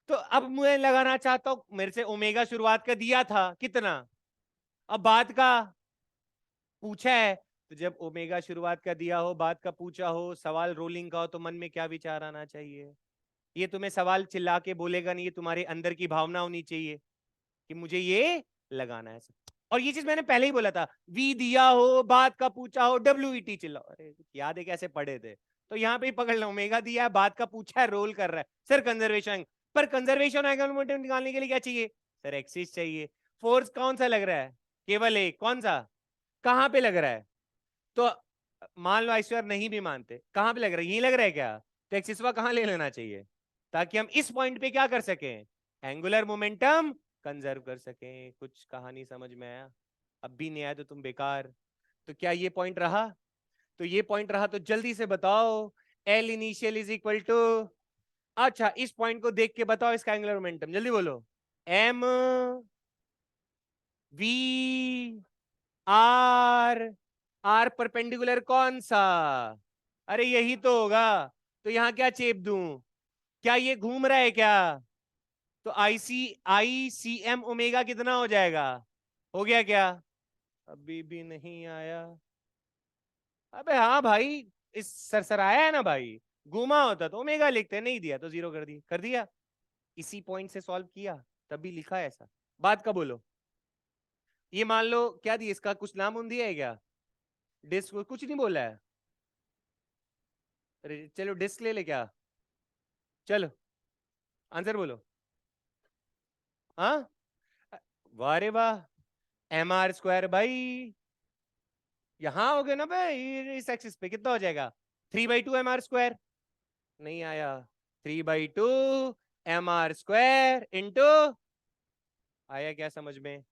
तो अब मैं लगाना चाहता हूं, मेरे से ओमेगा शुरुआत का दिया था कितना, अब बाद का पूछा है। तो जब ओमेगा शुरुआत का दिया हो, बाद का पूछा हो, सवाल रोलिंग का हो, तो मन में क्या विचार आना चाहिए? ये तुम्हें सवाल चिल्ला के बोलेगा नहीं, ये तुम्हारे अंदर की भावना होनी चाहिए कि मुझे ये लगाना है। और ये चीज मैंने पहले ही बोला था, वी दिया हो, बाद का पूछा हो, WET चिल्लाओ। अरे याद है कैसे पढ़े थे? तो यहाँ पे ही पकड़ लो, ओमेगा दिया है, बाद का पूछा है, रोल कर रहा है, सर कंजर्वेशन। पर कंजर्वेशन एंगुलर मोमेंटम निकालने के लिए क्या चाहिए? सर एक्सिस चाहिए। फोर्स कौन सा लग रहा है? केवल एक, कौन सा? कहां पे लग रहा है? तो मान लो ऐश्वर्य नहीं भी मानते, कहां पे लग रहा है? यही लग रहा है क्या? तो एक्सिसवा कहां ले लेना चाहिए, ताकि हम इस पॉइंट पे क्या कर सकें? एंगुलर मोमेंटम कंजर्व कर सकें। कुछ कहानी समझ में आया? अब भी नहीं आया तो तुम बेकार। तो क्या ये पॉइंट रहा? तो ये पॉइंट रहा, तो जल्दी से बताओ। L initial is equal to, अच्छा इस पॉइंट को देख के बताओ इसका एंगुलर मोमेंटम, जल्दी बोलो। MV R आर परपेंडिकुलर कौन सा? अरे यही तो होगा। तो यहां क्या चेप दूं? क्या ये घूम रहा है क्या? तो आई सी एम ओमेगा कितना हो जाएगा? हो गया क्या? अभी भी नहीं आया। अबे हाँ भाई, इस सरसराया है ना भाई। घुमा होता तो ओमेगा लिखते, नहीं दिया तो जीरो कर दिया। इसी पॉइंट से सॉल्व किया, तभी लिखा है ऐसा। बात का बोलो। ये मान लो क्या दिया, इसका कुछ नाम उन दिया है क्या? डिस्क कुछ नहीं बोला है। अरे चलो डिस्क ले ले क्या? चलो आंसर बोलो। हाँ, वाह रे वाह। एम आर स्क्वायर भाई। यहां हो गए ना भाई, इस एक्सिस पे कितना हो जाएगा? 3/2 mr स्क्वायर। नहीं आया। 3/2 mr स्क्वायर इंटू। आया क्या समझ में?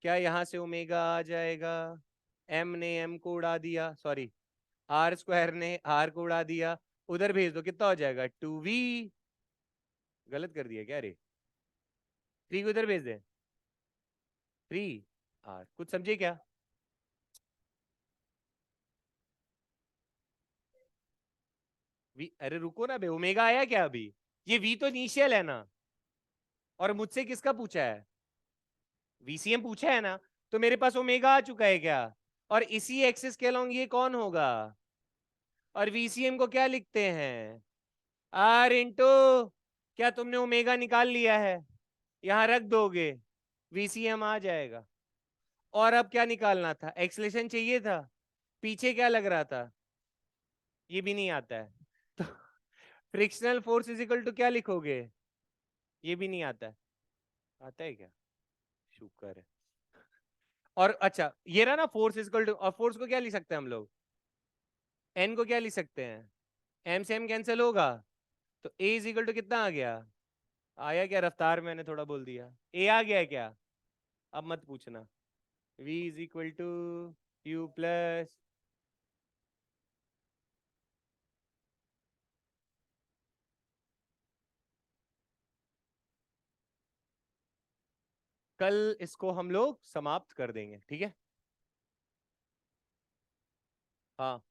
क्या यहां से ओमेगा आ जाएगा? एम ने एम को उड़ा दिया, सॉरी, आर स्क्वायर ने आर को उड़ा दिया। उधर भेज दो, कितना हो जाएगा? 2v। गलत कर दिया क्या रे? 3 को उधर भेज दे। 3 आर, कुछ समझे क्या? वी, अरे रुको ना बे, ओमेगा आया क्या अभी? ये वी तो इनिशियल है ना। और मुझसे किसका पूछा है? वीसीएम पूछा है ना। तो मेरे पास ओमेगा आ चुका है क्या? और इसी एक्सिस के अलोंग ये कौन होगा? और वीसीएम को क्या लिखते हैं? R into. क्या तुमने ओमेगा निकाल लिया है? यहां रख दोगे, वीसीएम आ जाएगा। और अब क्या निकालना था? एक्सलेशन चाहिए था। पीछे क्या लग रहा था? ये भी नहीं आता है। तो frictional force is equal to क्या लिखोगे? ये भी नहीं आता है। आता है क्या? शुक्र है। और अच्छा ये रहा ना, फोर्स इज इक्वल टू, और फोर्स को क्या लिख सकते हैं हम लोग? एन को क्या लिख सकते हैं? एम से एम कैंसिल होगा। तो ए इज इक्वल टू कितना आ गया? आया क्या? रफ्तार मैंने थोड़ा बोल दिया। ए आ गया क्या? अब मत पूछना। v is equal to U plus. कल इसको हम लोग समाप्त कर देंगे, ठीक है? हाँ।